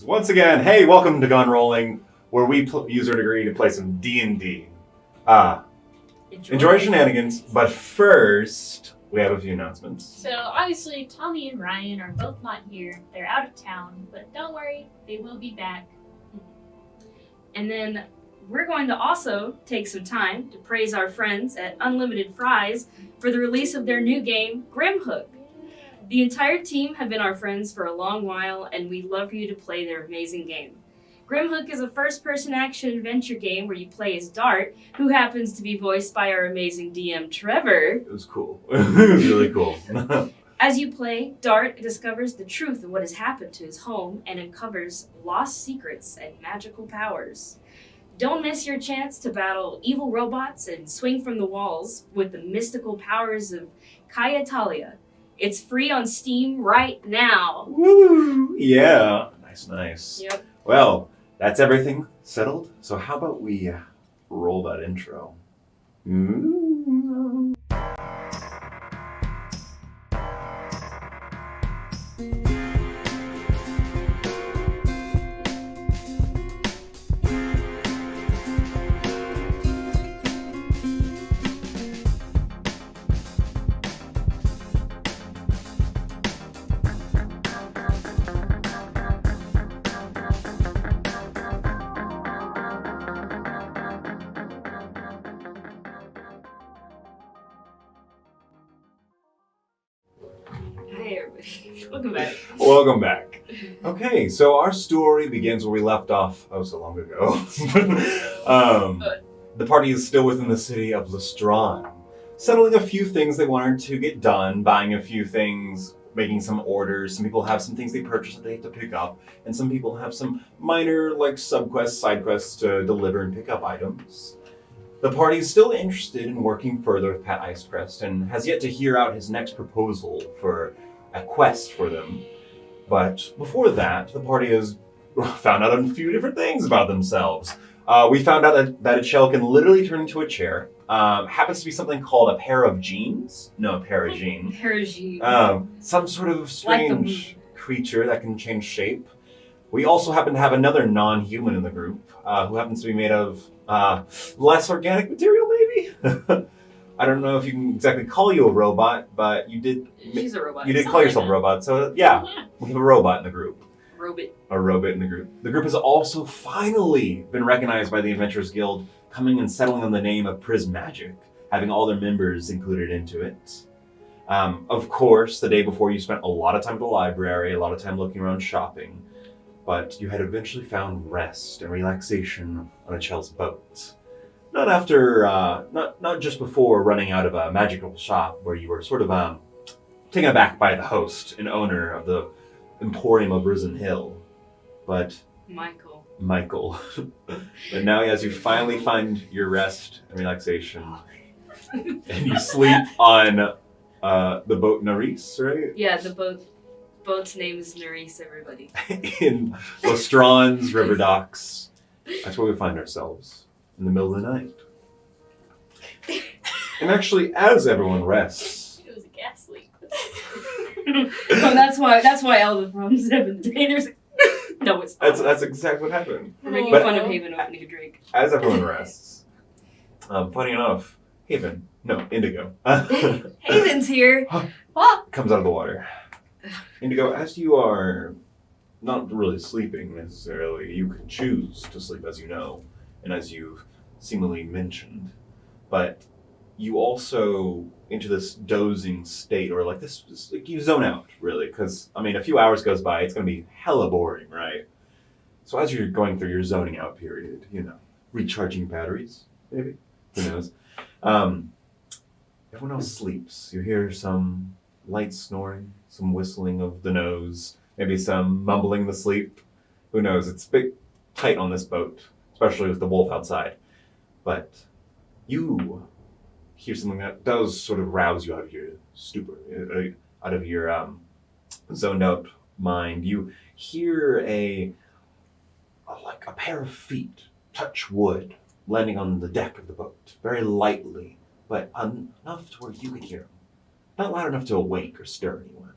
Because once again, hey, welcome to Gone Rolling, where we use our degree to play some D&D. Enjoy shenanigans, but first, we have a few announcements. So, obviously, Tommy and Ryan are both not here. They're out of town, but don't worry, they will be back. And then we're going to also take some time to praise our friends at Unlimited Fries for the release of their new game, Grimhook. The entire team have been our friends for a long while, and we'd love for you to play their amazing game. Grimhook is a first-person action-adventure game where you play as Dart, who happens to be voiced by our amazing DM, Trevor. It was cool. It was really cool. As you play, Dart discovers the truth of what has happened to his home and uncovers lost secrets and magical powers. Don't miss your chance to battle evil robots and swing from the walls with the mystical powers of Kaya Talia. It's free on Steam right now. Woo! Yeah. Nice. Yep. Well, that's everything settled. So how about we roll that intro? Hi, everybody. Welcome back. Welcome back. Okay, so our story begins where we left off so long ago. The party is still within the city of Lestron, settling a few things they wanted to get done, buying a few things, making some orders. Some people have some things they purchased that they have to pick up, and some people have some minor sub-quests, side quests to deliver and pick up items. The party is still interested in working further with Pat Icecrest and has yet to hear out his next proposal for a quest for them. But before that, the party has found out a few different things about themselves. We found out that a shell can literally turn into a chair. Happens to be something called a pair of jeans. No, a paragene. Paragene. Some sort of strange creature that can change shape. We also happen to have another non-human in the group who happens to be made of less organic material, maybe? I don't know if you can exactly call you a robot, but you did. She's a robot. You did call yourself a robot, so yeah, we have a robot in the group. A robot in the group. The group has also finally been recognized by the Adventurers Guild, coming and settling on the name of Prismagik, having all their members included into it. Of course, the day before you spent a lot of time at the library, a lot of time looking around shopping, but you had eventually found rest and relaxation on a Chell's boat. Not after, not just before running out of a magical shop where you were sort of taken aback by the host and owner of the Emporium of Risen Hill, but Michael. But now as you finally find your rest and relaxation, and you sleep on the boat Nerys, right? Yeah, the boat's name is Nerys, everybody. In Lestron's river docks. That's where we find ourselves, in the middle of the night. And actually, as everyone rests... It was a gas leak. Oh, that's why all the problems happen today. No, it's not. That's exactly what happened. We're making But- fun of Haven opening a drink. As everyone rests, funny enough, Indigo, Haven's here. comes out of the water. Indigo, as you are not really sleeping necessarily, you can choose to sleep as you know, and as you've seemingly mentioned, but you also into this dozing state, or you zone out, really, because, a few hours goes by, it's going to be hella boring, right? So as you're going through your zoning out period, recharging batteries, maybe, who knows, everyone else sleeps. You hear some light snoring, some whistling of the nose, maybe some mumbling in the sleep. Who knows? It's a bit tight on this boat, especially with the wolf outside. But you hear something that does sort of rouse you out of your stupor, out of your zoned out mind. You hear a pair of feet touch wood, landing on the deck of the boat, very lightly, but enough to where you can hear them. Not loud enough to awake or stir anyone.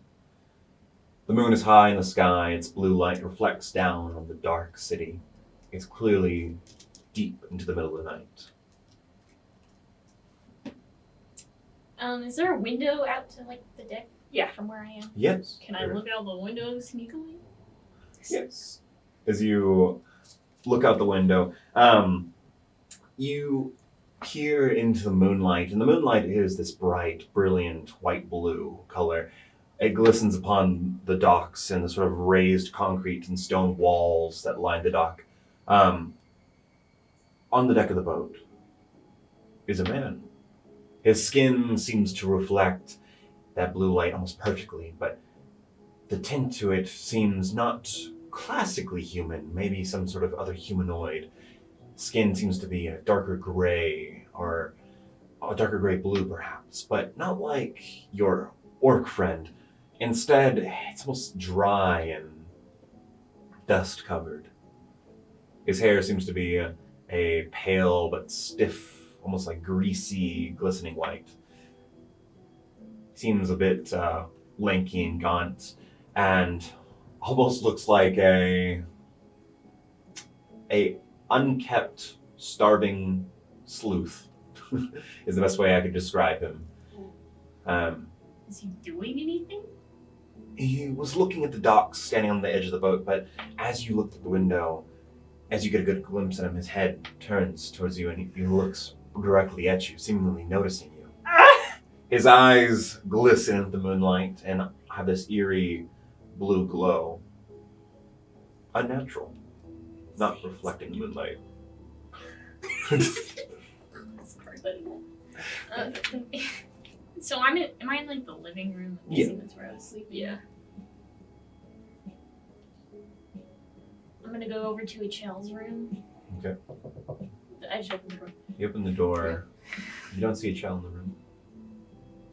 The moon is high in the sky. Its blue light reflects down on the dark city. It's clearly deep into the middle of the night. Is there a window out to like the deck? Yeah. From where I am. Yes. Can I look out the window sneakily? Yes. As you look out the window, you peer into the moonlight, and the moonlight is this bright, brilliant white blue color. It glistens upon the docks and the sort of raised concrete and stone walls that line the dock. On the deck of the boat is a man. His skin seems to reflect that blue light almost perfectly, but the tint to it seems not classically human, maybe some sort of other humanoid. Skin seems to be a darker gray, or a darker gray blue perhaps, but not like your orc friend. Instead, it's almost dry and dust covered. His hair seems to be a pale but stiff, almost like greasy, glistening white. Seems a bit lanky and gaunt, and almost looks like a unkept, starving sleuth is the best way I could describe him. Is he doing anything? He was looking at the docks, standing on the edge of the boat, but as you look at the window, as you get a good glimpse at him, his head turns towards you and he looks directly at you, seemingly noticing you. His eyes glisten in the moonlight and have this eerie blue glow. Unnatural. Not reflecting the moonlight. Sorry, buddy. So am I in like the living room? I'm Yeah. guessing that's where I was sleeping. Yeah. I'm gonna go over to Achel's room. Okay. I just opened the door. You open the door. You don't see a child in the room.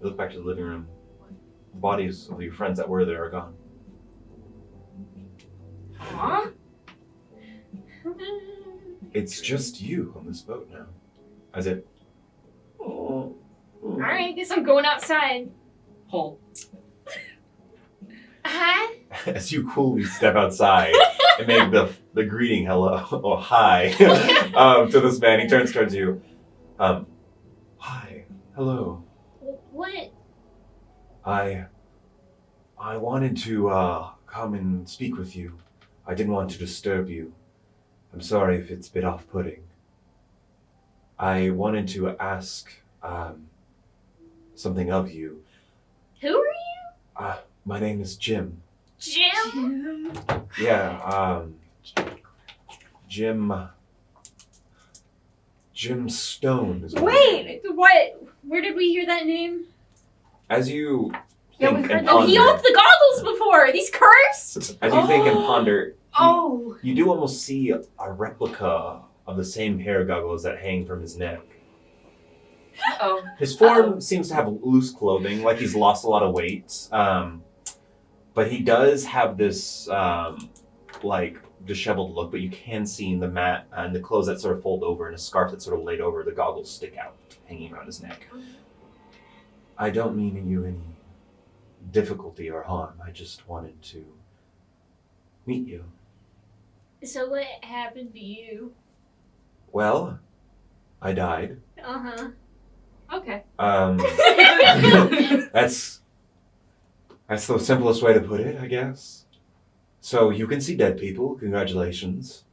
You look back to the living room. The bodies of your friends that were there are gone. Huh? It's just you on this boat now. As it... Alright, guess I'm going outside. Hole. Hi. As you coolly step outside and make the greeting hello or hi to this man, he turns towards you. Hi, hello. What? I wanted to come and speak with you. I didn't want to disturb you. I'm sorry if it's a bit off-putting. I wanted to ask something of you. Who are you? My name is Jim. Jim? Yeah, Jim Stone is Wait, what? Where did we hear that name? As you Yeah, think we heard and that. Oh, he ponder, owned the goggles before. These cursed? as you think and ponder, Oh. you do almost see a replica of the same hair goggles that hang from his neck. Oh. His form seems to have loose clothing, like he's lost a lot of weight. But he does have this like disheveled look, but you can see in the mat and the clothes that sort of fold over and a scarf that's sort of laid over, the goggles stick out, hanging around his neck. I don't mean you any difficulty or harm. I just wanted to meet you. So what happened to you? Well, I died. Uh-huh. Okay. That's the simplest way to put it, I guess. So you can see dead people, congratulations.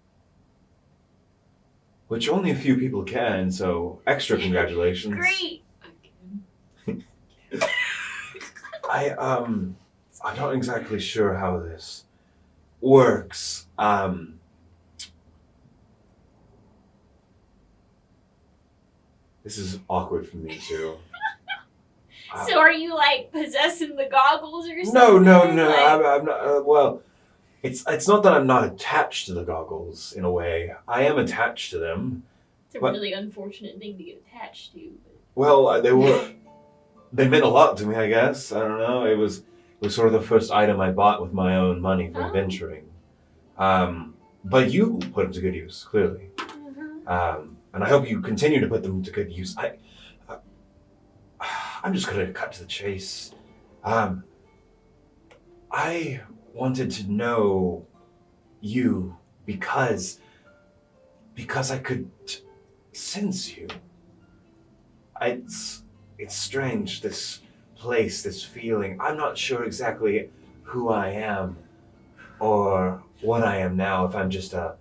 Which only a few people can, so extra congratulations. Great. I'm not exactly sure how this works. This is awkward for me too. So are you like possessing the goggles or something? No. Like, I'm not. Well, it's not that I'm not attached to the goggles in a way. I am attached to them. it's a What? really unfortunate thing to get attached to. But... Well, they meant a lot to me, I guess. I don't know. It was sort of the first item I bought with my own money for Oh. adventuring. But you put them to good use, clearly. And I hope you continue to put them to good use. I'm just gonna cut to the chase. I wanted to know you because I could sense you. It's strange, this place, this feeling. I'm not sure exactly who I am or what I am now, if I'm just a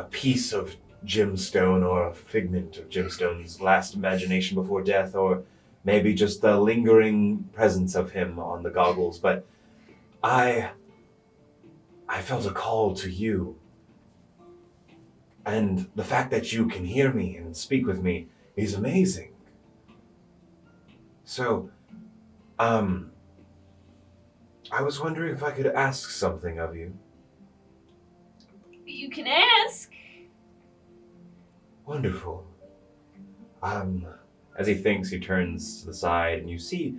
piece of Gemstone or a figment of Gemstone's last imagination before death, or maybe just the lingering presence of him on the goggles. But I felt a call to you. And the fact that you can hear me and speak with me is amazing. So, I was wondering if I could ask something of you. You can ask. Wonderful. As he thinks, he turns to the side, and you see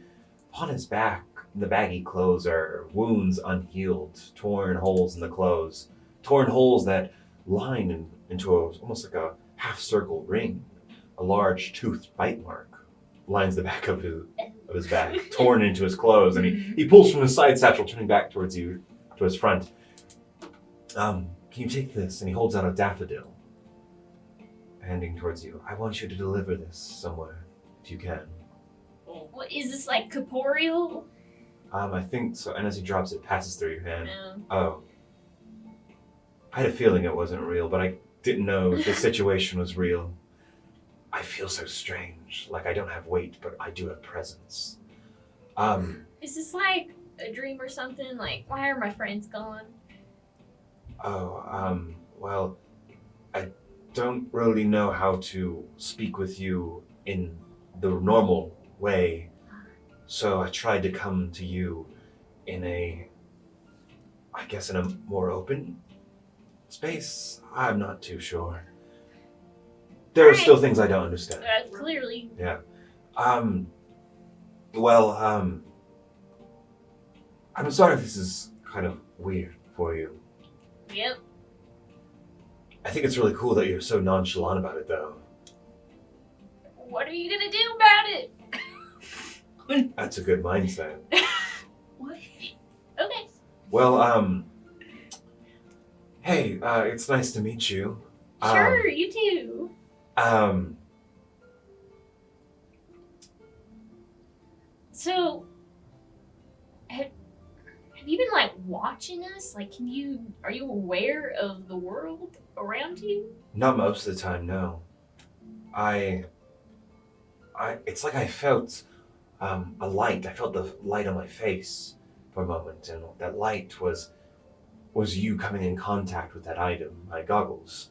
upon his back, the baggy clothes are wounds unhealed, torn holes in the clothes, torn holes that line into almost like a half-circle ring. A large toothed bite mark lines the back of his back, torn into his clothes, and he pulls from his side satchel, turning back towards you, to his front. Can you take this? And he holds out a daffodil, handing towards you. I want you to deliver this somewhere, if you can. What is this, like corporeal? I think so. And as he drops it, passes through your hand. No. Oh. I had a feeling it wasn't real, but I didn't know the situation was real. I feel so strange. Like I don't have weight, but I do have presence. Is this like a dream or something? Like, why are my friends gone? Well, I don't really know how to speak with you in the normal way, so I tried to come to you in a more open space. I'm not too sure. There are still things I don't understand. Clearly. Yeah. I'm sorry if this is kind of weird for you. Yep. I think it's really cool that you're so nonchalant about it, though. What are you gonna do about it? That's a good mindset. What? Okay. Well, hey, it's nice to meet you. Sure, you too. So, have you been like watching us? Like, are you aware of the world around you? Not most of the time, no. It's like I felt a light. I felt the light on my face for a moment, and that light was you coming in contact with that item, my goggles.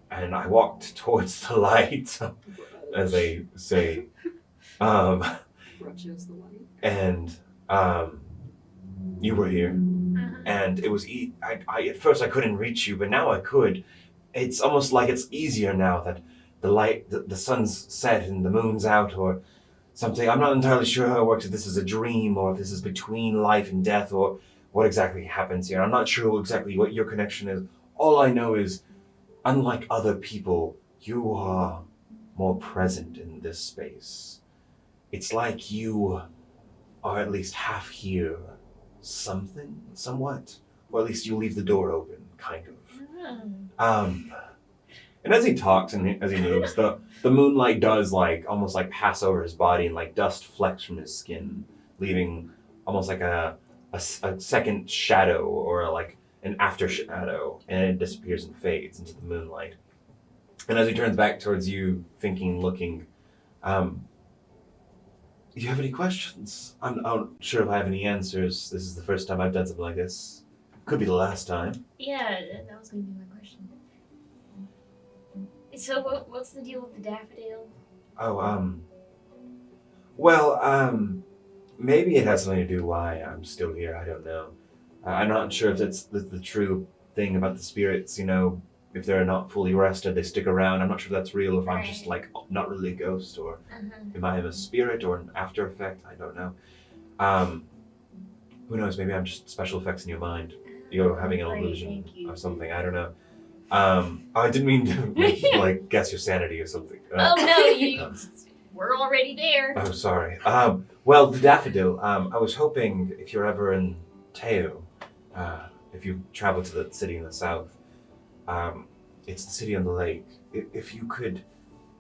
And I walked towards the light, as they say. And you were here, and it was I at first I couldn't reach you, but now I could. It's almost like it's easier now that the light, the sun's set and the moon's out, or something. I'm not entirely sure how it works, if this is a dream or if this is between life and death, or what exactly happens here. I'm not sure exactly what your connection is. All I know is, unlike other people, you are more present in this space. It's like you are at least half here, somewhat, or at least you leave the door open, kind of. And as he talks and as he moves, the moonlight does almost pass over his body, and dust flecks from his skin, leaving almost like a second shadow, or an after shadow, and it disappears and fades into the moonlight. And as he turns back towards you, thinking, looking, do you have any questions? I'm not sure if I have any answers. This is the first time I've done something like this. Could be the last time. Yeah, that was going to be my question. So what's the deal with the daffodil? Maybe it has something to do why I'm still here. I don't know. I'm not sure if that's the true thing about the spirits, if they're not fully rested, they stick around. I'm not sure if that's real, or if I'm just not really a ghost, or am I a spirit or an after effect? I don't know. Who knows? Maybe I'm just special effects in your mind. You're having an illusion or something. I don't know. I didn't mean to make you guess your sanity or something. Oh no, we're already there. Oh, sorry. Well, the daffodil. I was hoping if you're ever in Teo, if you travel to the city in the south, it's the city on the lake. If you could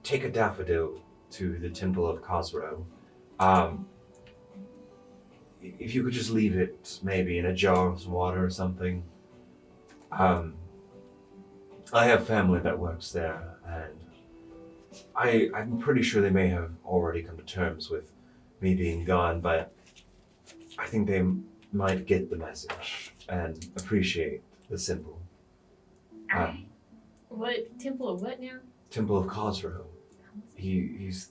take a daffodil to the Temple of Khosrow, if you could just leave it maybe in a jar of some water or something. I have family that works there, and I'm pretty sure they may have already come to terms with me being gone, but I think they might get the message and appreciate the symbol. Alright. What temple of what now? Temple of Khosrow. He's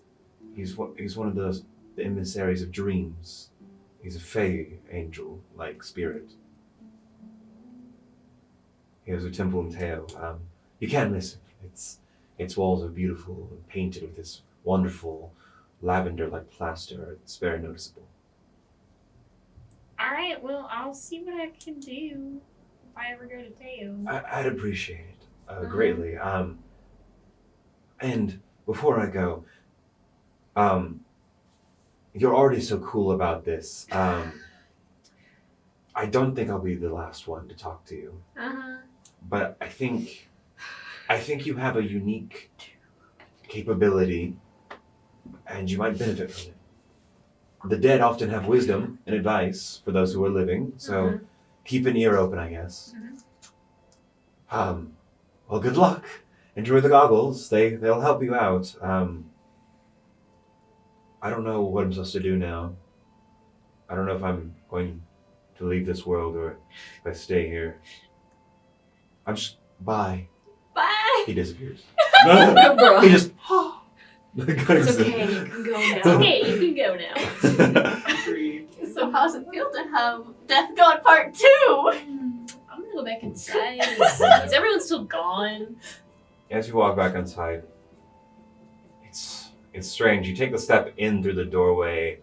one of the emissaries of dreams. He's a fey angel like spirit. He has a temple in Teo. You can't miss it. Its walls are beautiful and painted with this wonderful lavender-like plaster. It's very noticeable. Alright, well, I'll see what I can do if I ever go to Teo. I'd appreciate it greatly. And before I go, you're already so cool about this. I don't think I'll be the last one to talk to you. Uh-huh. But I think you have a unique capability, and you might benefit from it. The dead often have wisdom and advice for those who are living, so keep an ear open, I guess. Well, good luck. Enjoy the goggles. They'll help you out. I don't know what I'm supposed to do now. I don't know if I'm going to leave this world or if I stay here. Bye. Bye! He disappears. Bro. He just. It's okay, you can go now. It's okay, you can go now. So how's it feel to have Death God Part 2? I'm gonna go back inside. Is everyone still gone? As you walk back inside, it's strange. You take the step in through the doorway,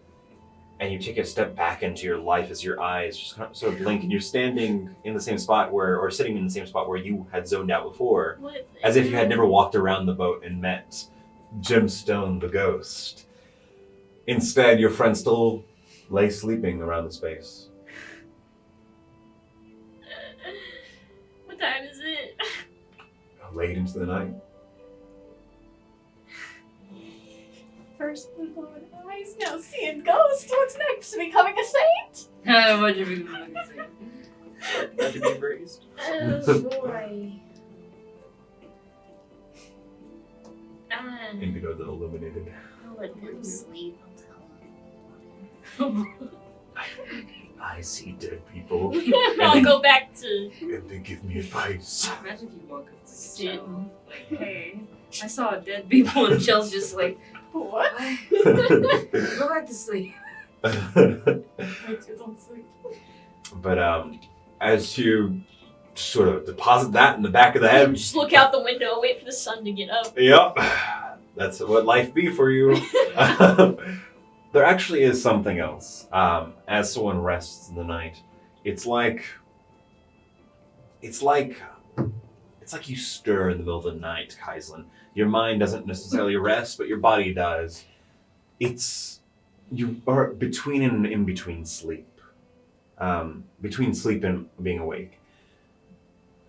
and you take a step back into your life as your eyes just kind of sort of blink, and you're standing in the same spot or sitting in the same spot where you had zoned out before, What? as if you had never walked around the boat and met Gemstone the Ghost. Instead, your friend still lay sleeping around the space. What time is it? Late into the night. First blue eyes, now seeing ghosts. What's next? Becoming a saint? What did you say? Got to be embraced. Oh boy. Indigo the Illuminated. I'll let them sleep. I'll tell them. I see dead people, I'll go back to and they give me advice. Imagine if you walk up to sitting. like, hey, I saw dead people and Chell's just like, What? go back to sleep. Don't sleep. But as you sort of deposit that in the back of the head, Just look out the window, wait for the sun to get up. yep, that's what life be for you. There actually is something else. As someone rests in the night, it's like you stir in the middle of the night, Kaislin. Your mind doesn't necessarily rest, but your body does. You are between and in between sleep. Between sleep and being awake.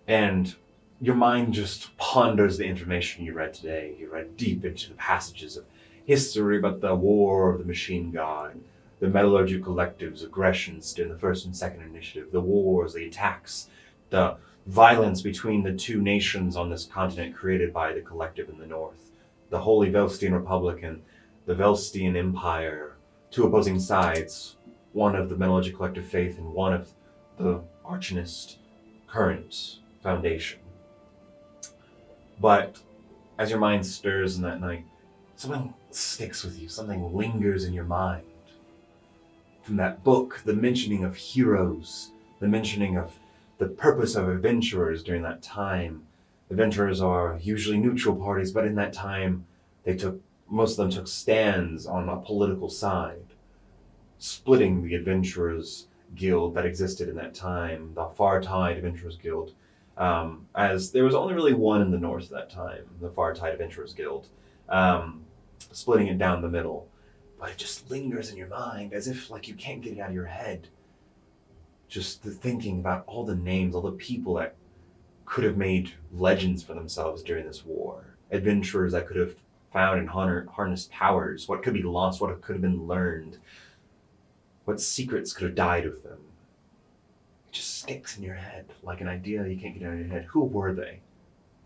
And your mind just ponders the information you read today. You read deep into the passages of history about the war of the machine god, the metallurgy collective's aggressions during the first and second initiative, the wars, the attacks, the violence between the two nations on this continent created by the collective in the north, the Holy Velstian Republic and the Velstian Empire, two opposing sides, one of the metallurgy collective faith and one of the Arcanist current foundation. But as your mind stirs in that night, something sticks with you, something lingers in your mind. From that book, the mentioning of heroes, the mentioning of the purpose of adventurers during that time. Adventurers are usually neutral parties, but in that time, most of them took stands on a political side, splitting the Adventurers Guild that existed in that time, the Far Tide Adventurers Guild, as there was only really one in the north at that time, the Far Tide Adventurers Guild, splitting it down the middle. But it just lingers in your mind as if like you can't get it out of your head. just the thinking about all the names, all the people that could have made legends for themselves during this war. Adventurers that could have found and harnessed powers, what could be lost, what could have been learned, what secrets could have died with them. It just sticks in your head like an idea you can't get out of your head. Who were they?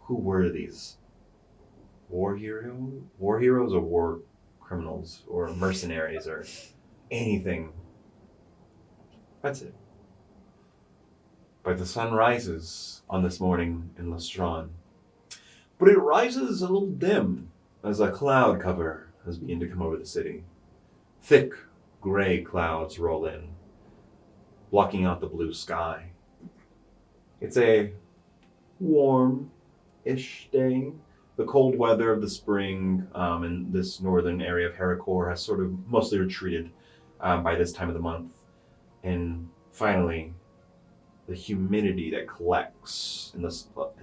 Who were these war heroes or war criminals or mercenaries or anything? That's it. But the sun rises on this morning in Lestron. But it rises a little dim as a cloud cover has begun to come over the city. Thick, gray clouds roll in, blocking out the blue sky. It's a warm-ish day. The cold weather of the spring in this northern area of Harricore has sort of mostly retreated by this time of the month. And finally, the humidity that collects in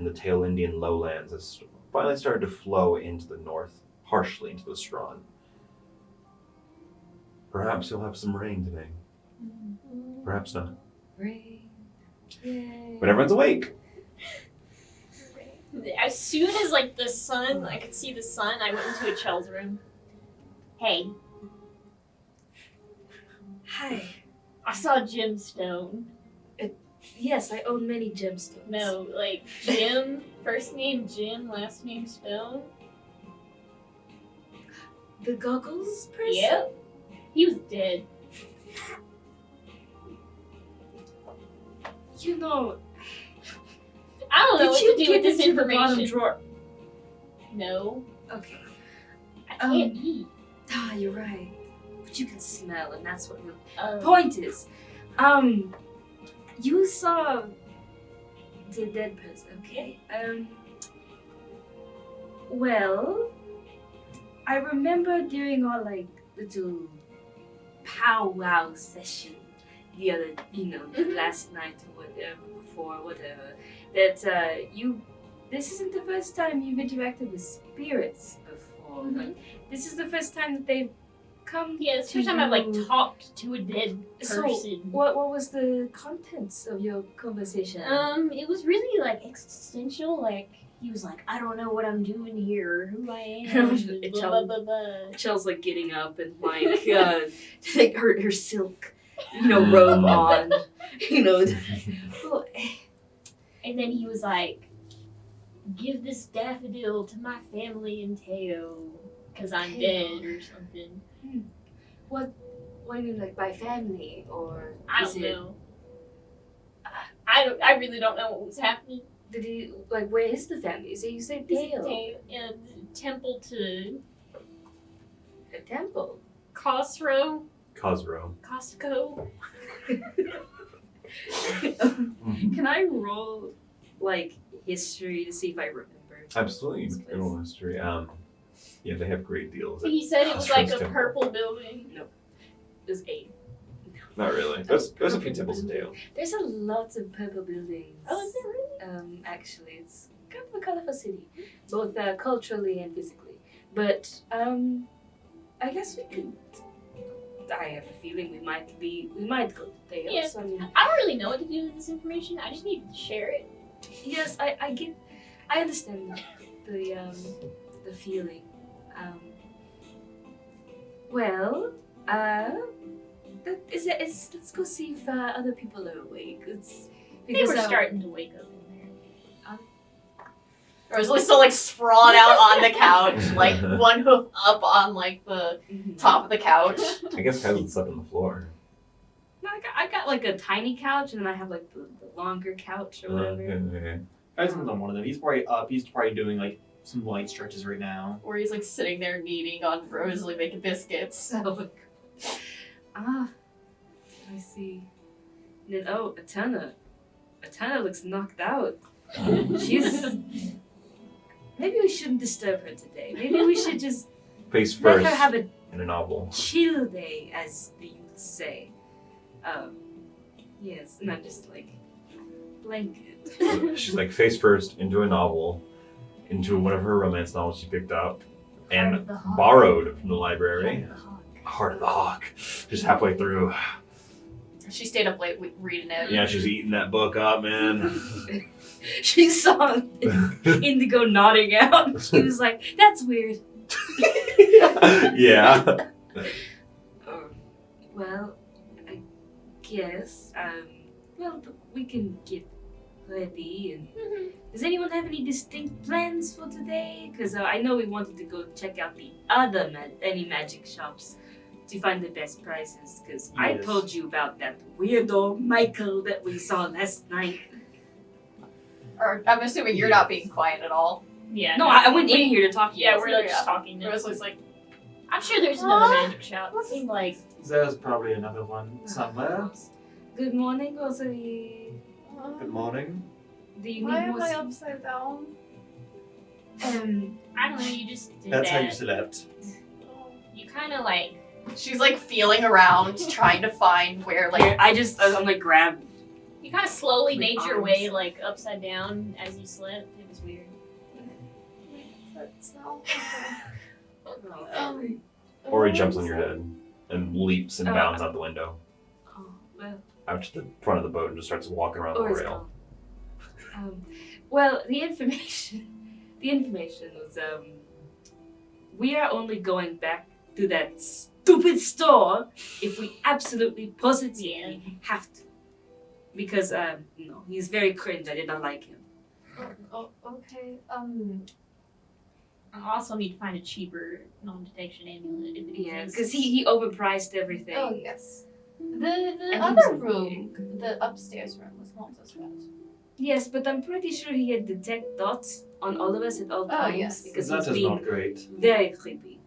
the Tail Indian lowlands has finally started to flow into the north, harshly into the Strahd. Perhaps you'll have some rain today. Perhaps not. Rain. Yay. But everyone's awake. As soon as like the sun, I could see the sun, I went into a chill's room. Hey, Hi. I saw a gemstone. Yes, I own many gemstones. No, like Jim, first name Jim, last name Stone. The goggles person? Yep. He was dead. You know, I don't know did what you to do get with this into the bottom information. drawer? No, Okay. I can't eat. Ah, you're right. But you can smell, and that's what Um, point is. You saw the dead person, okay? Well, I remember during our like little powwow session the other, Mhm. last night or whatever, before whatever, that this isn't the first time you've interacted with spirits before. Mhm. Like, this is the first time that they've come. Yeah, it's the to first time I've like you. talked to a dead So, person. What was the contents of your conversation? It was really like existential. Like he was like, I don't know what I'm doing here, or who I am. It blah, blah, blah, blah. Michelle's like getting up and like like her silk, robe on, Oh, And then he was like, give this daffodil to my family in Teo, because I'm Teo. dead or something. What do you mean, like by family or I is don't it? know. I really don't know what was happening. Did he like where is the family? Is it you said Dale? Temple to A temple. Cosro, Cosro. Costco. Can I roll like history to see if I remember? Absolutely. This place. Criminal history. Yeah, they have great deals. at He said it was like Cosro's a temple. purple building. It was 8. Not really. There's a few temples in Dale. There's a lot of purple buildings. Oh, is there really? Actually, it's kind of a colorful city, both culturally and physically. But I guess we could. I have a feeling we might go to Dale. Yeah. So, I mean, I don't really know what to do with this information. I just need to share it. yes, I understand the feeling. Well, let's go see if other people are awake. They were uh, starting to wake up in there. Or is Lily still like sprawled out on the couch, like one hoof up on like the mhm. top of the couch? I guess Kylan slept on the floor. I got like a tiny couch, and then I have like the longer couch or whatever. Yeah. Kaizen's on one of them. He's probably up. He's probably doing like some light stretches right now. Where he's like sitting there kneading on Rosalie making biscuits. So, I see. And then, Atana. Atana looks knocked out. She's. Maybe we shouldn't disturb her today. Maybe we should just Face let first her have a in a novel. chill day, as the youths say. Yes, and I'm just like, blanket. She's like face first into a novel, into one of her romance novels she picked up and of the Hawk. borrowed from the library. Heart of the Hawk. Heart of the Hawk. Just halfway through. She stayed up late reading it. Yeah, she's eating that book up, man. She saw Indigo nodding out. She was like, "That's weird." Yeah. Well, I guess. Well, we can get ready. And does anyone have any distinct plans for today? Because I know we wanted to go check out the other any magic shops to find the best prices. Because I Yes. told you about that weirdo Michael that we saw last night. Or I'm assuming you're not being quiet at all. Yeah. No, I went in here to talk to you. Yeah, we're like Yeah. just talking. It was like, I'm sure there's another magic shop. It seemed like. There's probably another one somewhere. Good morning, Rosalie. Good morning. Do you why need am more? I upside down? I don't know. You just did That's how that. you slept. You kind of like. She's like feeling around, trying to find where like. Here, I'm like grab. You kind of slowly Like made your arms. way like upside down as you slept. It was weird. That's not. Ori jumps on your head and leaps and bounds out the window, Oh, well, out to the front of the boat, and just starts walking around the or it's rail. gone. Well, the information was, we are only going back to that stupid store if we absolutely positively have to. Because, no, he's very cringe. I did not like him. Oh, okay. I also need to find a cheaper non-detection amulet. If it Yeah, exists. because he overpriced everything. Oh yes. The And he other was room, the upstairs room, was not as bad. Yes, but I'm pretty sure he had detect dots on all of us at all times yes. because That he's is being not great. very creepy.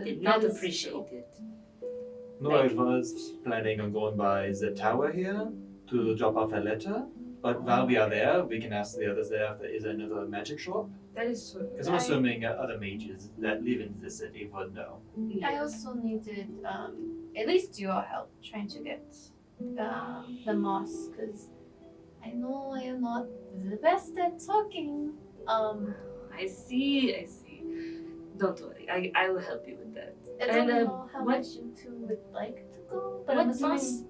Did not That is appreciate true. it. No, I was planning on going by the tower here to drop off a letter. But while we are there, we can ask the others there if there is another magic shop. That is true. Because I'm assuming other mages that live in the city would know. I also needed at least your help trying to get the moss because I know I am not the best at talking. I see. Don't worry, I will help you with that. I don't And, know how what- much you two would like to go, but What I'm assuming. moss?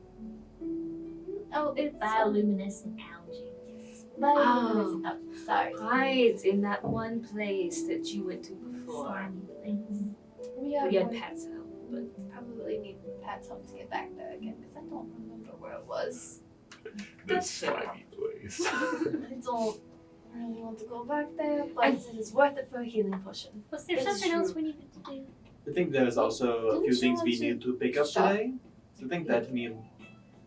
Oh, it's bioluminescent algae. bioluminescent. Oh, sorry. Right, in that one place that you went to before. Slimy things. We are We had going Pat's help, but to probably need Pat's help to get back there again because I don't remember where it was. This slimy place. I don't really want to go back there, but it is worth it for a healing potion. Was there It's something else true. we needed to do? I think there's also a Didn't few you things want we to need to pick up shop? today. So I think that me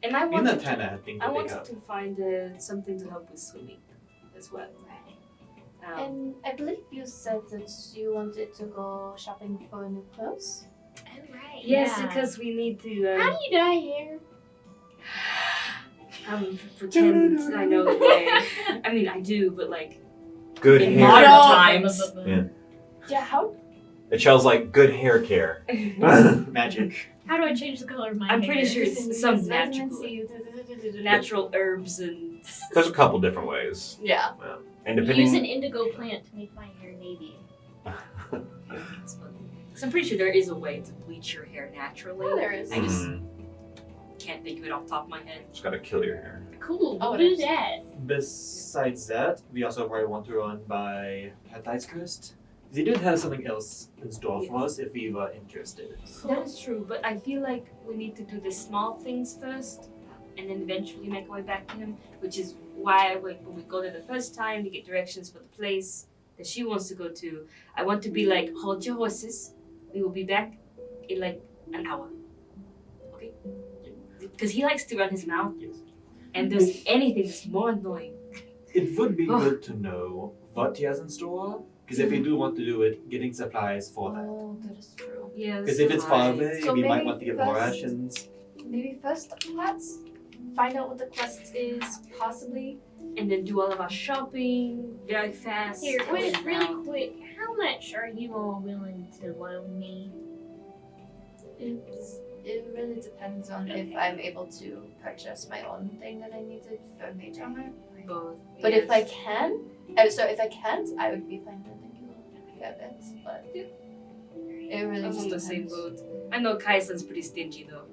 and I wanted Tana had things I to pick wanted up. to find something to help with swimming as well. And I believe you said that you wanted to go shopping for new clothes. Oh, right. Yes, yeah. because we need to How do you dye hair? pretend I know the way. I mean, I do, but like Good in hair. modern No. times. Yeah. Yeah, how? It smells like good hair care. Magic. How do I change the color of my I'm hair? pretty sure it's some Vitamin natural, C. natural herbs and. There's a couple different ways. Yeah. And Use an depending. indigo plant to make my hair navy. It's funny. So I'm pretty sure there is a way to bleach your hair naturally. Oh, there is. I just Mhm. can't think of it off the top of my head. Just gotta kill your hair. Cool. Oh, We'll it do is. that. Besides that, we also probably want to run by Hatti's Coast. He did have something else in store for us if we were interested. That is true, but I feel like we need to do the small things first, and then eventually make our way back to him. Which is why when we go there the first time to get directions for the place that she wants to go to, I want to be like, hold your horses. We will be back in like an hour. Okay? Because he likes to run his mouth, and there's anything that's more annoying. It would be Oh. good to know what he has in store, because if we do want to do it, getting supplies for that. Oh, that is true. Yeah. Because if it's far right. away, So we might maybe want to get more first- rations. Maybe first, let's find out what the quest is, possibly. And then do all of our shopping very fast. Here, wait, and really now- quick. How much are you all willing to loan me? It really depends on if I'm able to purchase my own thing that I needed for mage armor. Both. But if I yes. can, so if I can't, I would be fine lending you a fair bit. But it really I'm just on the same depends. boat. I know Kaisen's pretty stingy though.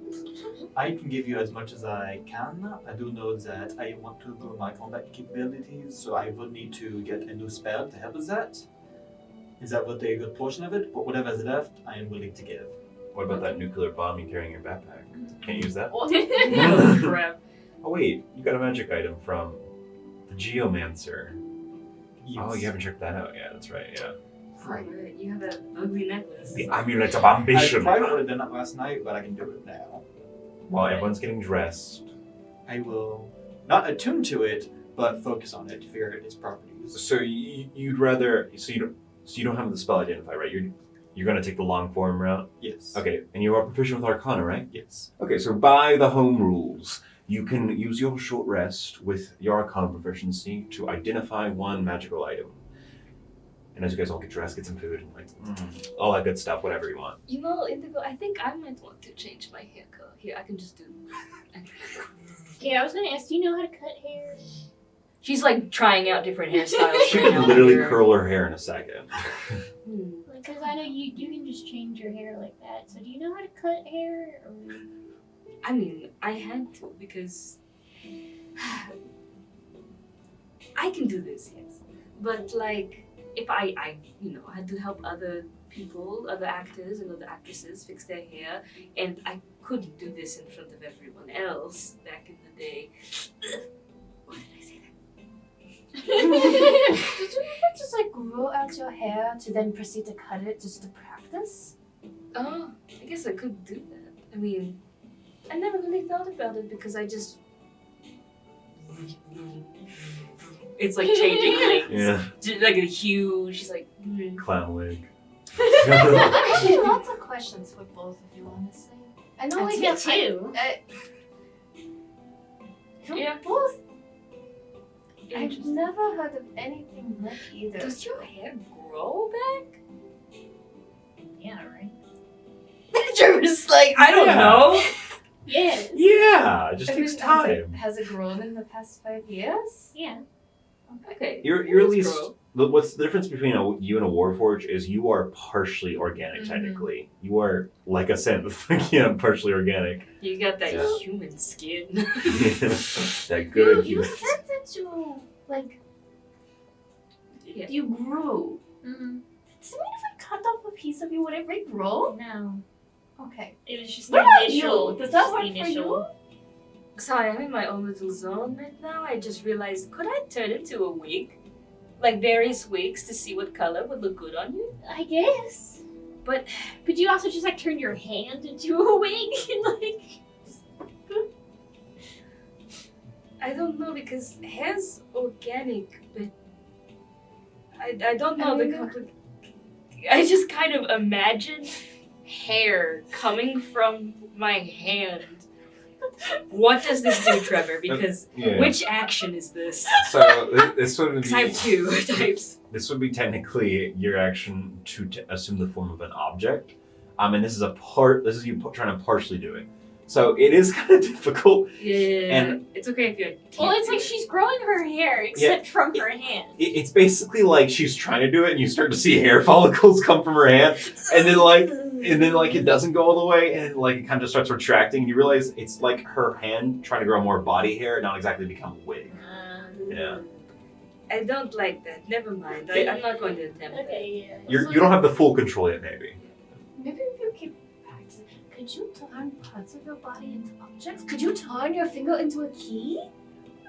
I can give you as much as I can. I do know that I want to grow my combat capabilities, so I would need to get a new spell to help with that. Is that what a good portion of it? But whatever is left, I am willing to give. What about that nuclear bomb you carry in your backpack? Can't use that? Oh, crap. Oh wait, you got a magic item from the Geomancer. Yes. Oh, you haven't checked that out yet. That's right. Yeah. Right. You have that ugly necklace. The amulet of I ambition. probably would have done it last night, but I can do it now. While everyone's getting dressed. I will not attune to it, but focus on it to figure out its properties. So you'd rather you don't have the spell identify, right? You're gonna take the long form route. Yes. Okay, and you are proficient with Arcana, right? Yes. Okay, so by the home rules, you can use your short rest with your Arcana proficiency to identify one magical item. And as you guys all get dressed, get some food, and all that good stuff, whatever you want. You know, Indigo, I think I might want to change my hair color. Here, I can just do. Yeah, I was gonna ask, do you know how to cut hair? She's like trying out different hairstyles. She right can now literally here. curl her hair in a second. Because I know you can just change your hair like that. So do you know how to cut hair? Or... I mean, I had to because I can do this, yes. But like, if I had to help other people, other actors and other actresses fix their hair, and I couldn't do this in front of everyone else back in the day. Why did I say that? Did you ever just like grow out your hair to then proceed to cut it just to practice? Oh, I guess I could do that. I mean, I never really thought about it because I just. It's like changing like, Yeah. like a hue. She's like. Clown wig. Actually, lots of questions for both of you, honestly. I know, like, Me too. Yeah. both. I've never heard of anything like either. Does your hair grow back? Yeah, right. Trevor's like, I don't Yeah. know. Yes. Yeah, it just I mean, takes time. Has it grown in the past 5 years? Yeah. Okay. You're at least. What's the difference between you and a Warforged is you are partially organic, technically. You are like a synth. Yeah, partially organic. You got that Yeah. human skin. That good You human. said that you, like, Yeah. you grew. Mm-hmm. Does it mean if we cut off a piece of you, would it regrow? No. Okay. It was just What the about initial. you? Does that just work the for initial. Sorry, I'm in my own little zone right now. I just realized, could I turn into a wig? Like various wigs to see what color would look good on you? I guess. But could you also just like turn your hand into a wig and like? I don't know because hair's organic, but I don't know I just kind of imagine hair coming from my hand. What does this do, Trevor? Because Yeah. which action is this? So this would be Type 2 types. This would be technically your action to assume the form of an object, and this is This is you trying to partially do it. So it is kind of difficult. Yeah, And- it's okay if you. Well, it's like she's growing her hair except from her hand. It's basically like she's trying to do it, and you start to see hair follicles come from her hand, and then it doesn't go all the way, and like it kind of just starts retracting, and you realize it's like her hand trying to grow more body hair, not exactly become a wig. Yeah. I don't like that. Never mind. I'm not going to attempt Okay, yeah. You don't have the full control yet, maybe. Maybe if you keep practicing, could you turn parts of your body into objects? Could you turn your finger into a key?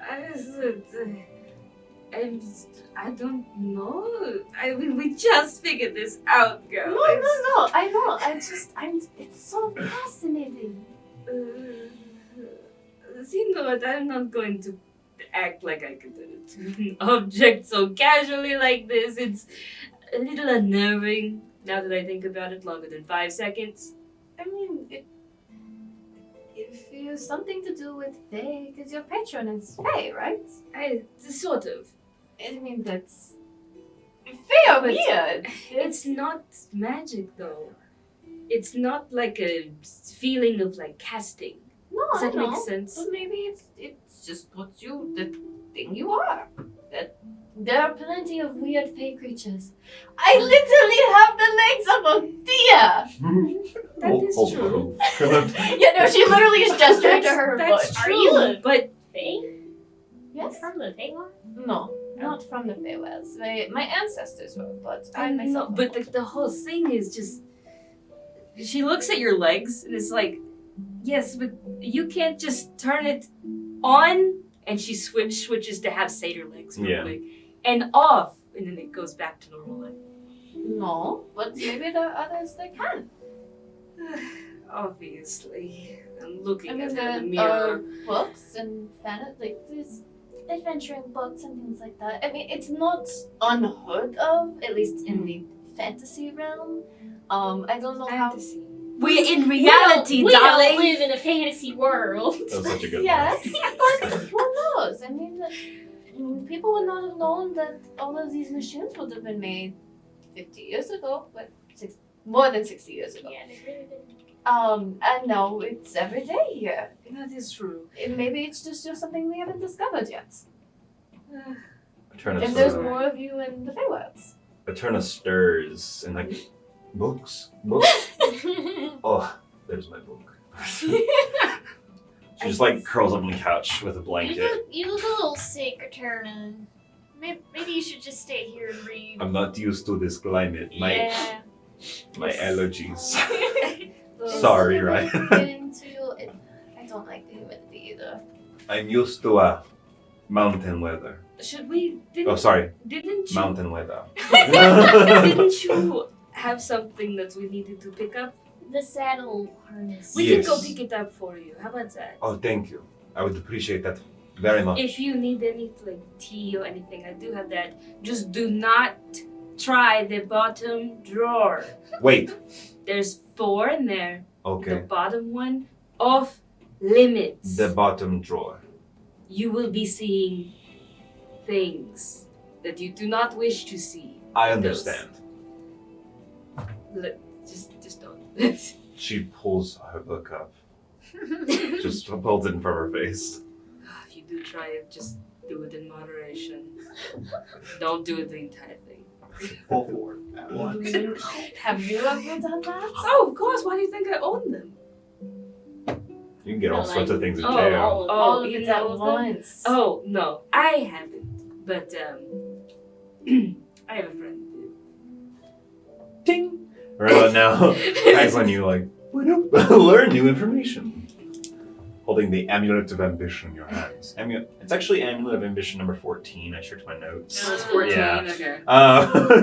I don't know. I mean, we just figured this out, girl. No. I know. It's so fascinating. You know what? I'm not going to act like I could do it to an object so casually like this. It's a little unnerving now that I think about it longer than 5 seconds. I mean, if you have something to do with Faye, because your patron is Faye, right? Sort of. I mean, that's Faye are But- weird. It's not magic though. It's not like a feeling of like casting. No, Does that I know. make sense? But maybe it's just the thing you are. That There are plenty of weird fey creatures. I literally have the legs of a deer. That is true. Yeah, no, she literally is gesturing to her That's butt. Are true. you a But Fae? Yes? From the Feywild? No, not from the Feywells. My ancestors were, but I no, myself. but the whole thing is just. She looks at your legs and it's like, yes, but you can't just turn it on. And she switches to have satyr legs real Yeah. quick, and off, and then it goes back to normal life. No, but maybe there are others that can. Obviously, I'm looking I mean, at her in the there are mirror. books and like there's adventuring books and things like that. I mean, it's not unheard of, at least in the fantasy realm. I don't know Fantasy. We're in We reality, don't darling. live in a fantasy world. That was such a good yes, one. but who knows? I mean, people would not have known that all of these machines would have been made 50 years ago, but more than 60 years ago. Yeah, they really did. And now it's every day here. That is true. Maybe it's just something we haven't discovered yet. Eterna If there's stirs. more of you in the Feywells. Eterna stirs and like, books? Oh, there's my book. She just like curls up on the couch with a blanket. You look a little sick, Eterna. Maybe you should just stay here and read. I'm not used to this climate. Yeah. My allergies. It's Sorry, right? Getting to you, I don't like the humidity either. I'm used to mountain weather. Should we? Oh, sorry, Didn't you? mountain weather. Didn't you have something that we needed to pick up? The saddle harness. We Yes. can go pick it up for you. How about that? Oh, thank you. I would appreciate that very much. If you need any like tea or anything, I do have that. Just do not try the bottom drawer. Wait. There's 4 in there. The Okay. bottom one off limits. The bottom drawer. You will be seeing things that you do not wish to see. I understand. Just don't. She pulls her book up. Just holds it in front of her face. If you do try it, just do it in moderation. Don't do it the entire thing. All 4 at once. Have you ever done that? Oh, of course. Why do you think I own them? You can get all No, sorts of like- things in oh, jail. All of you it know at of them? once. Oh no, I haven't. But I have a friend who Ding! Right about now, tags on you like, learn new information. Holding the Amulet of Ambition in your hands. It's actually Amulet of Ambition number 14. I checked my notes. did. 14. Yeah. Okay.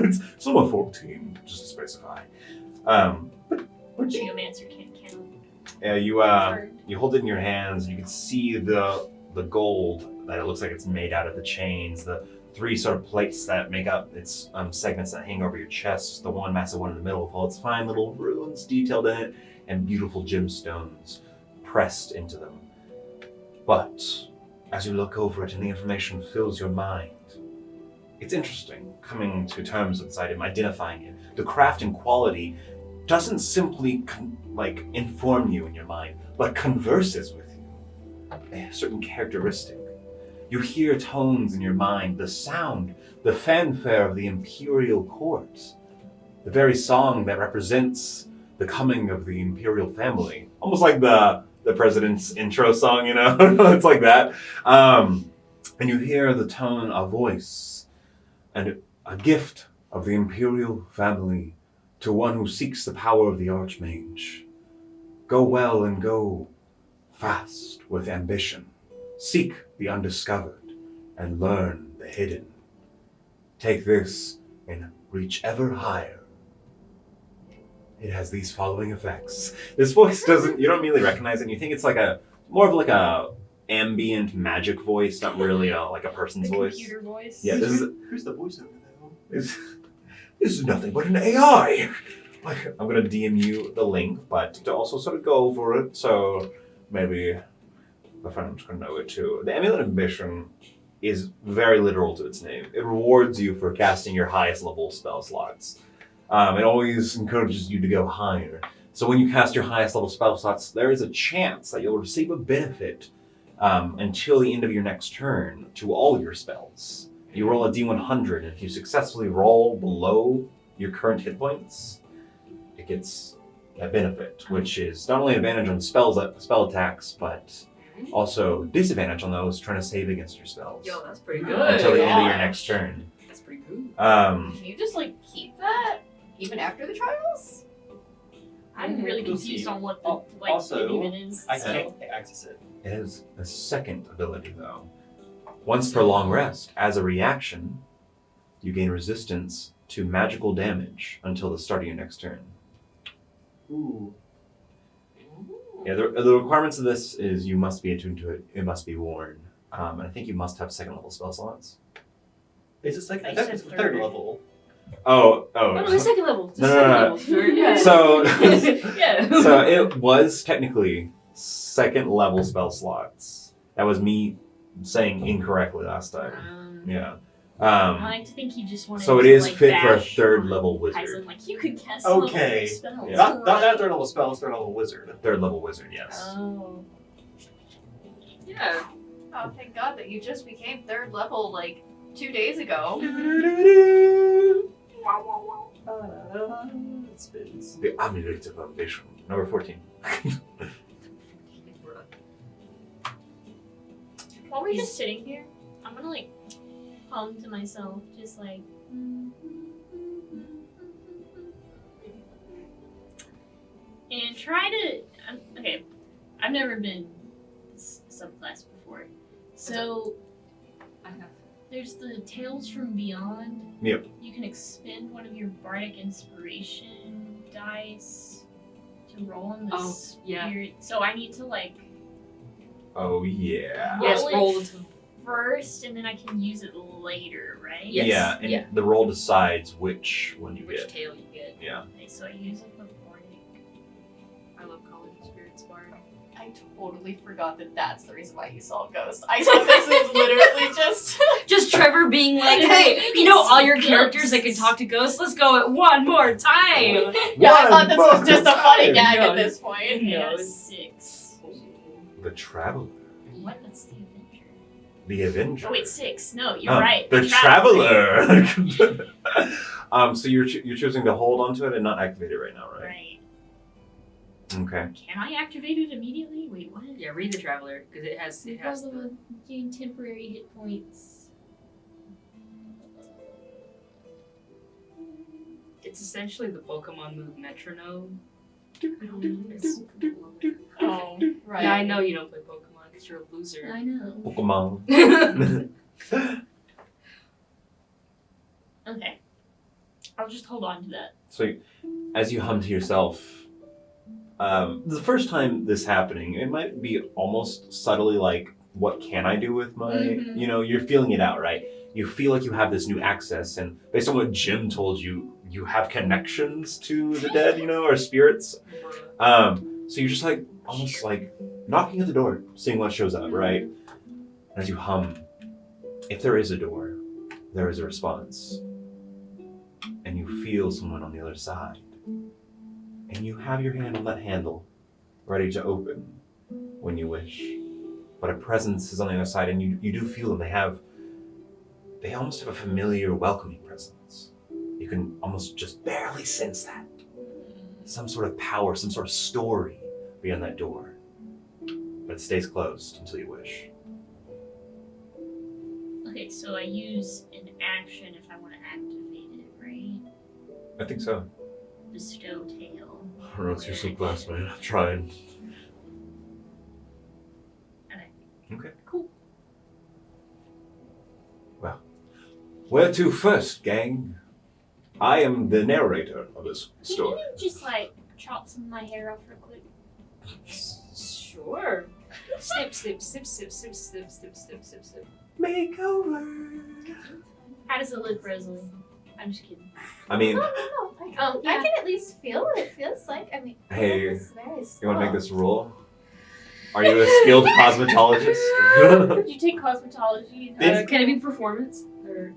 It's number 14, just to specify. But Geomancer can't count. yeah, you Hard. you hold it in your hands, and you can see the gold that it looks like it's made out of the chains, the 3 sort of plates that make up its segments that hang over your chest, the one massive one in the middle with all its fine little runes detailed in it, and beautiful gemstones pressed into them. But as you look over it and the information fills your mind, it's interesting coming to terms with this item, identifying it. The craft and quality doesn't simply inform you in your mind, but converses with you. A certain characteristic. You hear tones in your mind, the sound, the fanfare of the imperial court, the very song that represents the coming of the imperial family. Almost like the president's intro song, you know? It's like that. And you hear the tone, a voice, and a gift of the imperial family to one who seeks the power of the Archmage. Go well and go fast with ambition. Seek the undiscovered and learn the hidden. Take this and reach ever higher. It has these following effects. This voice you don't immediately recognize it, and you think it's more of a ambient magic voice, not really a person's The voice. computer voice. Yeah, this Who's the voice over there? this is nothing but an AI. I'm gonna DM you the link, but to also sort of go over it, so maybe the friend's gonna know it too. The Amulet of Ambition is very literal to its name. It rewards you for casting your highest level spell slots. It always encourages you to go higher. So when you cast your highest level spell slots, there is a chance that you'll receive a benefit until the end of your next turn to all your spells. You roll a d100, and if you successfully roll below your current hit points, it gets a benefit, which is not only advantage on spell attacks, but also disadvantage on those trying to save against your spells. Yo, that's pretty good. Until the end of your gosh. next turn. That's pretty good. Can you just like keep that even after the trials? I'm really We'll confused see. on what Al- the also, it even is. I so. can't access it. It has a second ability, though. Once per long rest, as a reaction, you gain resistance to magical damage until the start of your next turn. Ooh. Yeah, the requirements of this is you must be attuned to it. It must be worn. And I think you must have second level spell slots. Is it second? I I thought said it's third third. level. Oh. Oh, the second level. The No, second no. level. Sure. Yeah. So, yeah. so it was technically second level spell slots. That was me saying incorrectly last time. Yeah. I like to think you just wanted So it to, is like, fit for a bash third on level Tyson, wizard. like you could cast Okay. spells. Yeah. Not third level spells, third level wizard. Third level wizard, yes. Oh. Yeah. Oh, thank God that you just became third level like 2 days ago. It spins. The Amulet of Ambition, number 14. While we're just sitting here, I'm gonna like hum to myself, just like. And try to. Okay, I've never been this subclass before. So I have. there's the Tales from Beyond. Yep. You can expend one of your Bardic Inspiration dice to roll on the Oh, yeah. spirit. So I need to like Oh, yeah. Yes, roll roll it the- first, and then I can use it later, right? Yes. Yeah, and yeah. the roll decides which one you Which get. tail you get. Yeah. Okay, so I use like the Bardic. I love calling spirits bard. I totally forgot that that's the reason why you saw a ghost. I thought this was literally just. Just Trevor being like, hey, you know all your characters that can talk to ghosts? Let's go it one more time. Yeah, I thought this One was just a more funny time. gag No. at this point. Yeah, No. 6. The Traveler. What? That's the Avenger. The Avenger. Oh wait, 6. No, you're Oh, right. The Traveler. So you're choosing to hold onto it and not activate it right now, right? Right. Okay. Can I activate it immediately? Wait, what? Yeah, read the Traveler, because it has Because of a gain temporary hit points. It's essentially the Pokemon move Metronome. Oh, right. Yeah, I know you don't play Pokemon because you're a loser. I know. Pokemon. Okay. I'll just hold on to that. So, as you hum to yourself, the first time this happening, it might be almost subtly like, what can I do with my, Mhm. you're feeling it out, right? You feel like you have this new access, and based on what Jim told you, you have connections to the dead, or spirits. So you're just like, almost like knocking at the door, seeing what shows up, right? And as you hum, if there is a door, there is a response. And you feel someone on the other side. And you have your hand on that handle, ready to open when you wish. But a presence is on the other side, and you do feel them. They almost have a familiar, welcoming presence. You can almost just barely sense that. Some sort of power, some sort of story beyond that door. But it stays closed until you wish. Okay, so I use an action if I want to activate it, right? I think so. Bestow tail. I don't know, it's your subclass, man. I'm trying. Okay. Cool. Well, where to first, gang? I am the narrator of this story. Can you just like chop some of my hair off real quick? Sure. Snip, snip, snip, snip, snip, snip, snip, snip, snip, snip. Makeover. How does it look, Rosalie? I'm just kidding. I mean, No, I Yeah. can at least feel what it feels like. I mean, Hey, it's very you want to make slow. this rule? Are you a skilled cosmetologist? Did you take cosmetology? Can it be performance? Or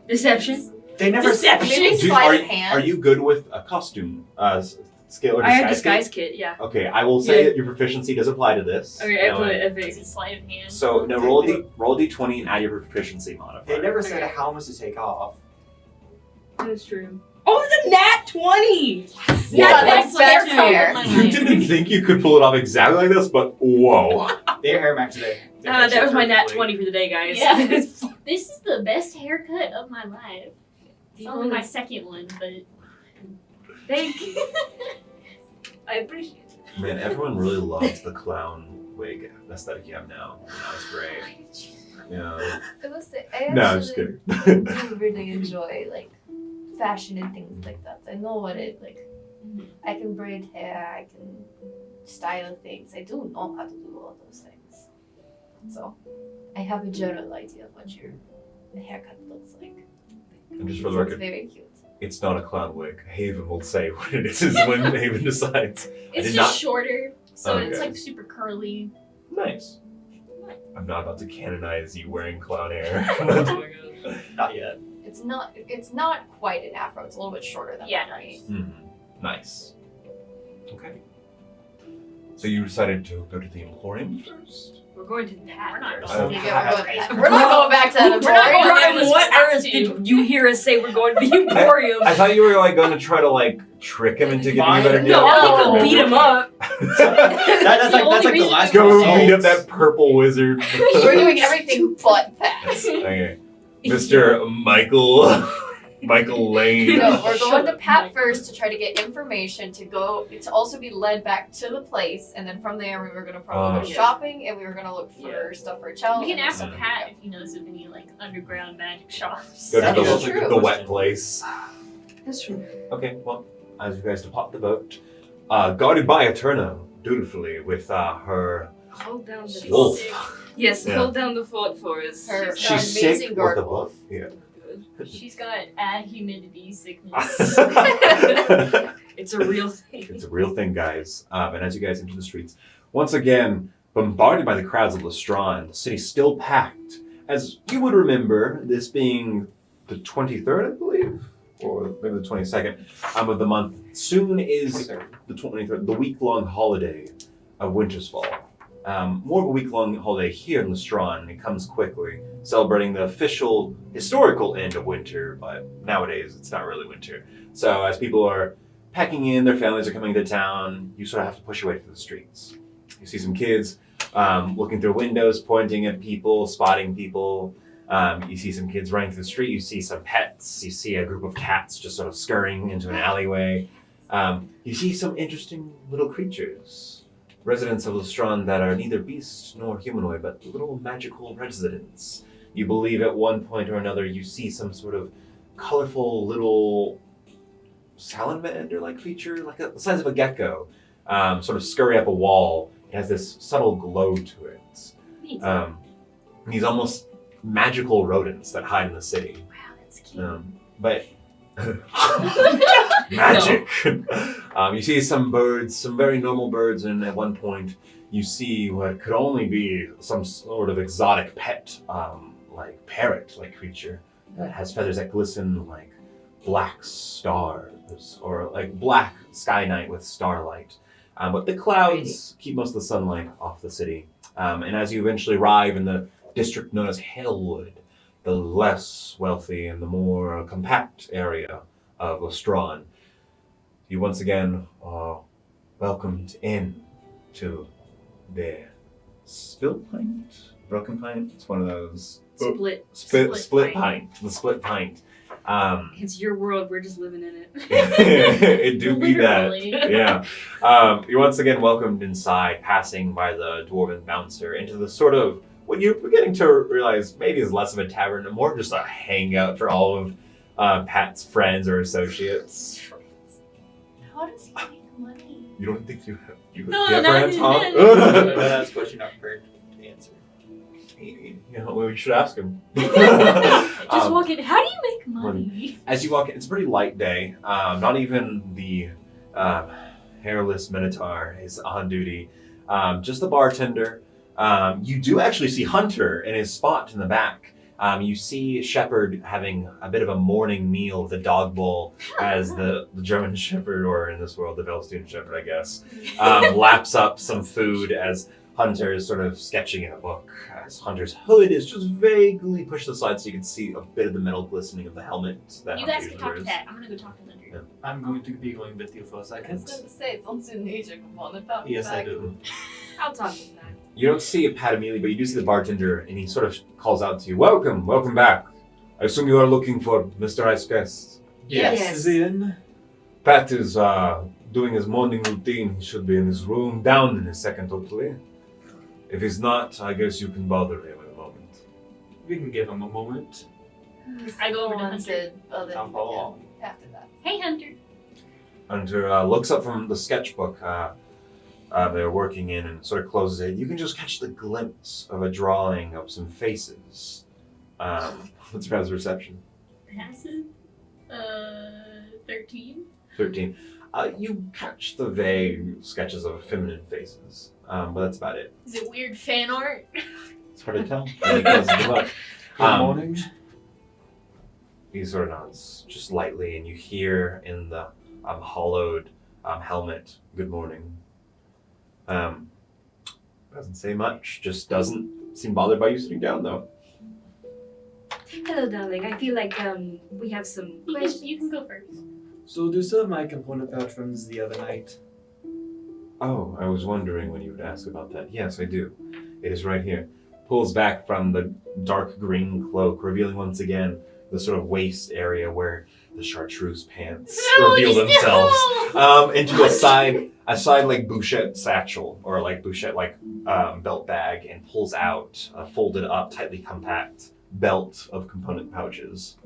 deception? They never Deception. Maybe Do- sleight are, of hand. are you good with a costume skill or I have disguise disguise kit, yeah. Okay, I will say Yeah. that your proficiency does apply to this. Okay, I Now, put Is epic. it sleight of hand? So no, roll a d20 and add your proficiency modifier. They never said Okay. how much to take off. That's true. Oh, it's a nat 20! Yeah, Nat that's 20 fair. too. Fair. You didn't think you could pull it off exactly like this, but whoa. Their hair match today. That was my nat 20 for the day, guys. Yeah. This is the best haircut of my life. It's only my second one, but Thank you. I appreciate it. Man, everyone really loves the clown wig aesthetic you have now. That's great. Yeah. I must say, I No, I'm just actually kidding. do really enjoy like fashion and things like that. I know what it like. I can braid hair. I can style things. I do know how to do all those things. So I have a general idea of what your haircut looks like. And just for the So it's record, very cute. it's not a clown wig. Haven will say what it is when Haven decides. it's did just not- shorter, so it's Okay. like super curly. Nice. I'm not about to canonize you wearing clown hair. Oh my god. Not yet. It's not quite an afro. It's a little bit shorter than Yeah, that, right? Nice. Okay. So you decided to go to the Emporium first? We're going to the We're hat not first. going Okay. We're not going back to that We're not Emporium. going Brian, there. what Have earth to. did you hear us say we're going to the Emporium? I thought you were like going to try to like trick him into giving you a better deal. No, No. we could beat him up. That's the like only the reason last we Go go beat up that purple wizard. We're doing everything but that. Okay. Mr. Michael Lane. No, we're Shut going to up, Pat Mike. first to try to get information to also be led back to the place, and then from there we were gonna probably go Yeah. shopping and we were gonna look for stuff for Chell. We can and ask stuff. Pat if he knows of any like underground magic shops. Go to That is the, true. the wet place. That's true. Okay, well, as you guys depart the boat, guarded by Eterna, dutifully, with her Hold down the wolf. fort. Yes, Yeah. hold down the fort for us. Her- She's amazing sick with guard the wolf. buff. Yeah. Good. She's got humidity sickness. It's a real thing. It's a real thing, guys. And as you guys enter the streets, once again, bombarded by the crowds of Lestrange, the city's still packed. As you would remember, this being the 23rd, I believe, or maybe the 22nd of the month, soon is the 23rd, the week-long holiday of Winter's Fall. More of a week-long holiday here in Lestrange. It comes quickly, celebrating the official historical end of winter, but nowadays it's not really winter. So as people are packing in, their families are coming to town, you sort of have to push your way through the streets. You see some kids looking through windows, pointing at people, spotting people. You see some kids running through the street. You see some pets. You see a group of cats just sort of scurrying into an alleyway. You see some interesting little creatures. Residents of Lestrange that are neither beast nor humanoid, but little magical residents. You believe at one point or another you see some sort of colorful little salamander-like creature, like the size of a gecko, sort of scurry up a wall. It has this subtle glow to it. Neat. These almost magical rodents that hide in the city. Wow, that's cute. But magic. You see some birds, some very normal birds, and at one point you see what could only be some sort of exotic pet, like parrot-like creature that has feathers that glisten like black stars, or like black sky night with starlight. But the clouds keep most of the sunlight off the city. And as you eventually arrive in the district known as Halewood, the less wealthy and the more compact area of Lestrange, you once again are welcomed in to their spilt pint, broken pint. It's one of those Split. split pint, the split pint. It's your world. We're just living in it. It do be that. Literally. Yeah. You're once again welcomed inside, passing by the dwarven bouncer into the sort of what you're beginning to realize maybe is less of a tavern and more just a hangout for all of Pat's friends or associates. How does he make money? You don't think you have No, you have not friends, even. huh? That's a question not prepared to answer. You know, well, you should ask him. Just Um, walk in. How do you make money? As you walk in, it's a pretty light day. Not even the hairless Minotaur is on duty. Just the bartender. You do actually see Hunter in his spot in the back, You see Shepherd having a bit of a morning meal with a dog bowl as the German Shepherd, or in this world, the Velstein Shepherd, I guess, laps up some food as Hunter is sort of sketching in a book. As Hunter's hood is just vaguely pushed aside so you can see a bit of the metal glistening of the helmet that You Hunter guys can usually talk to wears. that. I'm gonna go talk to Hunter. Yeah. I'm going to be going with you for a I was second. going to say, don't you need your component back? Yes, I do. I'll talk to that. You don't see Pat immediately, but you do see the bartender, and he sort of calls out to you, welcome back. I assume you are looking for Mr. Ice Guest. Yes. Is he in? Pat is doing his morning routine. He should be in his room, down in a second, hopefully. If he's not, I guess you can bother him in a moment. We can give him a moment. I go over to Someone Hunter. said, well, then I'll follow along. after that. Hey, Hunter. Hunter looks up from the sketchbook they're working in and sort of closes it. You can just catch the glimpse of a drawing of some faces. What's Pat's reception? Passive. 13. 13. You catch the vague sketches of feminine faces, but that's about it. Is it weird fan art? It's hard to tell. And he closes the book. Good morning. He sort of nods just lightly, and you hear in the hollowed helmet, "Good morning." Doesn't say much. Just doesn't seem bothered by you sitting down, though. Hello, darling. I feel like we have some questions. You can go first. So, do you still have my component pouch from the other night? Oh, I was wondering when you would ask about that. Yes, I do. It is right here. Pulls back from the dark green cloak, revealing once again the sort of waist area where the chartreuse pants reveal themselves into a side like bouchette satchel or like bouchette like belt bag, and pulls out a folded up, tightly compact belt of component pouches.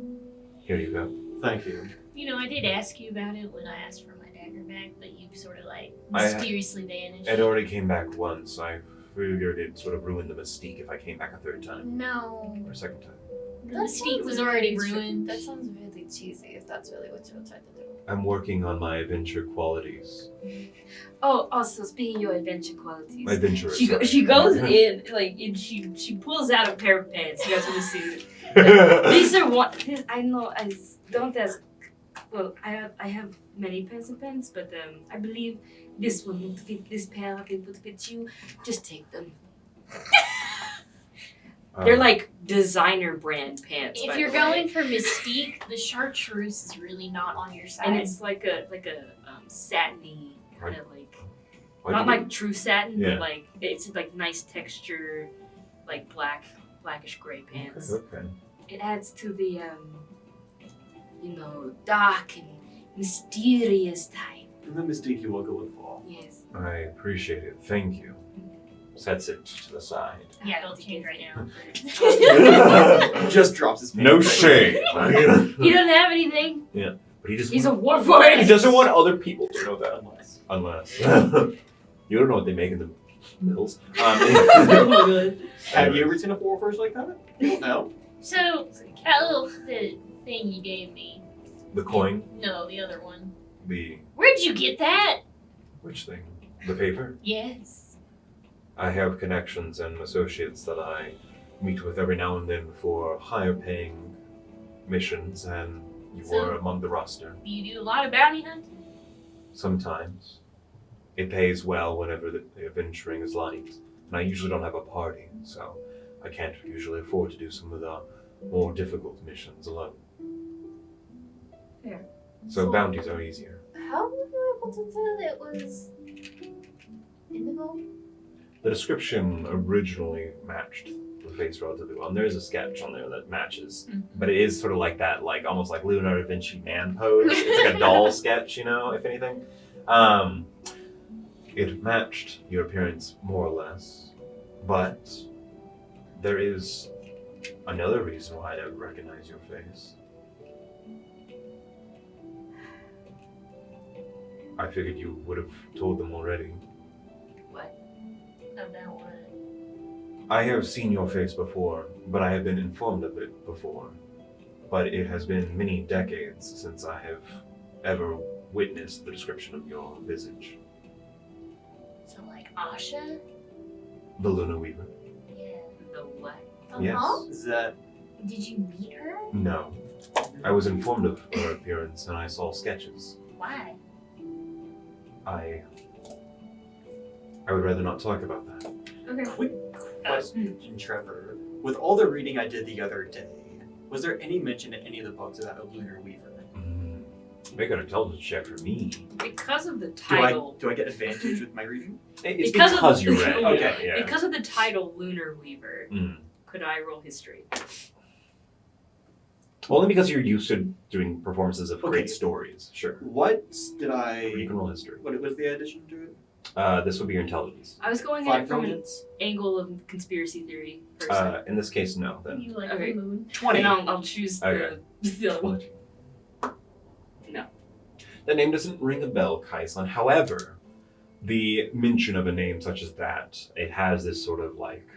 Here you go. Thank you. You know, I did ask you about it when I asked for my dagger back, but you sort of like I- mysteriously vanished. It already came back once. I figured it'd sort of ruin the mystique if I came back a third time No. or a second time. The mystique was already ruined. That sounds really cheesy if that's really what you're trying to do. I'm working on my adventure qualities. Oh, also speaking of your adventure qualities, My adventurous. she goes in like and she pulls out a pair of pants. You guys want to see it? These are one. I know I don't ask. Well, I have many pants and pants, but I believe this one would fit. This pair of it would fit you. Just take them. They're like designer brand pants. If by you're the way. going for mystique, the chartreuse is really not on your side. and it's like a satiny kind of like Why'd not you like true satin, Yeah. but like it's like nice texture, like blackish gray pants. Okay. It adds to the dark and mysterious type. The mystique you were going for. Yes. I appreciate it. Thank you. Sets it to the side. yeah, don't change right now. Just drops his No pants. shame. You don't have anything. But he just He's a warlord. he doesn't want other people to know that. Unless. You don't know what they make in the mills. Have you ever seen a warhorse like that? You don't know. So, that little the thing you gave me. The coin, No, the other one. the Where'd you get that? which thing? The paper. Yes. I have connections and associates that I meet with every now and then for higher paying missions, and you So- were among the roster. Do you do a lot of bounty hunting? Sometimes. It pays well whenever the adventuring is light, and I usually don't have a party, so I can't usually afford to do some of the more difficult missions alone. Fair. So bounties are easier. How were you able to tell it was indigo? The description originally matched the face relatively well, and there is a sketch on there that matches, but it is sort of like that, like almost like Leonardo da Vinci man pose. It's like a doll sketch, if anything. It matched your appearance more or less, but there is another reason why I don't recognize your face. I figured you would have told them already. About what? I have seen your face before, but I have been informed of it before. But it has been many decades since I have ever witnessed the description of your visage. So, like Asha? The Luna Weaver. Yeah. The what? Yes. Is that Did you meet her? No. I was informed of her appearance and I saw sketches. Why? I would rather not talk about that. Okay. Quick question, Trevor. With all the reading I did the other day, was there any mention in any of the books about a lunar weaver? Make an intelligence check for me. Because of the Do title. I get advantage with my reading? It's Because because of- you read. Okay. Yeah. Because of the title Lunar Weaver, could I roll history? Only because you're used to doing performances of Okay. great stories. Sure. What did You can roll history. What was the addition to it? This would be your intelligence. I was going at 5 it from an intelligence? angle of conspiracy theory person. In this case, no. Then. You like Okay. the moon? 20. And I'll choose Okay. the other one. The name doesn't ring a bell, Kaisan. However, the mention of a name such as that, it has this sort of like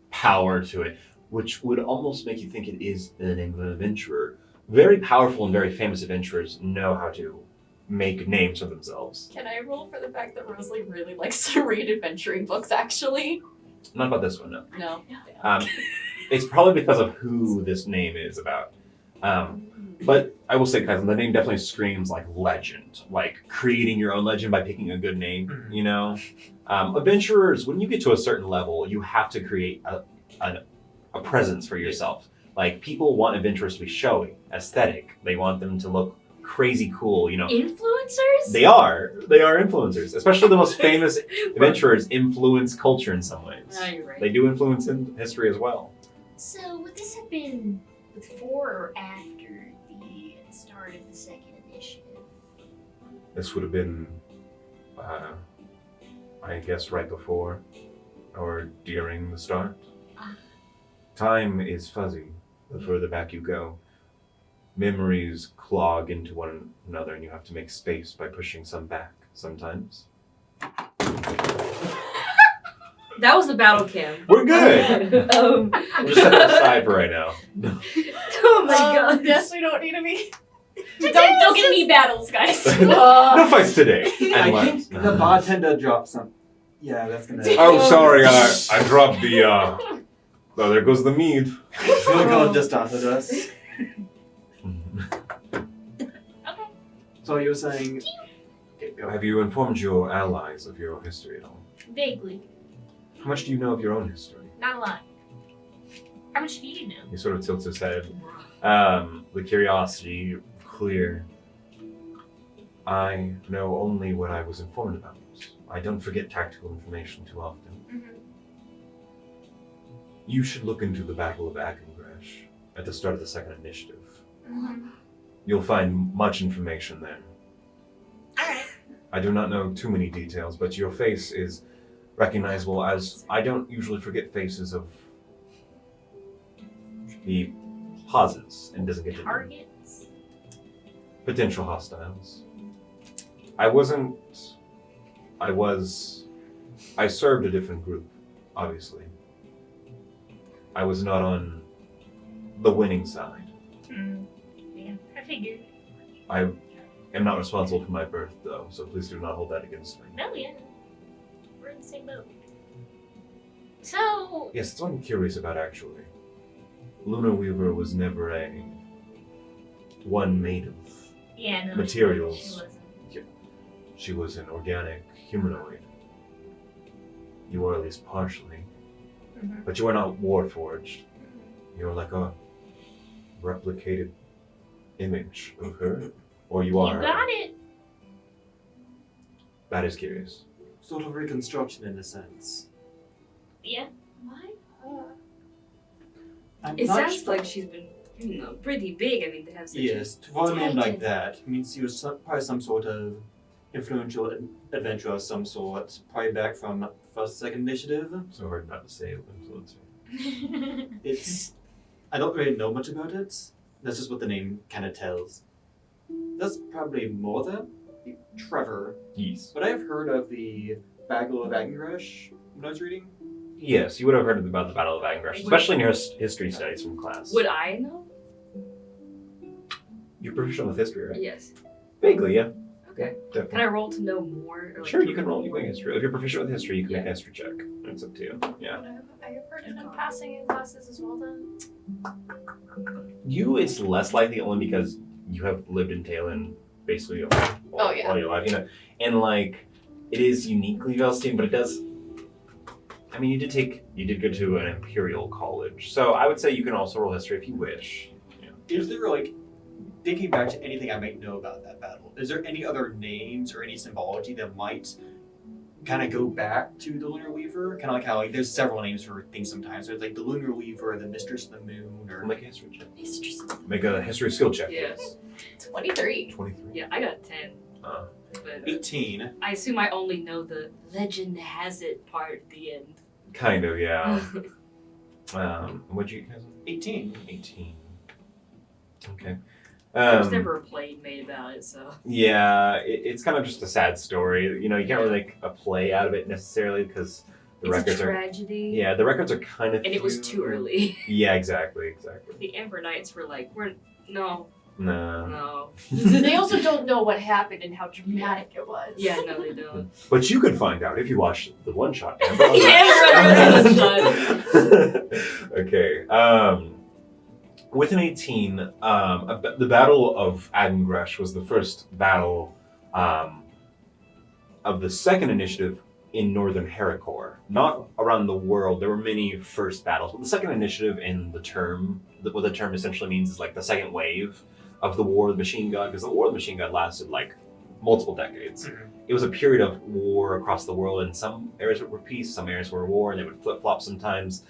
power to it, which would almost make you think it is the name of an adventurer. Very powerful and very famous adventurers know how to make names for themselves. Can I roll for the fact that Rosalie really likes to read adventuring books, actually? Not about this one, no. No. It's probably because of who this name is about. But I will say, Kaisan, the name definitely screams like legend, like creating your own legend by picking a good name, you know? Adventurers, when you get to a certain level, you have to create a presence for yourself. Like, people want adventurers to be showy, aesthetic. They want them to look crazy cool, you know? Influencers? They are influencers. Especially the most famous adventurers influence culture in some ways. Ah, you're right. They do influence in history as well. So would this have been before or after the start of the second initiative? This would have been, I guess, right before or during the start. Time is fuzzy the further back you go. Memories clog into one another and you have to make space by pushing some back sometimes. That was the battle cam. We're good! Oh We'll just set that aside for right now. my god. Yes, we don't need to be. Don't get any battles, guys. No fights today. I Unless- think the bartender dropped some. Yeah, that's gonna. Oh, sorry, I dropped the, oh, there goes the mead. Your god just started us. Okay. So you're saying. Okay, go. Have you informed your allies of your history at all? Vaguely. How much do you know of your own history? Not a lot. How much do you know? He sort of tilts his head. The curiosity clear. I know only what I was informed about. I don't forget tactical information too often. Mm-hmm. You should look into the Battle of Akengresh at the start of the second initiative. Mm-hmm. You'll find much information there. Alright. I do not know too many details, but your face is recognizable as I don't usually forget faces of the pauses and doesn't get to Targets? potential hostiles. I served a different group, obviously. I was not on the winning side. Yeah, I figured. I am not responsible for my birth, though, so please do not hold that against me. No, yeah. We're in the same boat. So, Yes, it's what I'm curious about, actually. Lunar Weaver was never one made of. yeah, no. Materials. She wasn't. She was an organic humanoid. You were at least partially. Mhm. But you were not Warforged. You were like a replicated image of her. Or you are. You got it. That is curious. Sort of reconstruction in a sense. Yeah. I'm It not sounds sure- like she's been, pretty big. I mean, to have such Yes, for a name like Titan. that means he was probably some sort of influential adventurer of some sort, probably back from first, second initiative. So hard not to say influencer. It's I don't really know much about it. That's just what the name kind of tells. That's probably more than Trevor, Yes. but I've heard of the Battle of Akengresh when I was reading. Yes, you would have heard about the Battle of Akengresh, especially in your history studies from class. Would I know? You're proficient with history, right? Yes. Vaguely, yeah. Okay. Definitely. Can I roll to know more? Or like, Sure, you can roll. You can make history. If you're proficient with history, you can make a Yeah. history check. It's up to you. Yeah. I have heard of passing in classes as well then. You, it's less likely only because you have lived in Talon basically all your life, you know, and like it is uniquely Velstein, but it does. I mean, you did go to an imperial college, so I would say you can also roll history if you wish. Is there like, thinking back to anything I might know about that battle, is there any other names or any symbology that might kind of go back to the Lunar Weaver? Kind of like how like there's several names for things sometimes. There's like the Lunar Weaver, the Mistress of the Moon, or Make a history check. Mistress. Make a history skill check. Yes. 23. 23. Yeah, I got 10. Uh, But 18. I assume I only know the legend has it part at the end. kind of, yeah. What'd you guys? 18. 18. Okay. There's never a play made about it, so. Yeah, it's kind of just a sad story. You know, you can't really make a play out of it necessarily because the It's records a are. tragedy. Yeah, the records are kind of. And it was too early. Yeah, exactly. The Amber Knights were like, no. No. They also don't know what happened and how dramatic it was. Yeah, no, they don't. But you could find out if you watch the one shot. Okay. With an 18, the Battle of Agengresh was the first battle of the second initiative in Northern Heracor. Not around the world. There were many first battles, but the second initiative in the term, what the term essentially means is like the second wave of the War of the Machine God, because the War of the Machine God lasted like multiple decades. Mhm. It was a period of war across the world, and some areas were peace, some areas were war, and they would flip-flop sometimes.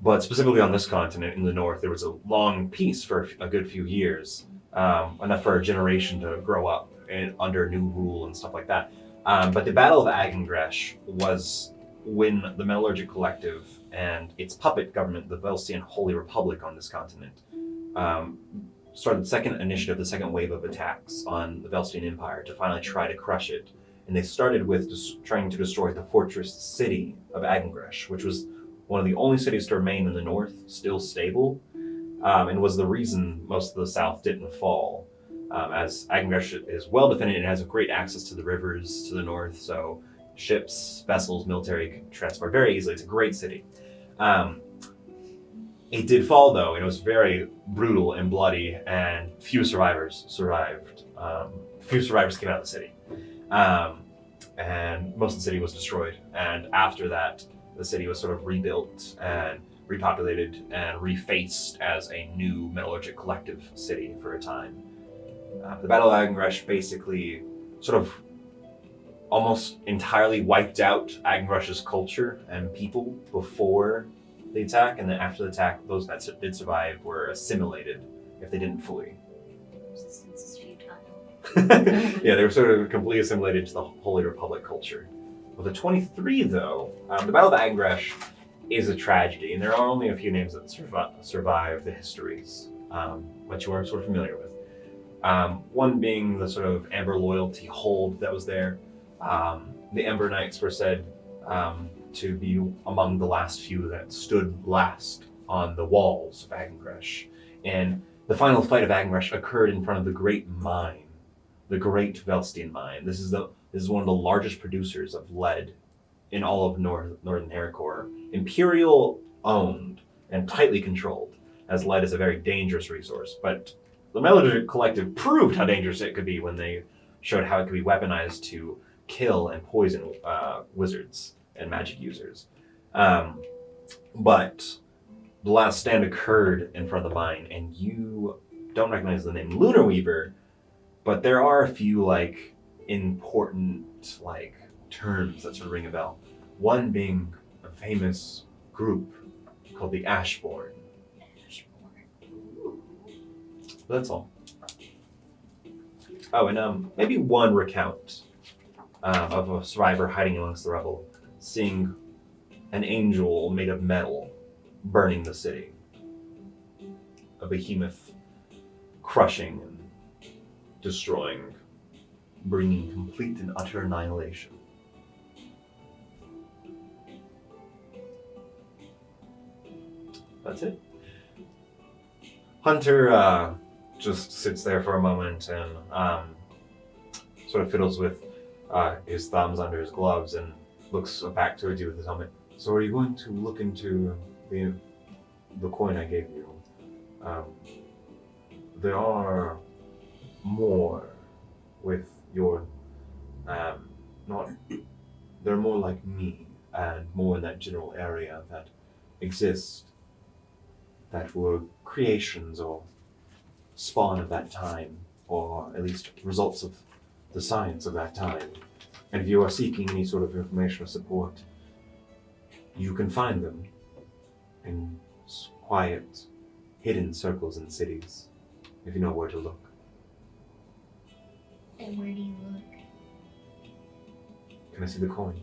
But specifically on this continent in the north, there was a long peace for a good few years, enough for a generation to grow up and under new rule and stuff like that. But the Battle of Agengresh was when the Metallurgic Collective and its puppet government, the Velstian Holy Republic on this continent, started the second initiative, the second wave of attacks on the Velstian Empire to finally try to crush it. And they started with trying to destroy the fortress city of Agengresh, which was one of the only cities to remain in the north, still stable, and was the reason most of the south didn't fall. As Agengresh is well defended and has a great access to the rivers to the north, so ships, vessels, military can transport very easily. It's a great city. It did fall though, and it was very brutal and bloody, and few survivors survived. Few survivors came out of the city. And most of the city was destroyed. And after that, the city was sort of rebuilt and repopulated and refaced as a new Metallurgic Collective city for a time. The Battle of Agengresh basically sort of almost entirely wiped out Agengresh's culture and people before the attack, and then after the attack, those that did survive were assimilated if they didn't flee. Since futile. Yeah, they were sort of completely assimilated to the Holy Republic culture. With a 23, though, the Battle of Agengresh is a tragedy, and there are only a few names that survive the histories, which you are sort of familiar with. One being the sort of Amber loyalty hold that was there. The Amber Knights were said to be among the last few that stood last on the walls of Agengresh. And the final fight of Agengresh occurred in front of the Great Mine, the Great Velstian Mine. This is one of the largest producers of lead in all of Northern Heracor. Imperial owned and tightly controlled, as lead is a very dangerous resource. But the Metallurgic Collective proved how dangerous it could be when they showed how it could be weaponized to kill and poison wizards and magic users. But the last stand occurred in front of the mine, and you don't recognize the name Lunar Weaver, but there are a few like important like terms that sort of ring a bell. One being a famous group called the Ashborn. But that's all. Oh, and maybe one recount of a survivor hiding amongst the rubble, seeing an angel made of metal burning the city. A behemoth crushing and destroying, bringing complete and utter annihilation. That's it. Hunter just sits there for a moment and sort of fiddles with his thumbs under his gloves and looks back towards you with his helmet. So are you going to look into the coin I gave you? There are more with your not. They're more like me and more in that general area that exist, that were creations or spawn of that time, or at least results of the science of that time. And if you are seeking any sort of information or support, you can find them in quiet, hidden circles in cities, if you know where to look. And where do you look? Can I see the coin?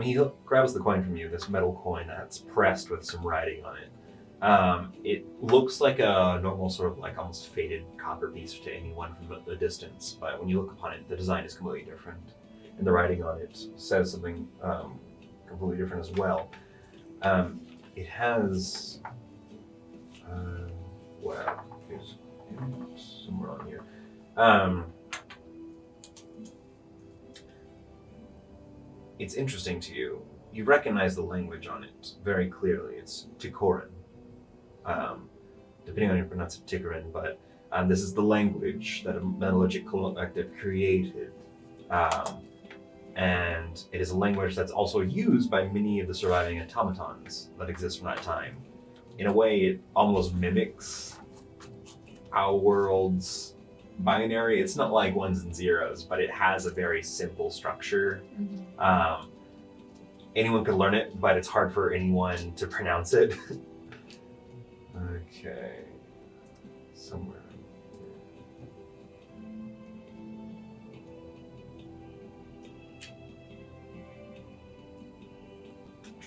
He grabs the coin from you, this metal coin that's pressed with some writing on it. It looks like a normal sort of like almost faded copper piece to anyone from the distance, but when you look upon it, the design is completely different. And the writing on it says something completely different as well. It has, here's somewhere on here. It's interesting to you. You recognize the language on it very clearly. It's Tikoran. Depending on your pronunciation, Tikoran, but this is the language that a metallurgic collective created. And it is a language that's also used by many of the surviving automatons that exist from that time. In a way, it almost mimics our world's binary. It's not like ones and zeros, but it has a very simple structure. Anyone could learn it, but it's hard for anyone to pronounce it. Okay. Somewhere.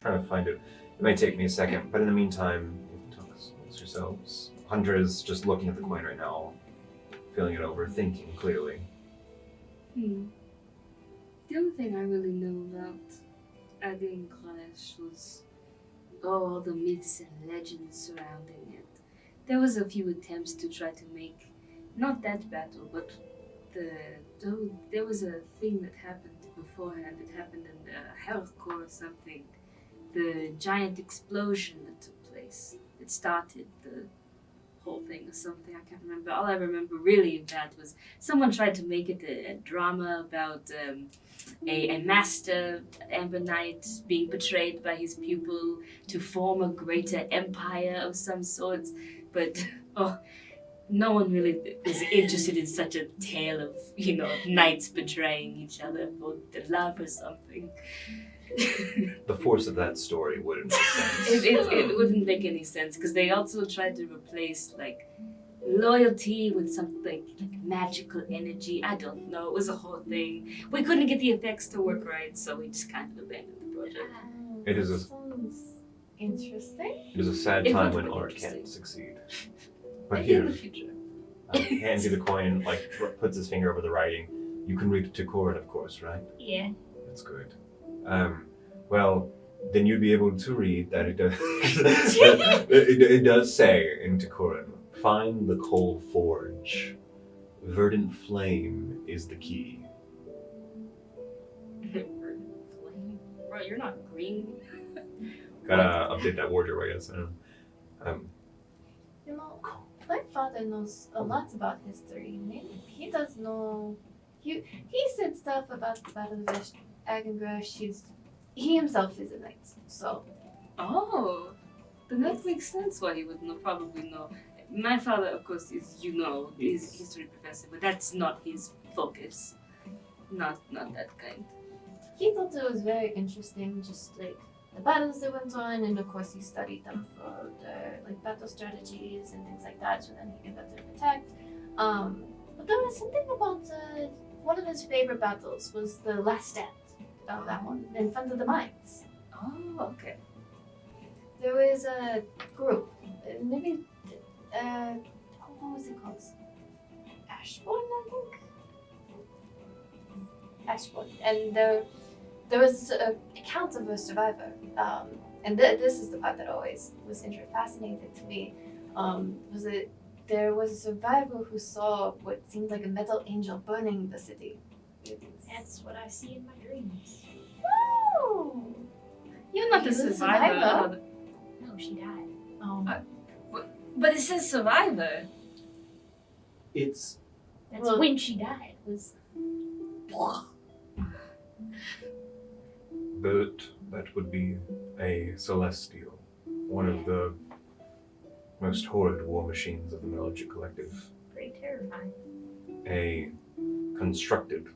Trying to find it. It may take me a second, but in the meantime, you can talk amongst yourselves. Hunter is just looking at the coin right now, feeling it over, thinking clearly. The only thing I really know about Aden Clash was all the myths and legends surrounding it. There was a few attempts to try to make, not that battle, but there was a thing that happened beforehand. It happened in the Hellcore or something. The giant explosion that took place. It started the whole thing or something. I can't remember. All I remember really bad was someone tried to make it a drama about a master Amber Knight being betrayed by his pupil to form a greater empire of some sorts. But no one really is interested in such a tale of, knights betraying each other for the love or something. The force of that story wouldn't make sense. It wouldn't make any sense because they also tried to replace loyalty with something like magical energy. I don't know. It was a whole thing. We couldn't get the effects to work right, so we just kind of abandoned the project. It is a Sounds interesting. It is a sad It time would when be art interesting. can't succeed. But Maybe in here, the future. hands you the coin, puts his finger over the writing. You can read Tikoran, of course, right? Yeah. That's good. Well, then you'd be able to read that it does. it does say in Tikoran, find the cold forge. Verdant flame is the key. Flame. Bro, you're not green. Gotta update that wardrobe, I guess. My father knows a lot about history. Maybe he does know. He said stuff about the Battle of Agengrash. He himself is a knight, so. Oh, then that makes sense why he would probably know. My father, of course, is is history professor, but that's not his focus. Not that kind. He thought it was very interesting, just the battles that went on, and of course he studied them for the battle strategies and things like that. So then he knew that they attacked. But there was something about one of his favorite battles was the Last Stand. That one in front of the mines. Oh, okay. There was a group, maybe what was it called? Ashbourne, I think. Ashbourne, and there was an account of a survivor. And this is the part that always was fascinating to me. Was it there was a survivor who saw what seemed like a metal angel burning the city. That's what I see in my dreams. Oh! You're not the You the survivor. survivor? No, she died. Oh. But it says survivor. It's That's Well- when she died. Was That would be a celestial, one of the most horrid war machines of the Melodic Collective. pretty terrifying. A constructed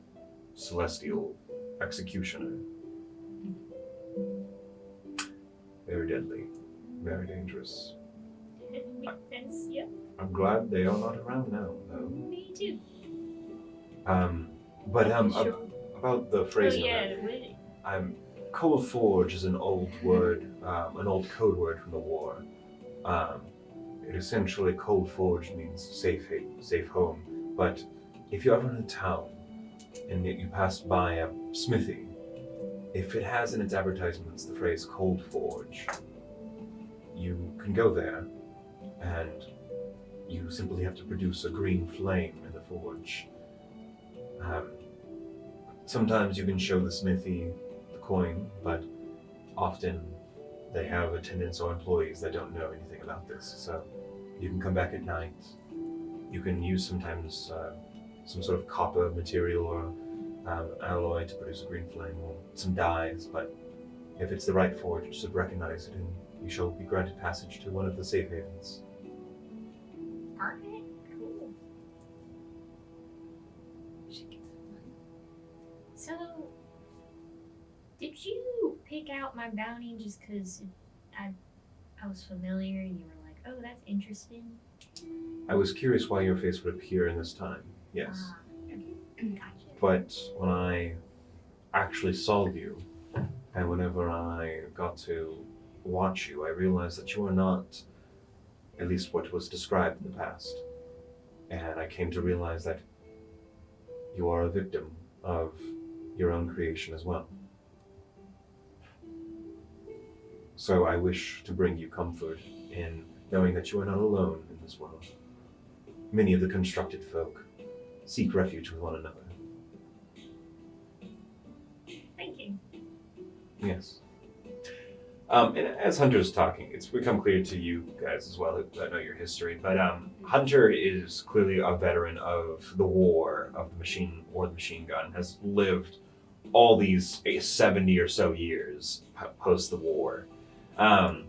celestial executioner. Very deadly, very dangerous. Makes sense. Yep. I'm glad they are not around now, though. Me too. But about the Oh phrasing yeah. of it, Cold Forge is an old word, an old code word from the war. It essentially, Cold Forge means safe home. But if you're ever in a town and you pass by a smithy, if it has in its advertisements the phrase Cold Forge, you can go there and you simply have to produce a green flame in the forge. Sometimes you can show the smithy the coin, but often they have attendants or employees that don't know anything about this. So you can come back at night. You can use sometimes some sort of copper material or alloy to produce a green flame, or some dyes, but if it's the right forge, you should recognize it and you shall be granted passage to one of the safe havens. Alright. Cool. So, did you pick out my bounty just because I was familiar and you were like, oh, that's interesting? I was curious why your face would appear in this time, yes. Ah, okay. Gotcha. But when I actually saw you, and whenever I got to watch you, I realized that you are not, at least what was described in the past. And I came to realize that you are a victim of your own creation as well. So I wish to bring you comfort in knowing that you are not alone in this world. Many of the constructed folk seek refuge with one another. Thank you. Yes. And as Hunter's talking, it's become clear to you guys as well that know your history, but Hunter is clearly a veteran of the war, of the machine gun, has lived all these 70 or so years post the war, and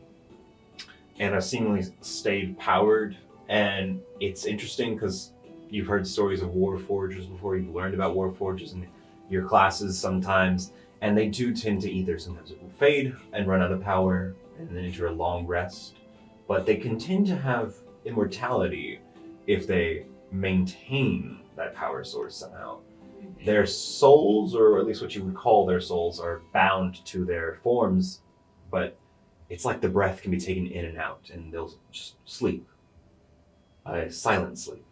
has seemingly stayed powered. And it's interesting because you've heard stories of war forges before, you've learned about war forges in your classes sometimes, and they do tend to either sometimes it will fade and run out of power and then enter a long rest, but they can tend to have immortality if they maintain that power source somehow. Their souls, or at least what you would call their souls, are bound to their forms, but it's like the breath can be taken in and out and they'll just sleep. A silent sleep.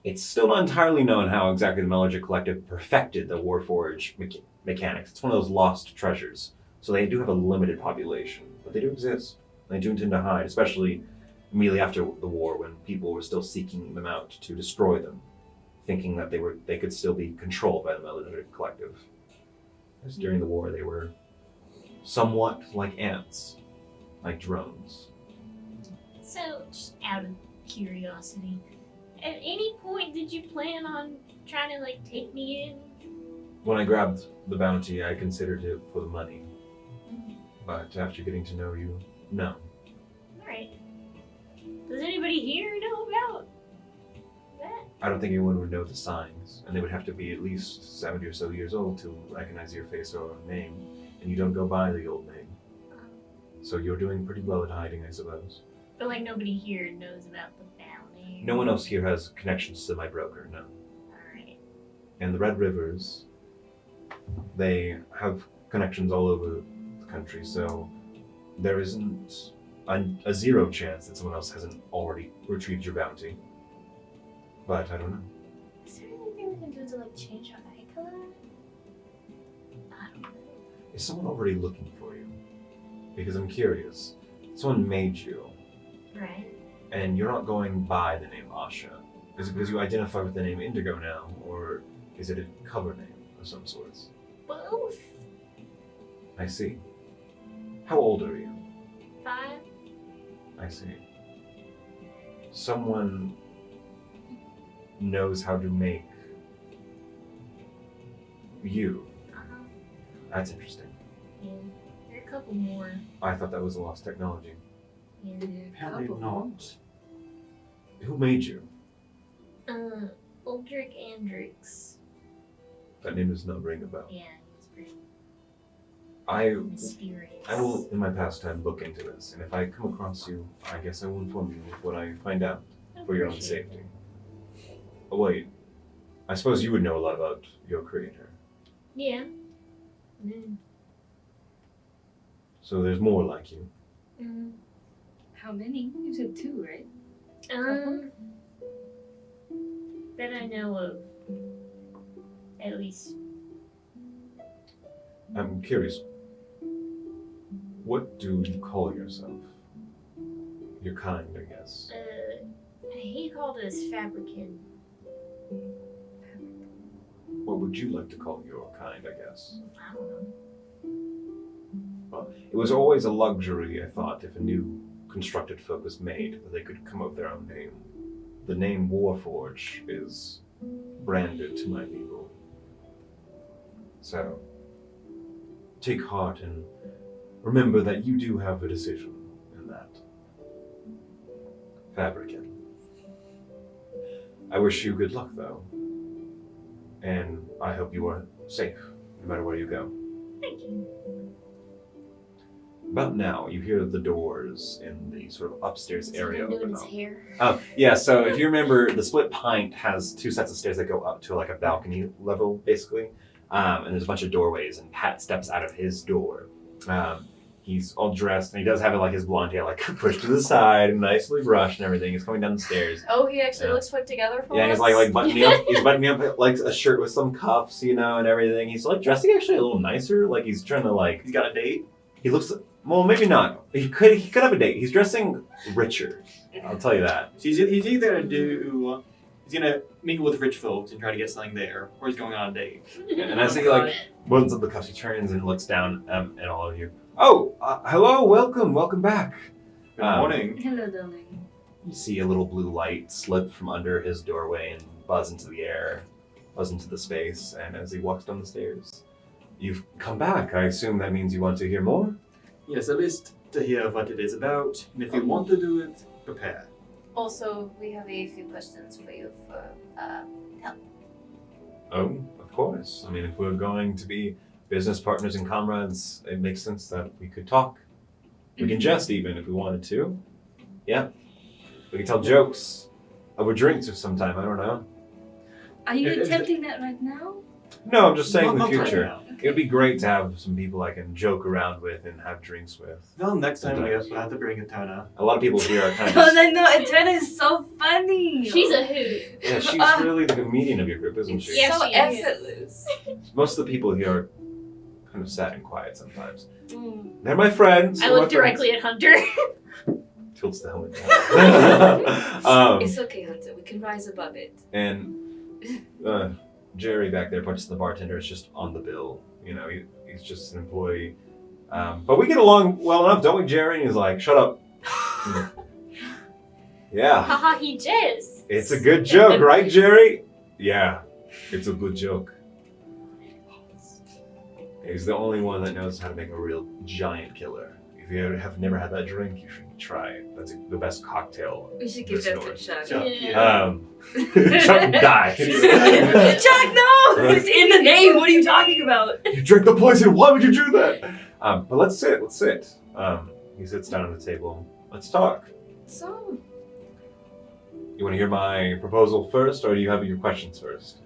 It's still not entirely known how exactly the Melodic Collective perfected the Warforge mechanics. It's one of those lost treasures. So they do have a limited population, but they do exist. They do intend to hide, especially immediately after the war when people were still seeking them out to destroy them, thinking that they could still be controlled by the Melodic Collective. As during the war they were somewhat like ants, like drones. So, just out of curiosity, at any point did you plan on trying to like take me in? When I grabbed the bounty, I considered it for the money. But after getting to know you, no. Alright. Does anybody here know about that? I don't think anyone would know the signs, and they would have to be at least 70 or so years old to recognize your face or name, and you don't go by the old name. So you're doing pretty well at hiding, I suppose. But like nobody here knows about the bounty. No one else here has connections to my broker, no. Alright. And the Red Rivers, they have connections all over the country, so there isn't a zero chance that someone else hasn't already retrieved your bounty. But I don't know. Is there anything we can do to like change our eye color? I don't know. Is someone already looking for you? Because I'm curious. Someone made you. Right. And you're not going by the name Asha. Is it because you identify with the name Indigo now, or is it a cover name of some sorts? Both. I see. How old are you? 5. I see. Someone knows how to make you. Uh-huh. That's interesting. Yeah. There are a couple more. I thought that was a lost technology. Yeah. Apparently not. Who made you? Uldric Andrix. That name does not ring a bell. Yeah, he was pretty I mysterious. will, in my pastime, look into this, and if I come across you, I guess I will inform you of what I find out for your own Appreciate it. safety. Oh, wait. I suppose you would know a lot about your creator. Yeah. Mm. So there's more like you. Mm. How many? You said 2, right? That I know of. At least. I'm curious. What do you call yourself? Your kind, I guess. He called us Fabricant. What would you like to call your kind, I guess? I don't know. Well, it was always a luxury, I thought, if a new constructed folk was made, that they could come up with their own name. The name Warforge is branded to my people. So, take heart and remember that you do have a decision in that. Fabricant. I wish you good luck, though. And I hope you are safe, no matter where you go. Thank you. About now, you hear the doors in the sort of upstairs area Doing open his up. hair. Yeah, so if you remember, the Split Pint has 2 sets of stairs that go up to like a balcony level, basically. And there's a bunch of doorways, and Pat steps out of his door. He's all dressed, and he does have like his blonde hair like pushed to the side and nicely brushed and everything. He's coming down the stairs. Oh, he actually Yeah. looks put together for Yeah, us. he's like buttoning up. He's buttoning up like a shirt with some cuffs, you know, and everything. He's like dressing actually a little nicer. Like he's trying to like. He's got a date. He looks. Well, maybe not. He could have a date. He's dressing richer. I'll tell you that. So he's either he's gonna meet with rich folks and try to get something there, or he's going on a date. And as he like buttons up the cuffs, he turns and looks down at all of you. Oh, hello, welcome back. Good morning. Hello, darling. You see a little blue light slip from under his doorway and buzz into the air, buzz into the space. And as he walks down the stairs, you've come back. I assume that means you want to hear more. Yes, at least to hear what it is about, and if you want to do it, prepare. Also, we have a few questions for you for help. Oh, of course. I mean, if we're going to be business partners and comrades, it makes sense that we could talk. We can jest even if we wanted to. Yeah. We can tell jokes over drinks or sometime, I don't know. Are you Is it- attempting that right now? No, I'm just saying in the Not right future. now. It would be great to have some people I can joke around with and have drinks with. Well, next time we Sometimes. have to bring a toner. A lot of people here are kind Oh, of. no, Eterna is so funny. She's a hoot. Yeah, she's really the comedian of your group, isn't she? Yeah, so she is. effortless. Most of the people here are kind of sad and quiet sometimes. Mm. They're my friends. I they're my look directly at Hunter. Tilts the helmet down. It's okay, Hunter. We can rise above it. And Jerry back there, punches the bartender, is just on the bill. You know, he's just an employee. But we get along well enough, don't we, Jerry? And he's like, shut up. Yeah. Haha, he jizzed. It's a good joke, right, Jerry? Yeah, it's a good joke. He's the only one that knows how to make a real giant killer. If you have never had that drink, you should try it. That's the best cocktail. We should give This that a north. shot. Chuck, Yeah. Chuck dies. Chuck, no! It's in the name. What are you talking about? You drank the poison. Why would you do that? But let's sit. He sits down at the table. Let's talk. So, You want to hear my proposal first, or do you have your questions first?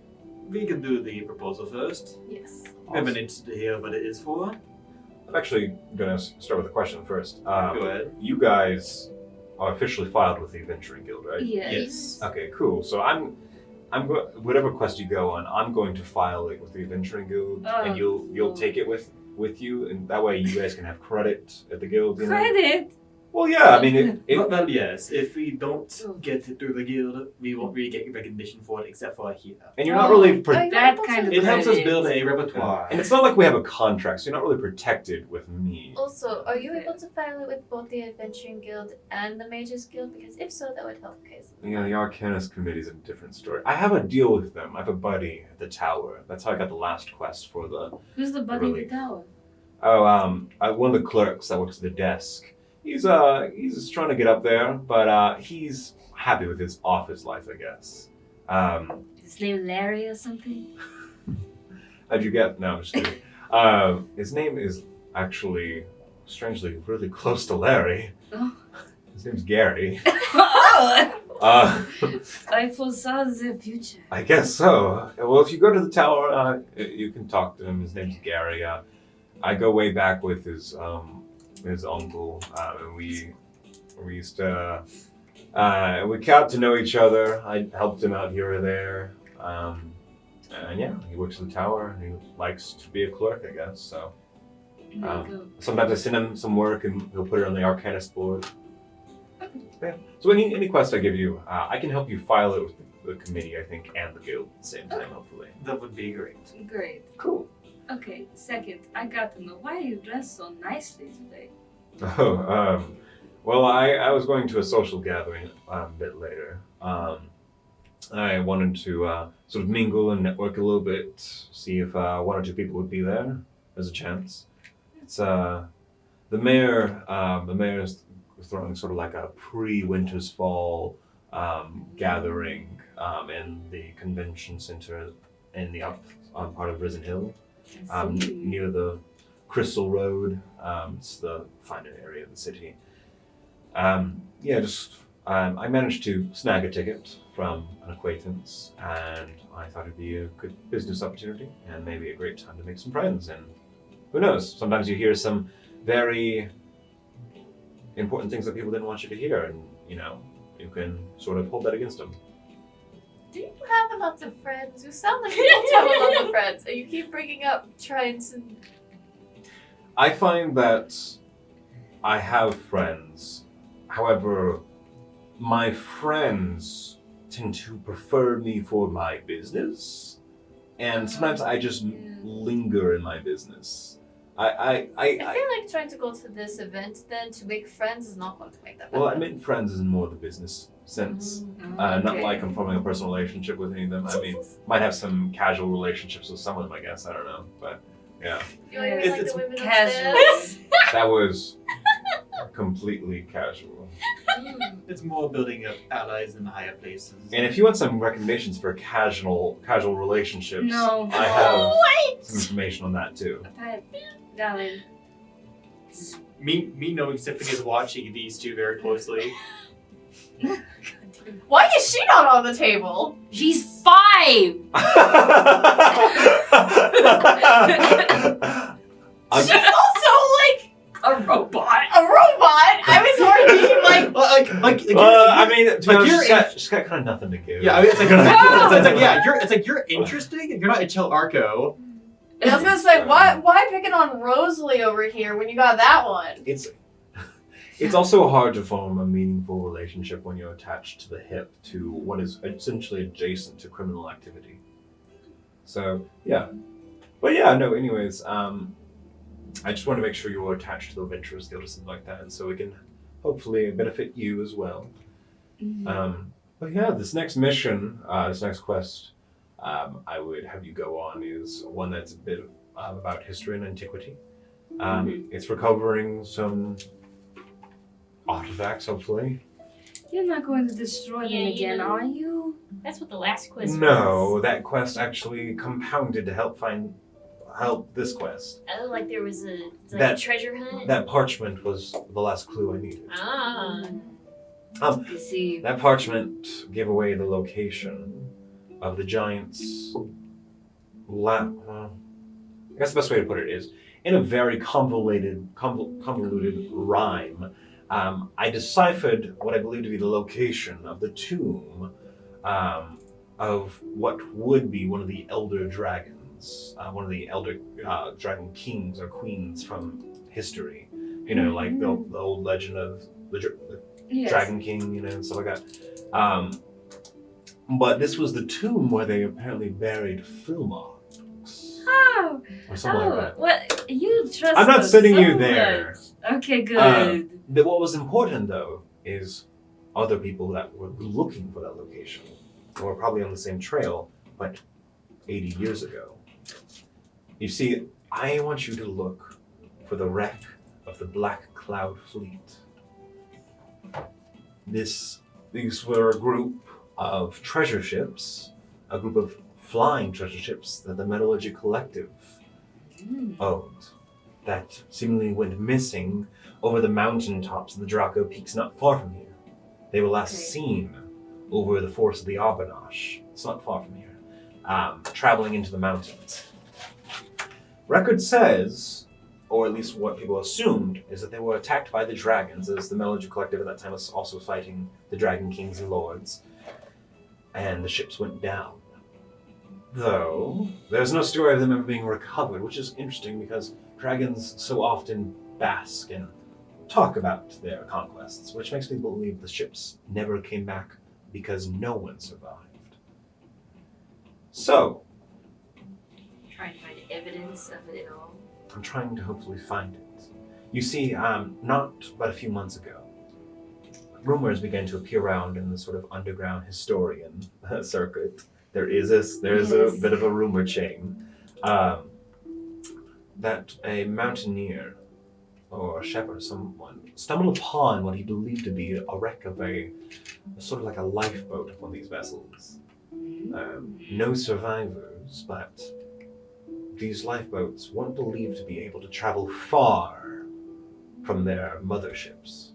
We can do the proposal first. yes. I'm interested to hear what it is for. I'm actually going to start with a question first. Go ahead. You guys are officially filed with the Adventuring Guild, right? Yes. Okay, cool. So whatever quest you go on, I'm going to file it with the Adventuring Guild, and you'll cool. take it with you, and that way you guys can have credit at the guild. You know? Credit? Well, yeah, I mean, Well, yes. If we don't get it through the guild, we won't really get recognition for it except for here. and you're not really... That kind of It helps us credit. build a repertoire. And it's not like we have a contract, so you're not really protected with me. Also, are you able to file it with both the Adventuring Guild and the Mages Guild? Because if so, that would help Case. You know, the Arcanist Committee's a different story. I have a deal with them. I have a buddy at the tower. That's how I got the last quest for the... Who's the buddy Really? at the tower? Oh, one of the clerks that works at the desk. He's trying to get up there, but he's happy with his office life, I guess. His name Larry or something? How'd you get? No, I'm just kidding. His name is actually, strangely, really close to Larry. Oh. His name's Gary. Oh, Uh, I foresaw the future. I guess so. Well, if you go to the tower, you can talk to him. His name's Gary. I go way back with his uncle, and we used to we got to know each other. I helped him out here or there, and yeah, he works at the tower. And he likes to be a clerk, I guess. So There you go. sometimes I send him some work, and he'll put it on the Arcanist board. Yeah. So any quest I give you, I can help you file it with the committee, I think, and the guild at the same time, hopefully. That would be great. Great. Cool. Okay, second, I got to know why you dressed so nicely today. Oh, well, I was going to a social gathering a bit later. I wanted to sort of mingle and network a little bit, see if one or two people would be there. There's a chance. It's the mayor's throwing sort of like a pre-Winter's Fall gathering in the convention center in the up part of Risen Hill. Near the Crystal Road. It's the finer area of the city. I managed to snag a ticket from an acquaintance, and I thought it'd be a good business opportunity and maybe a great time to make some friends. And who knows? Sometimes you hear some very important things that people didn't want you to hear, and you can sort of hold that against them. Do you have a lot of friends? You sound like you don't have a lot of friends. And you keep bringing up trying to... I find that I have friends. However, my friends tend to prefer me for my business, and sometimes I just linger in my business. I feel like trying to go to this event then to make friends is not going to make that Well, I better. meant friends in more the business sense. Not like I'm forming a personal relationship with any of them. I mean, might have some casual relationships with some of them, I guess. I don't know, but yeah, You know, It's- like it's the women casual. upstairs. that was completely casual. It's more building up allies in higher places. And if you want some recommendations for casual relationships, No. I have some information on that too. But, darling, Me knowing Symphony is watching these two very closely. Why is she not on the table? she's 5! I'm- She's also like A robot! a robot. I was more thinking like I mean, to be like, honest, you're she's got kind of nothing to give. yeah, I mean, it's like you're interesting. You're not a chill Arco. I was gonna say, why picking on Rosalie over here when you got that one? It's also hard to form a meaningful relationship when you're attached to the hip to what is essentially adjacent to criminal activity. So yeah, but yeah, no. Anyways, I just want to make sure you're attached to the Adventurers Guild or something like that, so we can hopefully benefit you as well. But yeah, this next mission, this next quest, I would have you go on is one that's a bit about history and antiquity. It's recovering some artifacts, hopefully. You're not going to destroy them Yeah, again, are you? That's what the last quest No, was. that quest actually compounded to help this quest. Oh, like there was a That- treasure hunt? That parchment was the last clue I needed. Ah. You see, That parchment gave away the location of the giant's I guess the best way to put it is, in a very convoluted rhyme, I deciphered what I believe to be the location of the tomb of what would be one of the elder dragons, one of the elder dragon kings or queens from history. You know, like the old legend of Yes. Dragon King, and stuff like that. But this was the tomb where they apparently buried Filmarks. Oh, Or something like that. What? You trust I'm not us sending so you there. much. Okay, good. What was important, though, is other people that were looking for that location, who were probably on the same trail, but 80 years ago. You see, I want you to look for the wreck of the Black Cloud Fleet. These were a group of treasure ships, a group of flying treasure ships that the Metallurgic Collective owned, that seemingly went missing over the mountaintops of the Draco Peaks not far from here. They were last seen over the forest of the Arbanash. It's not far from here, traveling into the mountains. Record says, or at least what people assumed, is that they were attacked by the dragons, as the Metallurgic Collective at that time was also fighting the Dragon Kings and Lords, and the ships went down. Though, there's no story of them ever being recovered, which is interesting because dragons so often bask and talk about their conquests, which makes me believe the ships never came back because no one survived. So, Trying to find evidence of it all. I'm trying to hopefully find it. You see, not but a few months ago, rumors began to appear around in the sort of underground historian circuit. There's a bit of a rumor chain that a mountaineer or a shepherd or someone stumbled upon what he believed to be a wreck of a sort of like a lifeboat of one of these vessels. No survivors, but these lifeboats weren't believed to be able to travel far from their motherships.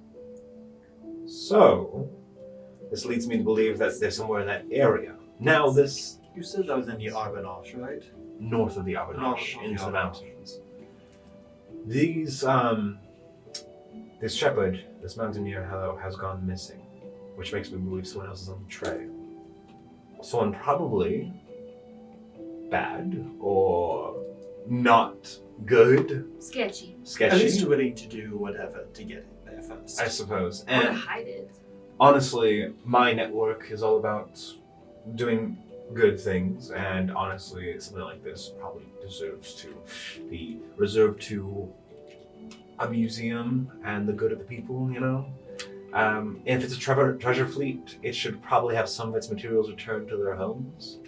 So, this leads me to believe that they're somewhere in that area. Now this... You said that was in the Arbanash, right? North of the Arbanash, into the mountains. This shepherd, this mountaineer, has gone missing, which makes me believe someone else is on the trail. Someone probably bad or not good. Sketchy. At least willing to do whatever to get it there first. I suppose. Or And hide it. honestly, my network is all about doing good things, and honestly, something like this probably deserves to be reserved to a museum and the good of the people, If it's a treasure fleet, it should probably have some of its materials returned to their homes.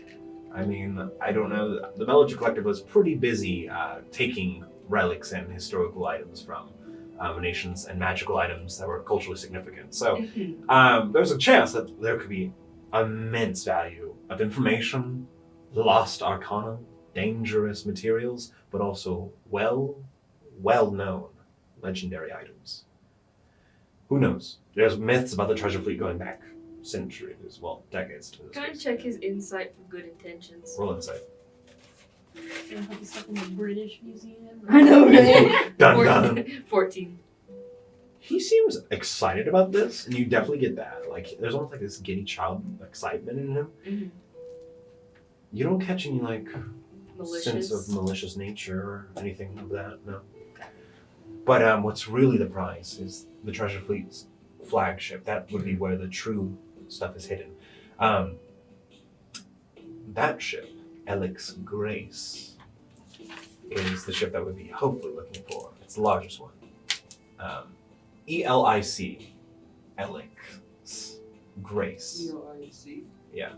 I mean, I don't know. The Metallurgic Collective was pretty busy taking relics and historical items from nations and magical items that were culturally significant. So there's a chance that there could be immense value of information, lost arcana, dangerous materials, but also well-known legendary items. Who knows? There's myths about the treasure fleet going back centuries, decades. To this Can I case. check his insight for good intentions? Roll insight. Gonna put this up in the British Museum. I know, right? Dun dun. 14. He seems excited about this, and you definitely get that. Like, there's almost like this giddy child excitement in him. Mm-hmm. You don't catch any Malicious. sense of malicious nature or anything of that. No. But what's really the prize is the treasure fleet's flagship. That would be where the true stuff is hidden. That ship, Elix Grace, is the ship that we'd be hopefully looking for. It's the largest one. ELIC, Elix Grace. ELIC? Yeah.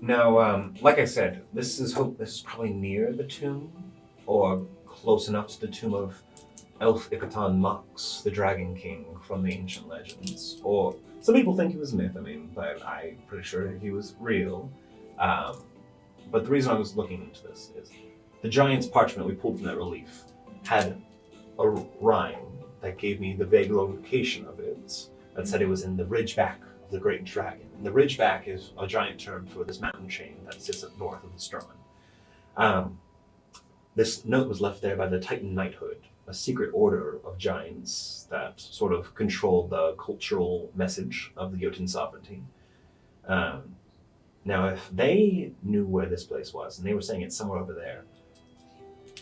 Now, like I said, this is probably near the tomb, or close enough to the tomb of Elf Ikaton Mux, the Dragon King from the ancient legends. Or some people think he was myth, but I'm pretty sure he was real. But the reason I was looking into this is the giant's parchment we pulled from that relief had a rhyme that gave me the vague location of it, that said it was in the ridgeback of the Great Dragon. And the ridgeback is a giant term for this mountain chain that sits up north of the Strahd. This note was left there by the Titan Knighthood, a secret order of giants that sort of controlled the cultural message of the Jotun sovereignty. Now, if they knew where this place was, and they were saying it's somewhere over there,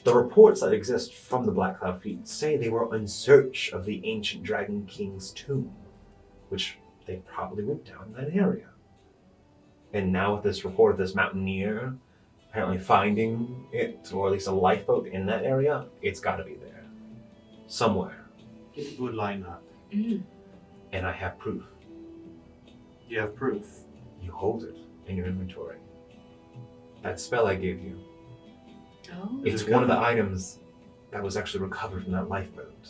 The reports that exist from the Black Cloud Fleet say they were in search of the ancient Dragon King's tomb, which they probably went down that area. And now with this report of this mountaineer apparently finding it, or at least a lifeboat in that area, it's got to be there. Somewhere. It would line up. And I have proof. You have proof. You hold it in your inventory. That spell I gave you, Oh. it's one of the items that was actually recovered from that lifeboat.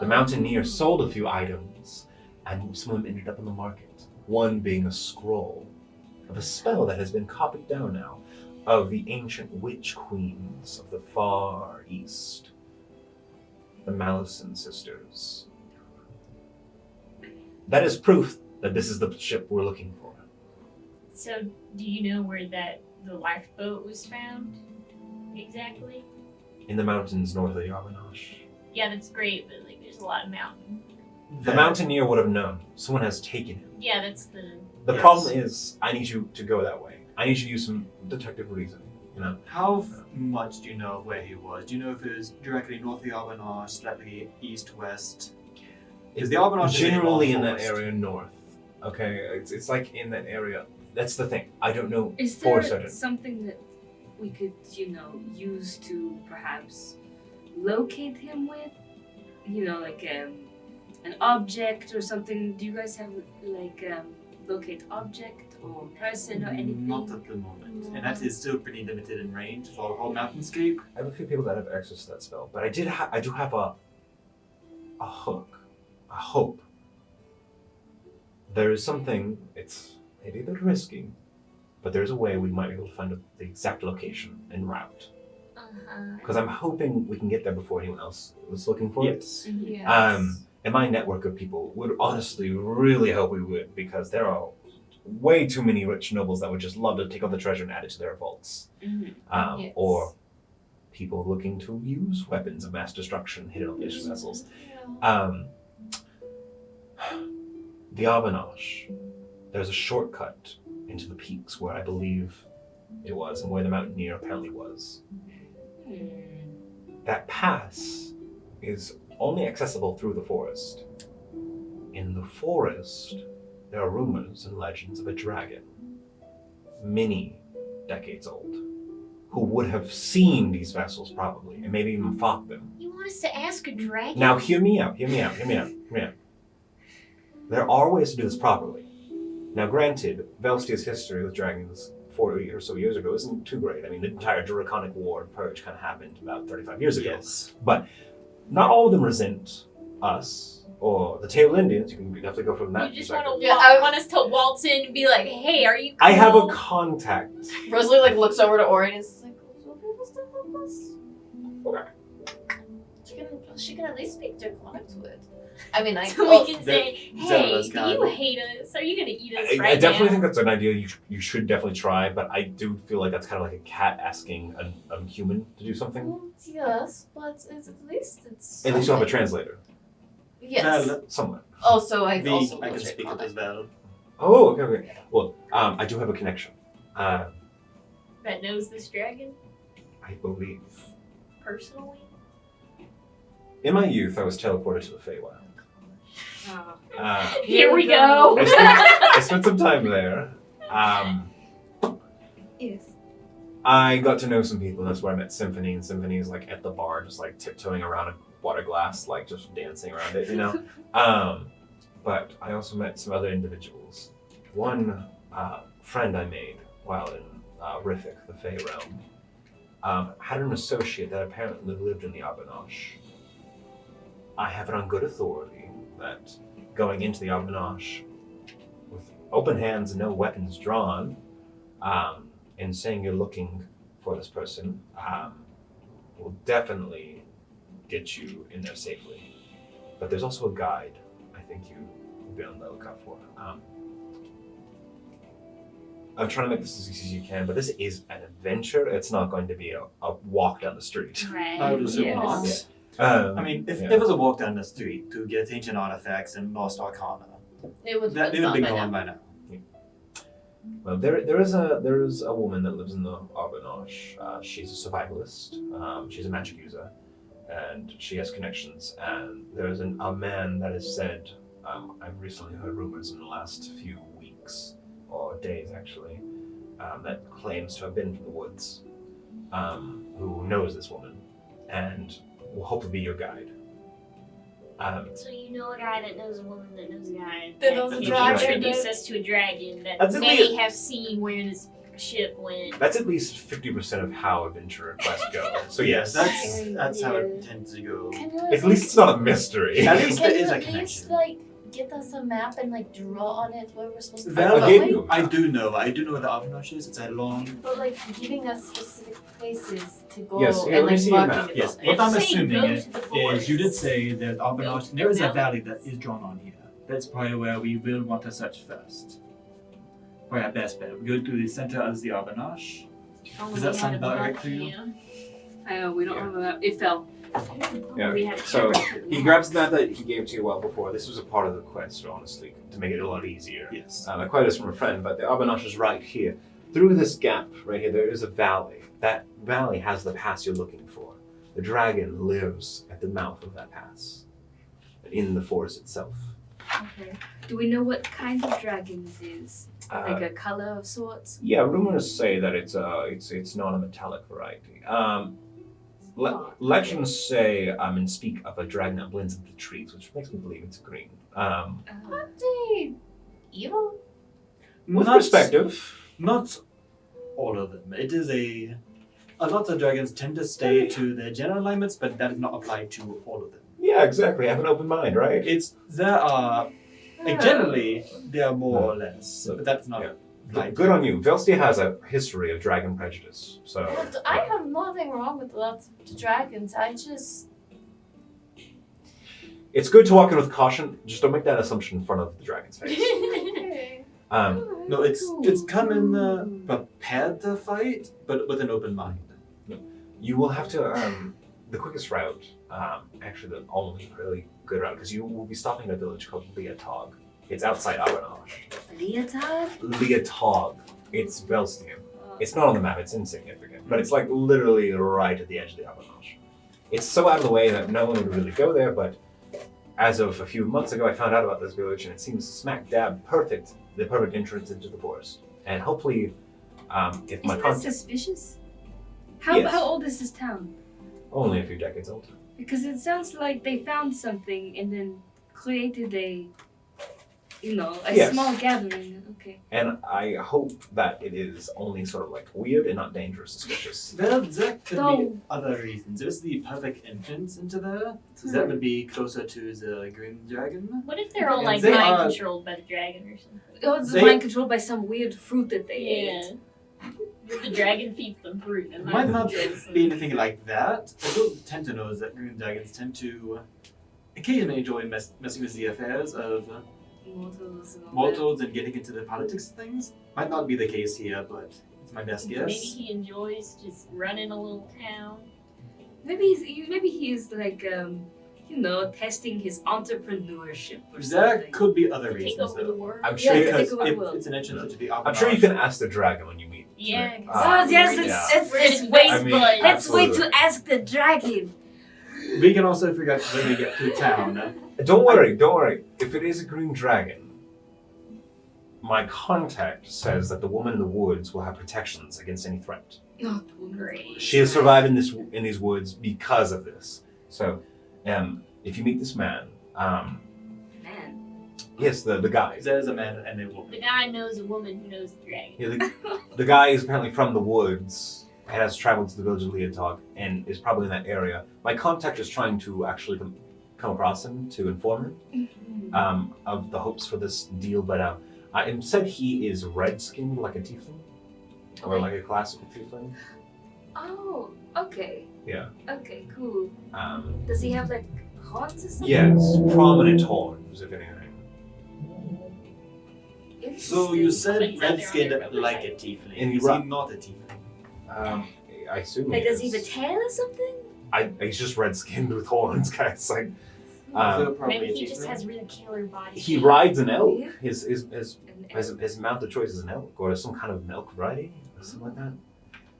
The mountaineer sold a few items, and some of them ended up in the market. One being a scroll of a spell that has been copied down now of the ancient witch queens of the far east, the Malison sisters. That is proof that this is the ship we're looking for. So, do you know where the lifeboat was found exactly? In the mountains north of Yavanash. Yeah, that's great, but like, there's a lot of mountain. The mountaineer would have known. Someone has taken him. Yeah, that's the. The Yes. problem is, I need you to go that way. I need you to use some detective reasoning, you know? How much do you know of where he was? Do you know if it was directly north of Arbonage, slightly east-west? Because the Arbonage is a generally in long that forest. area north. Okay, it's like in that area. That's the thing. I don't know Is for there certain. something that we could, use to perhaps locate him with? Like an object or something? Do you guys have locate object or person or anything? Not at the moment. And that is still pretty limited in range for the whole mountainscape. I have a few people that have access to that spell, but I do have a hook, a hope. There is something. It's maybe a bit risky, but there's a way we might be able to find the exact location and route. Because I'm hoping we can get there before anyone else was looking for it. Yes. Yes. And my network of people would honestly really hope we would, because there are way too many rich nobles that would just love to take all the treasure and add it to their vaults. Yes. Or people looking to use weapons of mass destruction hidden on these vessels. The Arbonage, there's a shortcut into the peaks where I believe it was, and where the mountaineer apparently was. That pass is only accessible through the forest. In the forest, there are rumors and legends of a dragon, many decades old, who would have seen these vessels probably, and maybe even fought them. You want us to ask a dragon? Now hear me out. There are ways to do this properly. Now granted, Velstia's history with dragons 40 or so years ago isn't too great. I mean, the entire Draconic War and Purge kind of happened about 35 years ago. Yes. But not all of them resent us or the Tail Indians. You can definitely go from that You just perspective. want us to waltz in and be like, "Hey, are you?" Cool? I have a contact. Rosalie like looks over to Ori and is like, "Will you be able to help us?" Okay. She can at least speak Draconic to it. I mean, So we can say, "Hey, Zelda's do kind you of- hate us? Are you gonna eat us I right definitely now?" think that's an idea you should definitely try, but I do feel like that's kind of like a cat asking a human to do something. Well, yes, but it's, at least it's. At least you'll have a translator Yes. Well, somewhere. Also, I V, also I know can speak it as Draconic. well. Oh, okay. Well, I do have a connection. That knows this dragon I believe. personally. In my youth, I was teleported to the Feywild. Here we go. I spent some time there. Yes. I got to know some people, and that's where I met Symphony, and Symphony's like at the bar, just like tiptoeing around a water glass, like just dancing around it, you know? But I also met some other individuals. One friend I made while in Riffic, the Fey realm, had an associate that apparently lived in the Arbonage. I have it on good authority that going into the Arbonage with open hands and no weapons drawn, and saying you're looking for this person, will definitely get you in there safely. But there's also a guide I think you will be on the lookout for. I'm trying to make this as easy as you can, but this is an adventure. It's not going to be a walk down the street. Right. I would assume Yes. not. I I mean, if yeah. it was a walk down the street to get ancient artifacts and lost arcana, It would that be it would be gone by gone now. by now. Well, there is a woman that lives in the Arbonage. She's a survivalist. She's a magic user, and she has connections. And there's a man that has said, I've recently heard rumors in the last few weeks or days actually, that claims to have been from the woods, who knows this woman, and will hopefully be your guide. So you know a guy that knows a woman that knows a guy That knows a can dragon. introduce us to a dragon that That's at may least- have seen where this ship went. That's at least 50% of how adventure quests go. So yes, that's how it tends to go. Can you at least it's not a mystery. At least can there you is a at least connection. like get us a map and like draw on it where we're supposed to Well, go? I gave you a I map. do know where the Arbonage is. It's a long. But like giving us specific places to go Yes, yeah, and let me like see your marking map. it Yes, on what it. I'm Say assuming go is to the forest. you did say that Arbonage, there is a Valley. valley that is drawn on here. That's probably where we will want to search first. For our best bet. We go to the center of the Arbonage. Oh, Does that we sound had a about map, right to you? yeah. I know we don't Yeah. have a map. It fell. Yeah. We had a So camera. he grabs the map that he gave to you well before. This was a part of the quest, honestly, to make it a lot easier. Yes. I acquired this from a friend, but the Arbonage is right here. Through this gap right here, there is a valley. That valley has the pass you're looking for. The dragon lives at the mouth of that pass, in the forest itself. Okay. Do we know what kind of dragon it is? Like Uh, a color of sorts? yeah, rumors say that it's not a metallic variety. Legends say and speak of a dragon that blends into trees, which makes me believe it's green. Aren't they evil? With Not- perspective. Not all of them. It is a lot of dragons tend to stay to their general alignments, but that is not applied to all of them. Yeah, exactly. Have an open mind, right? There are generally there are more or less, but that's not Yeah. applied. Good on you. Velstia has a history of dragon prejudice, so But I have nothing wrong with lots of dragons. I just it's good to walk in with caution. Just don't make that assumption in front of the dragon's face. No, it's come in prepared to fight, but with an open mind. You will have to the quickest route, actually the only really good route, because you will be stopping at a village called Leotog. It's outside Arbonage. Leotard? Leotog. It's Velstia. It's not on the map, it's insignificant, but it's like literally right at the edge of the Arbonage. It's so out of the way that no one would really go there, but as of a few months ago I found out about this village and it seems smack dab the perfect entrance into the forest. And hopefully, if my Isn't that contact... suspicious? Yes. How old is this town? Only a few decades old. Because it sounds like they found something and then created a Yes. small gathering. Okay. And I hope that it is only sort of like weird and not dangerous, suspicious. Well, there could be No. other reasons. There's the perfect entrance into there, so that would be closer to the green dragon. What if they're all like They mind are- controlled by the dragon or something? Oh, it's They- mind controlled by some weird fruit that they Yeah. ate. The dragon feeds them fruit. And Might not controls them. be anything like that. I do tend to know that green dragons tend to occasionally enjoy messing with the affairs of Mortals and all mortals and getting into the politics of things. Might not be the case here, but it's my best Maybe guess. he enjoys just running a little town. that. Maybe he's like testing his entrepreneurship or There something. could be other To take reasons over the though. world. I'm sure Yeah, you to can, take over the If world. it's an entrance into the I'm sure you can ask the dragon when you meet. Yeah, him. 'cause- Oh yes, Yeah. let's We're let's gonna wait. I mean, But- Let's wait absolutely. to ask the dragon. We can also figure out when we get to town. Don't worry. If it is a green dragon, my contact says that the woman in the woods will have protections against any threat. Oh, Great. She has survived in these woods because of this. So, if you meet this man, man. yes, the guy. There's a man and a woman. The guy knows a woman who knows the dragon. Yeah, the guy is apparently from the woods and has traveled to the village of Leotog and is probably in that area. My contact is trying to actually come across him to inform him of the hopes for this deal, but I said he is red-skinned like a tiefling, or Okay. like a classical tiefling. Oh, okay. Yeah. Okay, cool. Um, Does he have like horns or something? yes, prominent horns, if anything. So you said Somebody's out there on red-skinned their website. like a tiefling. And Is you he not a tiefling? I assume Like, he does he is. have a tail or something? He's just red-skinned with horns, guys. Like, Maybe he just has really killer body. He rides an elk. Yeah. His mount of choice is an elk or some kind of an elk variety or something like that.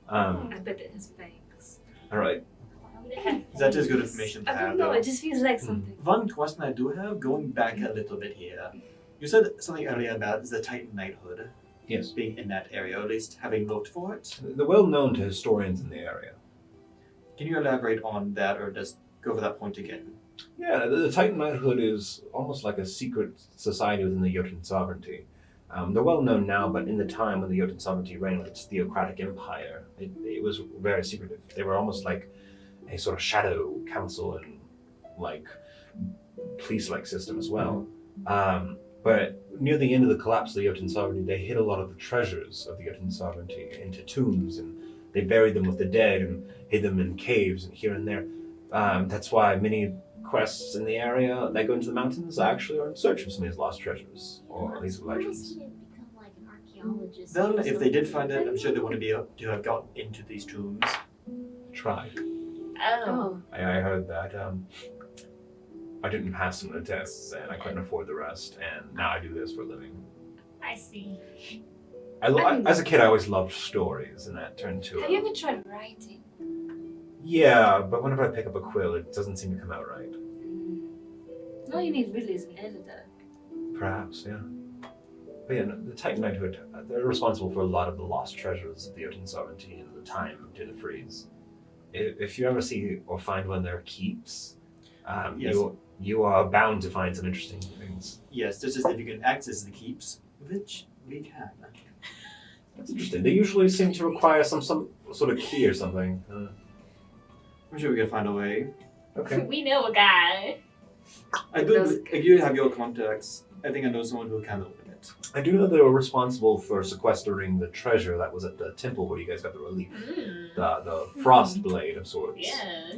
I bet it has fangs. All right. Why would it have That is good fangs? information to I have, don't know, though. it just feels like something. One question I do have, going back a little bit here. You said something earlier about the Titan Knighthood Yes. being in that area, or at least having looked for it. They're well known to historians in the area. Can you elaborate on that, or just go over that point again? Yeah, the Titan Knighthood is almost like a secret society within the Jotun sovereignty. They're well known now, but in the time when the Jotun sovereignty reigned with its theocratic empire, it was very secretive. They were almost like a sort of shadow council and like police-like system as well. But near the end of the collapse of the Jotun sovereignty, they hid a lot of the treasures of the Jotun sovereignty into tombs, and they buried them with the dead and hid them in caves and here and there. That's why many quests in the area that go into the mountains actually are in search of some of these lost treasures or these Why does legends. he become like an archaeologist? Then, or if they did something? find it, I'm sure they want to be able to have gotten into these tombs. Tried. Oh. I heard that I didn't pass some of the tests and I couldn't afford the rest, and now I do this for a living. I see. As a kid, I always loved stories, and that turned to. Have you ever tried writing? Yeah, but whenever I pick up a quill, it doesn't seem to come out right. All you need really is an editor. Perhaps, yeah. But yeah, no, the Titan Knighthood, they're responsible for a lot of the lost treasures of the Jotun sovereignty and the time during the freeze. If you ever see or find one of their keeps, Yes. you are bound to find some interesting things. Yes, just as if you can access the keeps, which we can. That's interesting. They usually seem to require some sort of key or something. I'm sure we can find a way. Okay. We know a guy. I do have your contacts. I think I know someone who can open it. I do know they were responsible for sequestering the treasure that was at the temple where you guys got the relief. The frost blade of sorts. Yeah.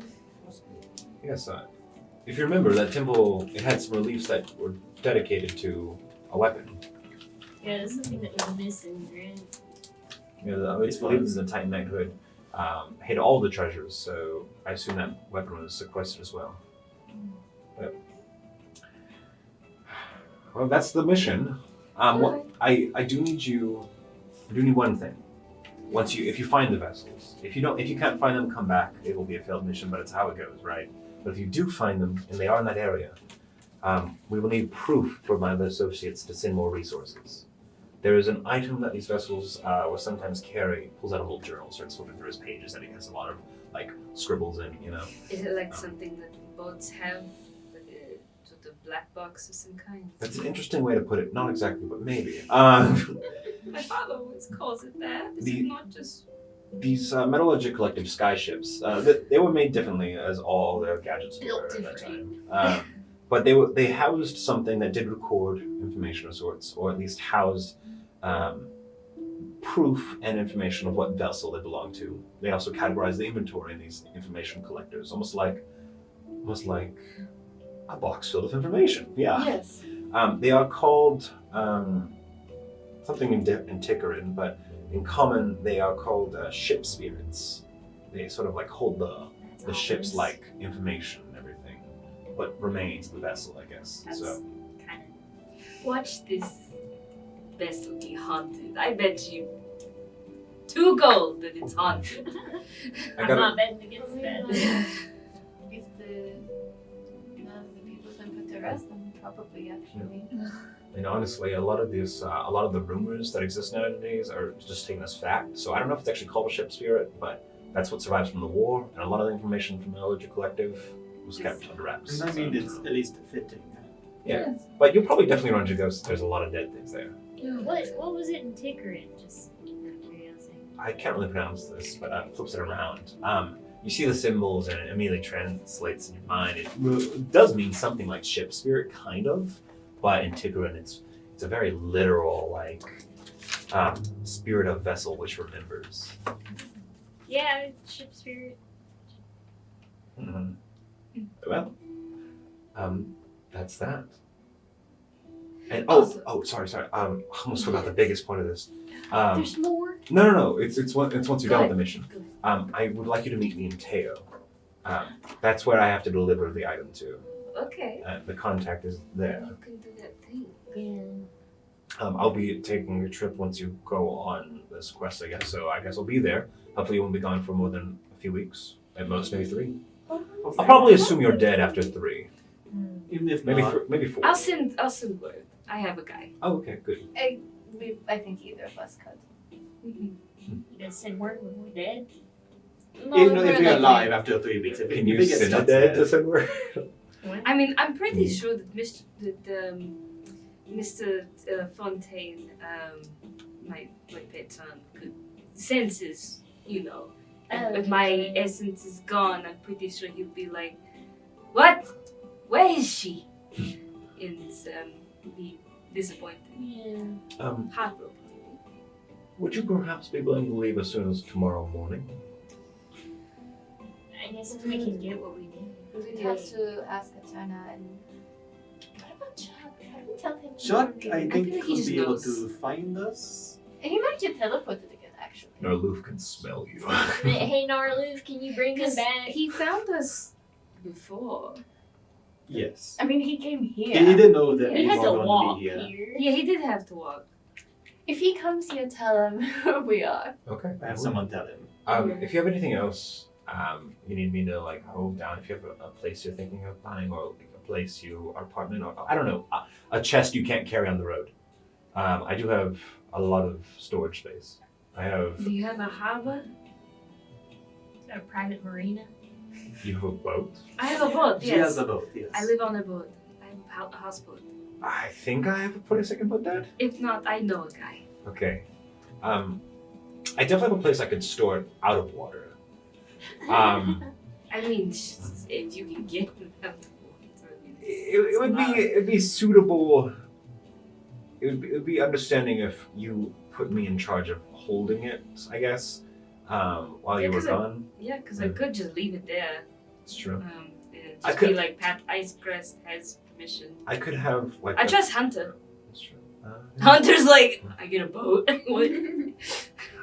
Yes, if you remember, that temple, it had some reliefs that were dedicated to a weapon. Yeah, that's the thing that was missing, right? You know, I believe the Titan Knighthood hid all the treasures, so I assume that weapon was sequestered as well. But, well, that's the mission. I do need one thing. If you find the vessels, if you can't find them, come back. It will be a failed mission, but it's how it goes, right? But if you do find them and they are in that area, we will need proof for my other associates to send more resources. There is an item that these vessels will sometimes carry. Pulls out a little journal, starts flipping through his pages, and he has a lot of like scribbles in. You know. Is it like something that boats have? Sort of black box of some kind? That's an interesting way to put it. Not exactly, but maybe. My father always calls it that. Is The- it not just... These Metallurgic Collective skyships, they were made differently as all their gadgets were at that time. But they housed something that did record information of sorts, or at least housed proof and information of what vessel they belonged to. They also categorized the inventory in these information collectors, almost like a box filled with information. Yeah. Yes. They are called something in Tickerin, but in common they are called ship spirits. They sort of like hold the ship's like information and everything, but remains the vessel, I guess. That's So kind of. Watch this vessel be haunted. I bet you 2 gold that it's haunted. I I'm gotta- not betting against that. If none of the people can put to rest, then probably actually. And honestly, a lot of the rumors that exist nowadays are just taken as fact. So I don't know if it's actually called a ship spirit, but that's what survives from the war, and a lot of the information from the Metallurgic Collective was kept under wraps. And I mean, So- it's at least fitting. Yeah, but you'll probably definitely run into ghosts. There's a lot of dead things there. What was it in Tickerin? Just out of curiosity. I can't really pronounce this, but flips it around. You see the symbols and it immediately translates in your mind. It does mean something like ship spirit, kind of, but in Tigran it's a very literal, like, spirit of vessel which remembers. Yeah, ship spirit. Mhm. Well, that's that. And sorry. I almost forgot the biggest point of this. There's more. No. It's once you're done with the Good. mission. I would like you to meet me in Teo. That's where I have to deliver the item to. Okay. The contact is there. You can do that thing. Yeah. I'll be taking a trip once you go on this quest, I guess. So I guess I'll be there. Hopefully you won't be gone for more than a few weeks. At most, maybe 3. I'll probably assume you're dead after 3. Even if Maybe not, maybe 4. I'll send word. I have a guy. Oh, okay, good. I think either of us could. You gonna send word when we're dead? even if you're alive after 3 weeks, if Can if you it gets send a stuck dead there- to somewhere? I mean, I'm pretty sure that Mr. Fontaine, my pet son, could senses, you know. If my essence is gone, I'm pretty sure he'd be like, "What? Where is she?" And be disappointed, Yeah. heartbroken. Would you perhaps be willing to leave as soon as tomorrow morning? I guess if we can get what we need. We'd have to ask Eterna and. What about Chuck? Have we tell him? Chuck, we were I leaving? think feel like he could just be able knows. to find us. He might get teleported again, actually. Narloof can smell you. Hey Narloof, can you bring him Because back? he found us before. Yes. I mean, he came here. He didn't know that He we had were to going walk to be here. here. Yeah, he did have to walk. If he comes here, tell him who we are. Okay. Have someone tell him. If you have anything else, you need me to like hold down. If you have a place you're thinking of buying, or like, a place you are apartment, or I don't know, a chest you can't carry on the road. I do have a lot of storage space. I have. Do you have a harbor? A private marina. You have a boat. I have a boat, She yes. has a boat, yes. I live on a boat. I have a houseboat. I think I have a place I can put that. If not, I know a guy. Okay. I definitely have a place I could store it out of water. I mean, if you can get them. It'd be suitable. It'd be understanding if you put me in charge of holding it, I guess, while Yeah, you were 'cause gone. Yeah, because I could just leave it there. It's true. And I just could- be like, Pat Icecrest has permission. I could have like. I trust Hunter. That's true. Hunter's like, I get a boat. What?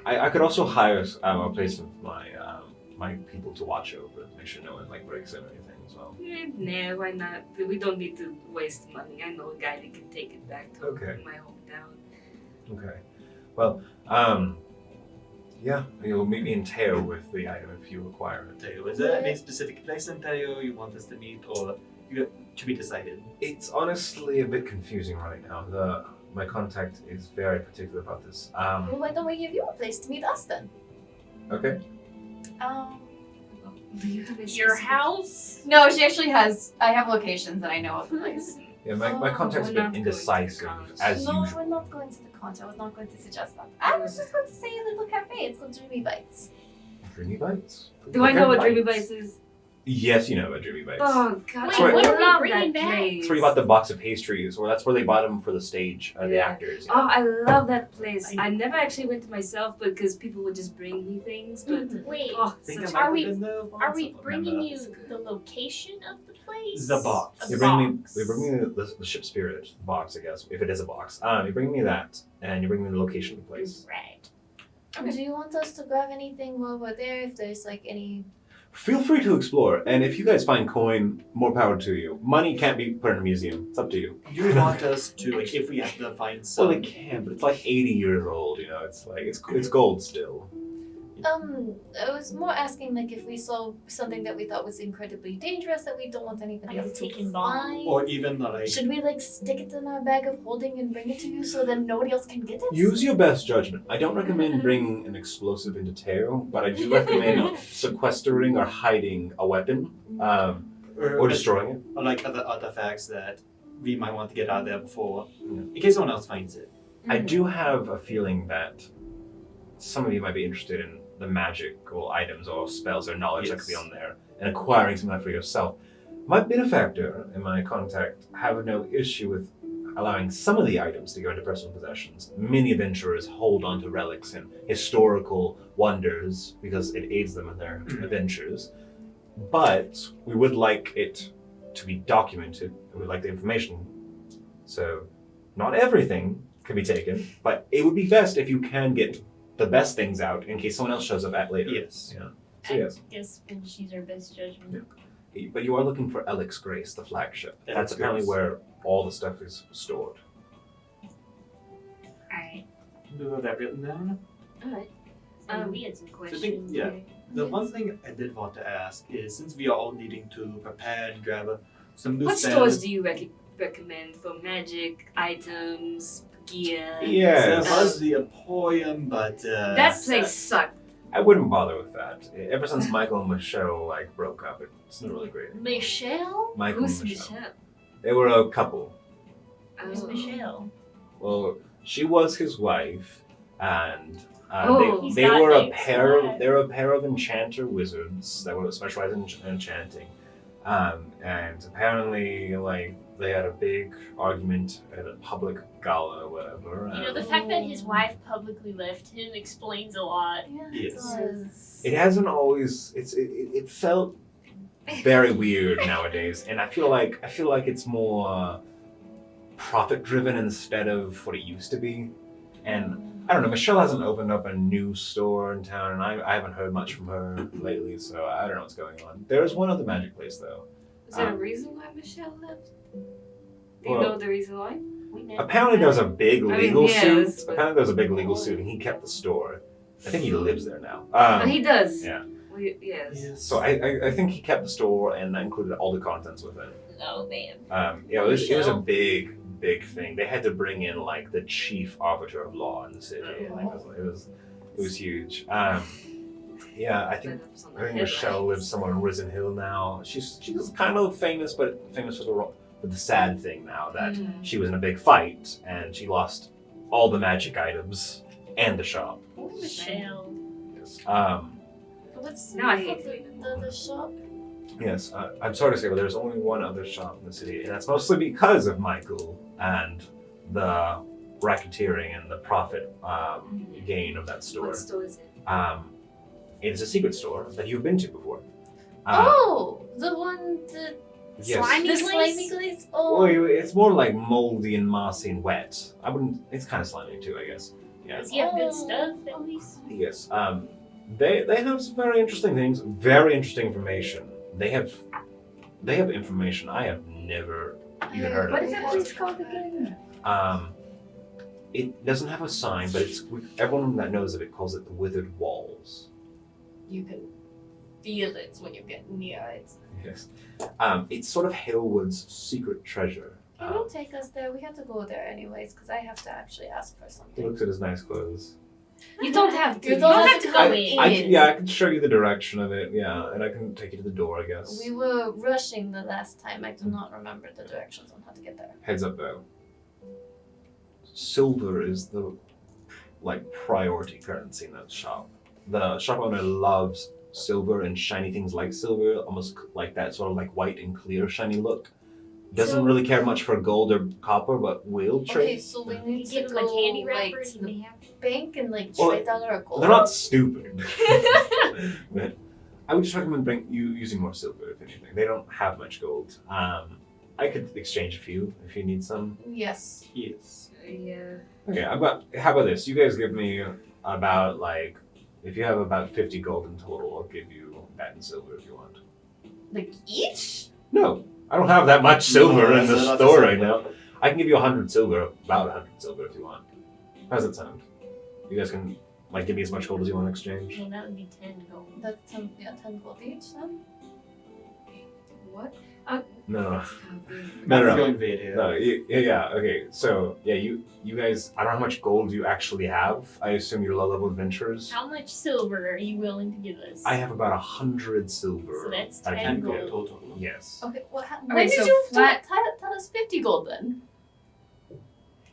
I could also hire a place of my people to watch over, make sure no one like breaks in or anything as well. Nah, why not? We don't need to waste money. I know a guy that can take it back to Okay. my hometown. Okay. Well, yeah, you'll meet me in Teo with the item if you require it. Teo, is there any specific place in Teo you want us to meet, or to be decided? It's honestly a bit confusing right now. My contact is very particular about this. Well, why don't we give you a place to meet us then? Okay. Do you have a Your specific- house? No, she actually has. I have locations and I know of the place. Yeah, my contact's a we're bit not going to the indecisive cons. as No, usual. we're not going to the concert. I was not going to suggest that. I was just going to say a little cafe. It's called Dreamy Bites. Dreamy Bites. Do I know what Okay, Dreamy Bites is? Yes, you know about Dreamy Bites. Oh god, Wait, I what are we love bringing that back? place. That's where you bought the box of pastries, or that's where they bought them for the stage, the Yeah. actors. Oh, I love that place. I never actually went to myself because people would just bring me things. But Wait, oh, Think such I are might have we- been there once, are I we don't bringing remember. you the location of the place? The box. A You bring box. me the ship spirit box, I guess, if it is a box. You bring me that, and you bring me the location of the place. Right. Okay. Do you want us to grab anything while we're there? If there's like any. Feel free to explore, and if you guys find coin, more power to you. Money can't be put in a museum. It's up to you. You want us to, like, if we have to find some. Well, they can, but it's like 80 years old. You know, it's like it's gold still. I was more asking like if we saw something that we thought was incredibly dangerous that we don't want anybody Like a else to ticking bomb? find. Or even like. Should we like stick it in our bag of holding and bring it to you so then nobody else can get it? Use your best judgment. I don't recommend bringing an explosive into Teo, but I do recommend sequestering or hiding a weapon, or destroying it. Or like other artifacts that we might want to get out of there before, in case someone else finds it. I do have a feeling that some of you might be interested in the magical items or spells or knowledge that could be Yes. on there and acquiring some of that for yourself. My benefactor and my contact have no issue with allowing some of the items to go into personal possessions. Many adventurers hold on to relics and historical wonders because it aids them in their adventures. But we would like it to be documented. We would like the information. So not everything can be taken, but it would be best if you can get the best things out in case someone else shows up at later. Yes. Yeah. So yes. Guess we'll just use our best judgment. But you are looking for Elix Grace, the flagship. That's Elix apparently Grace. where all the stuff is stored. Alright. Do you have that written down? Alright. We had some So I questions. think, yeah. The one thing I did want to ask is, since we are all needing to prepare and grab some new What spells, stores do you recommend for magic items, gear? there Yes. was the Emporium, but That place sucked. I wouldn't bother with that. Ever since Michael and Michelle broke up, it's not really great. Michelle? Michael Who's and Michelle. Michelle? They were a couple. Who's Oh. Michelle? Well, she was his wife, and Oh. He's they got were a names. pair. What? They were a pair of enchanter wizards that were specialized in enchanting, and apparently, they had a big argument at a public gala or whatever. You know, the fact that his wife publicly left him explains a lot. Yeah, Yes. it does. It hasn't always. It felt very weird nowadays, and I feel like it's more profit driven instead of what it used to be. And I don't know. Michelle hasn't opened up a new store in town, and I haven't heard much from her lately, so I don't know what's going on. There is one other magic place though. Is there a Um, reason why Michelle left? Do you well- know the reason why? We never Apparently, there was a big I mean, legal yes, suit. but- Apparently, there was a big legal suit, and he kept the store. I think he lives there now. Oh, he does. yeah. Yes. So I think he kept the store and included all the contents with it. Oh man. Yeah, it was a Michelle. big thing. They had to bring in the chief arbiter of law in the city. It was huge. Yeah, I think Michelle lives somewhere in Risen Hill now. She's kind of famous, but famous for the sad thing now that she was in a big fight and she lost all the magic items and the shop. Michelle. Yes. What's Now I the name hate of doing the shop? Yes, I'm sorry to say, but there's only one other shop in the city, and that's mostly because of Michael and the racketeering and the profit gain of that store. What store is it? It is a secret store that you've been to before. Oh, the one the Yes. Slimy the glaze? slimy glaze. Oh, Well, it's more like moldy and mossy and wet. I wouldn't. It's kind of slimy too, I guess. Yeah. Does he have good Oh. stuff at least? Yes. They have some very interesting things. Very interesting information. They have information I have never even heard What of. is that place called again? It doesn't have a sign, but everyone that knows of it calls it the Withered Walls. you can feel it when you get near it. Yes. It's sort of Halewood's secret treasure. Can you take us there? We have to go there anyways, because I have to actually ask for He something. looks at his nice clothes. You don't have to. You don't have to go I in. I can show you the direction of it, yeah, and I can take you to the door, I guess. We were rushing the last time. I do not remember the directions on how to get there. Heads up though. Silver is the priority currency in that shop. The shop owner loves silver and shiny things like silver, almost like that sort of white and clear shiny look. Doesn't So- really care much for gold or copper, but will trade. Okay, so we You need to give him go a candy wrapper to and the they have bank and Well, trade down our gold. They're not stupid. But I would just recommend using more silver, if anything. They don't have much gold. I could exchange a few if you need some. Yes. yes. Yeah. Okay, how about this? You guys give me about if you have about 50 gold in total, I'll give you that in silver if you want. Like each? No, I don't have that much silver No, in the that's not store the right silver. now. I can give you 100 silver, about 100 silver if you want. How does that sound? You guys can give me as much gold as you want in exchange. well, that would be 10 gold. That's 10 gold each then? What? No. That's no. go invade here. No, yeah, okay. So, yeah, you guys, I don't know how much gold you actually have. I assume you're low-level adventurers. How much silver are you willing to give us? I have about 100 silver. So that's I 10 can gold. give. Total. Yes. Okay, when Okay, did so you flat- tell us 50 gold then?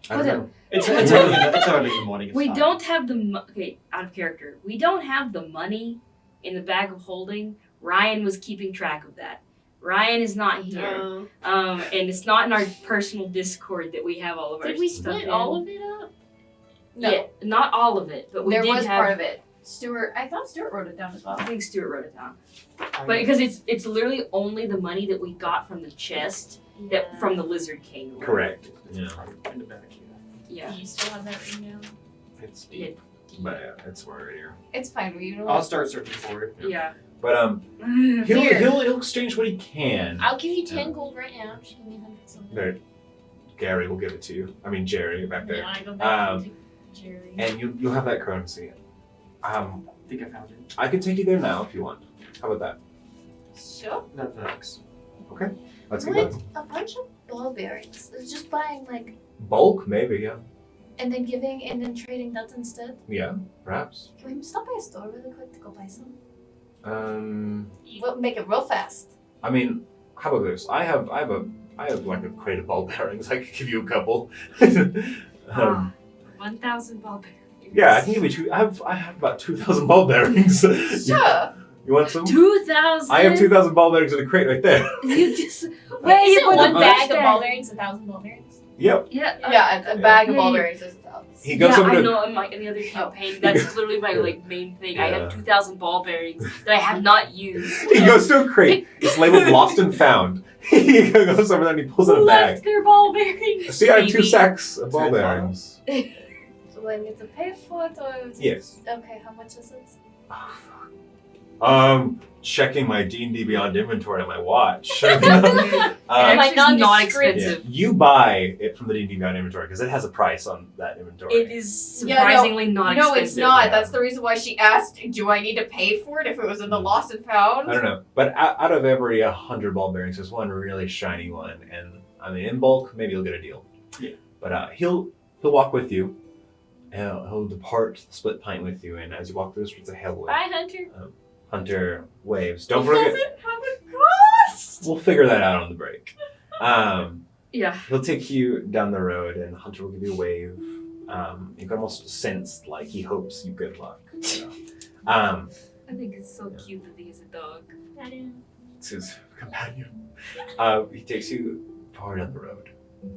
I don't know. It's early in the morning. It's We fine. don't have the okay, out of character. We don't have the money in the bag of holding. Ryan was keeping track of that. Ryan is not here. And it's not in our personal Discord that we have all of our Did we stuff split in. all of it up? No. Yeah, not all of it, but we there did was have. part of it. I thought Stuart wrote it down as well. I think Stuart wrote it down, I- but because it's literally only the money that we got from the chest that from the Lizard King. Correct. Yeah. In the back here. Yeah. Do you still have that written down? It's Yeah. deep. But yeah, it's right here. It's fine. We don't. I'll start searching for it. Yeah. But he'll exchange what he can. I'll give you 10 gold right now. Just give me 100 silver. There, Gary will give it to you. I mean Jerry back there. Yeah, I go back to Jerry. And you'll have that currency. I think I found it. I can take you there now if you want. How about that? Sure. That works. Okay. Let's get What? going. A bunch of ball bearings. It's just buying like, Bulk, maybe, yeah. and then giving and then trading that instead. Yeah, perhaps. Can we stop by a store really quick to go buy some? We'll make it real fast. I mean, how about this? I have like a crate of ball bearings. I could give you a couple. 1,000 ball bearings. Yeah, I can give you two. I have about 2,000 ball bearings. Sure. You want some? 2,000. I have 2,000 ball bearings in a crate right there. You just Is where you it put one the bag first of ball bearings, 1,000 ball bearings? Yep. Yeah. Yeah, a bag of yeah, ball yeah. bearings is 1,000. He goes yeah, over I to. know. In the other campaign, that's literally my main thing. I Yeah. have 2,000 ball bearings that I have not used. He goes to a crate. It's labeled "Lost and Found." He goes over there and he pulls out a bag. Left their ball bearings. See, I have 2 Maybe. sacks of ball That's bearings. Do I need to pay for it or? Yes. Okay, how much is it? Checking my D&D Beyond inventory on my watch. And my actually, it's not nondescript- Yeah. expensive. You buy it from the D&D Beyond inventory because it has a price on that inventory. It is Yeah, no. surprisingly not expensive. No, it's not. yeah. That's the reason why she asked, do I need to pay for it if it was in the Lost and Found? I don't know, but out of every 100 ball bearings, there's one really shiny one, and I mean, in bulk, maybe you'll get a deal. Yeah. But he'll walk with you, and he'll depart the split pint with you, and as you walk through the streets of Hellwood, Bye, Hunter. Hunter waves. Don't It forget. doesn't have a cost! We'll figure that out on the break. Yeah. He'll take you down the road, and Hunter will give you a wave. You can almost sense like he hopes you good luck. You know? I think it's so cute that he has a dog. I do. It's his companion. He takes you far down the road,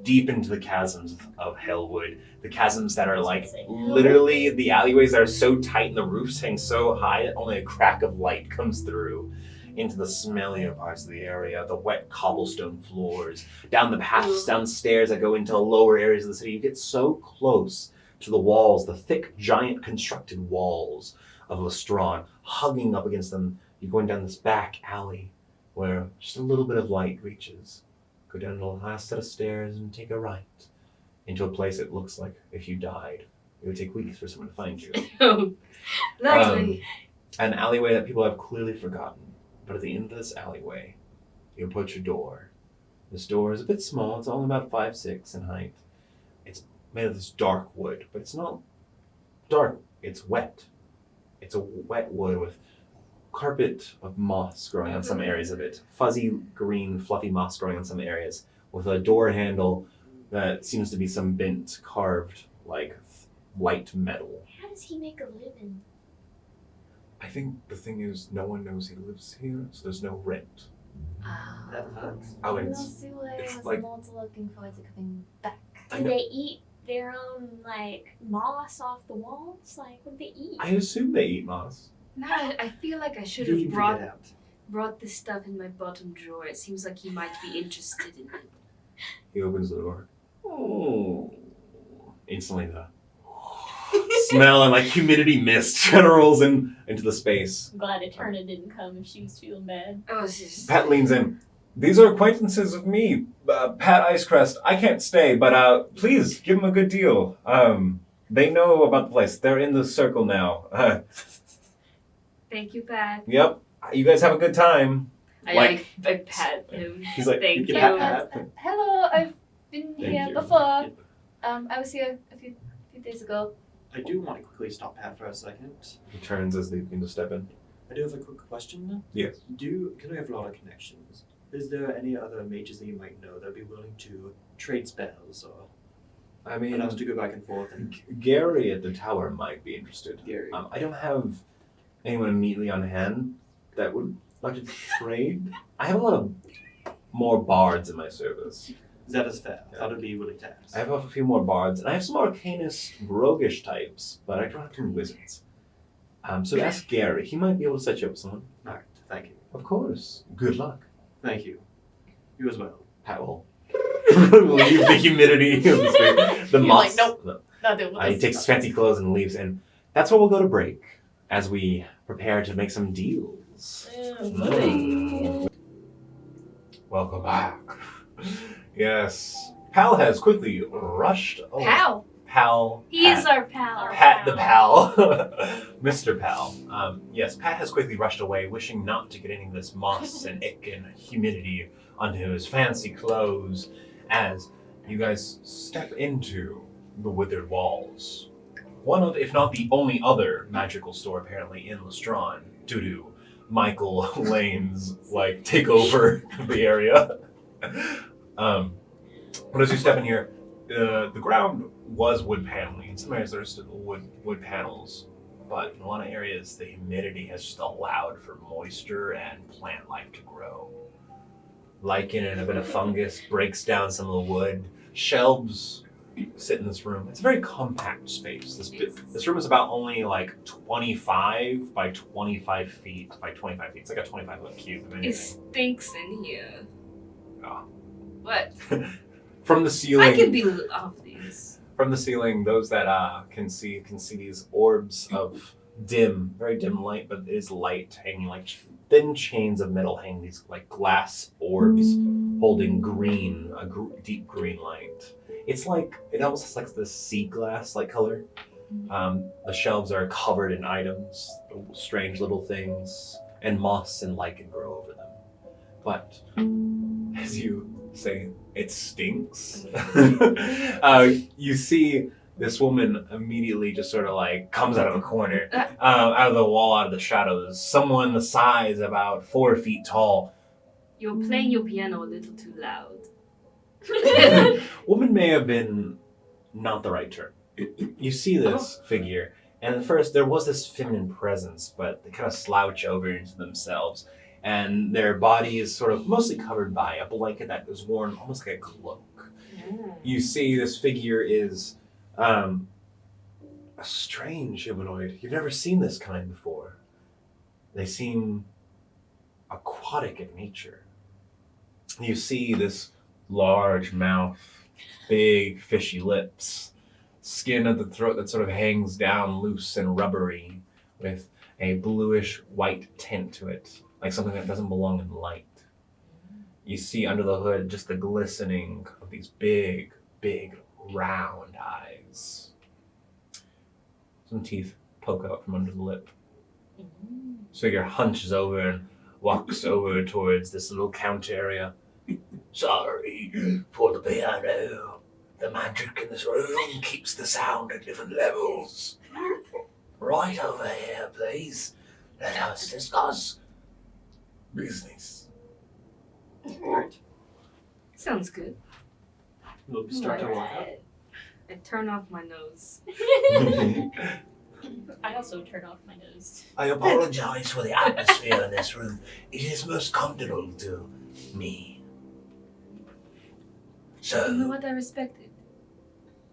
deep into the chasms of Hellwood. The chasms that are like literally the alleyways that are so tight and the roofs hang so high that only a crack of light comes through. Into the smellier parts of the area, the wet cobblestone floors, down the paths, downstairs that go into lower areas of the city. You get so close to the walls, the thick, giant constructed walls of Lestron, hugging up against them. You're going down this back alley where just a little bit of light reaches. Go down the last set of stairs and take a right into a place that looks like if you died, it would take weeks for someone to find you. Lovely. An alleyway that people have clearly forgotten. But at the end of this alleyway, you approach a door. This door is a bit small. It's only about 5'6" in height. It's made of this dark wood, but it's not dark. It's wet. It's a wet wood with carpet of moss growing on some areas of it. Fuzzy green, fluffy moss growing on some areas, with a door handle that seems to be some bent, carved, like white metal. How does he make a living? I think the thing is, no one knows he lives here, so there's no rent. That works. Oh, I and don't it's, see why I it's was like- not looking forward to coming back. I Do know. they eat their own, like, moss off the walls? Like, what do they eat? I assume they eat moss. Nah, I feel like I should You have can figure it out. brought this stuff in my bottom drawer. It seems like he might be interested in it. He opens the door. Oh. Instantly the smell and like humidity mist rolls into the space. I'm glad Eterna didn't come if she was feeling bad. Oh, it's just Pat leans in. These are acquaintances of me, Pat Icecrest. I can't stay, but please give them a good deal. They know about the place. They're in the circle now. thank you, Pat. Yep. You guys have a good time. I pat him. He's like, Thank you you. can pat. Hello, I've been Thank here you. before. I was here a few days ago. I do want to quickly stop Pat for a second. He turns as they begin to step in. I do have a quick question. Yes. Because we have a lot of connections, is there any other mages that you might know that would be willing to trade spells or I mean, allow us to go back and forth and Gary at the tower might be interested. Gary? I don't have anyone immediately on hand that would like to trade. I have a lot of more bards in my service. That is fair. I would be willing to ask. I have a few more bards, and I have some arcanist roguish types, but I don't have any wizards. So ask Gary. He might be able to set you up with someone. Alright, thank you. Of course. Good luck. Thank you. You as well. Pat will leave the humidity of the space. The You're moss. like, nope. Not doing He this. takes his fancy clothes and leaves, and that's where we'll go to break as we prepare to make some deals Pals. Welcome back. Yes. Pal has quickly rushed over. Pal. Pal. He is our pal. Pat the Pal. Mr. Pal. Yes, Pat has quickly rushed away, wishing not to get any of this moss and ick and humidity onto his fancy clothes as you guys step into the withered walls. One of, if not the only other magical store apparently in Lestron, due to Michael Lane's takeover of the area. But as you step in here, the ground was wood paneling. In some areas there are still wood panels, but in a lot of areas the humidity has just allowed for moisture and plant life to grow. Lichen and a bit of fungus breaks down some of the wood. Shelves sit in this room. It's a very compact space. This room is about only 25 by 25 feet by 25 feet. It's like a 25-foot cube of It anything. stinks in here. Oh. What? From the ceiling. I could be off these. From the ceiling, those that can see these orbs of very dim light, but it is light hanging like thin chains of metal hanging these glass orbs holding green, deep green light. It almost has like this sea glass color. The shelves are covered in items, strange little things, and moss and lichen grow over them. But as you say, it stinks. You see this woman immediately just sort of comes out of a corner, out of the wall, out of the shadows. Someone the size about 4 feet tall. You're playing your piano a little too loud. Woman may have been not the right term. You see this figure, and at first there was this feminine presence, but they kind of slouch over into themselves, and their body is sort of mostly covered by a blanket that is worn almost like a cloak. You see this figure is a strange humanoid. You've never seen this kind before. They seem aquatic in nature. You see this large mouth, big fishy lips, skin at the throat that sort of hangs down loose and rubbery with a bluish white tint to it, like something that doesn't belong in light. You see under the hood just the glistening of these big, big round eyes. Some teeth poke out from under the lip. So your hunches over and walks over towards this little counter area. Sorry for the piano. The magic in this room keeps the sound at different levels. Right over here, please. Let us discuss business. Sounds good. We'll start to walk up. I turn off my nose. I also turn off my nose. I apologize for the atmosphere in this room. It is most comfortable to me. You know So, what? I respect it.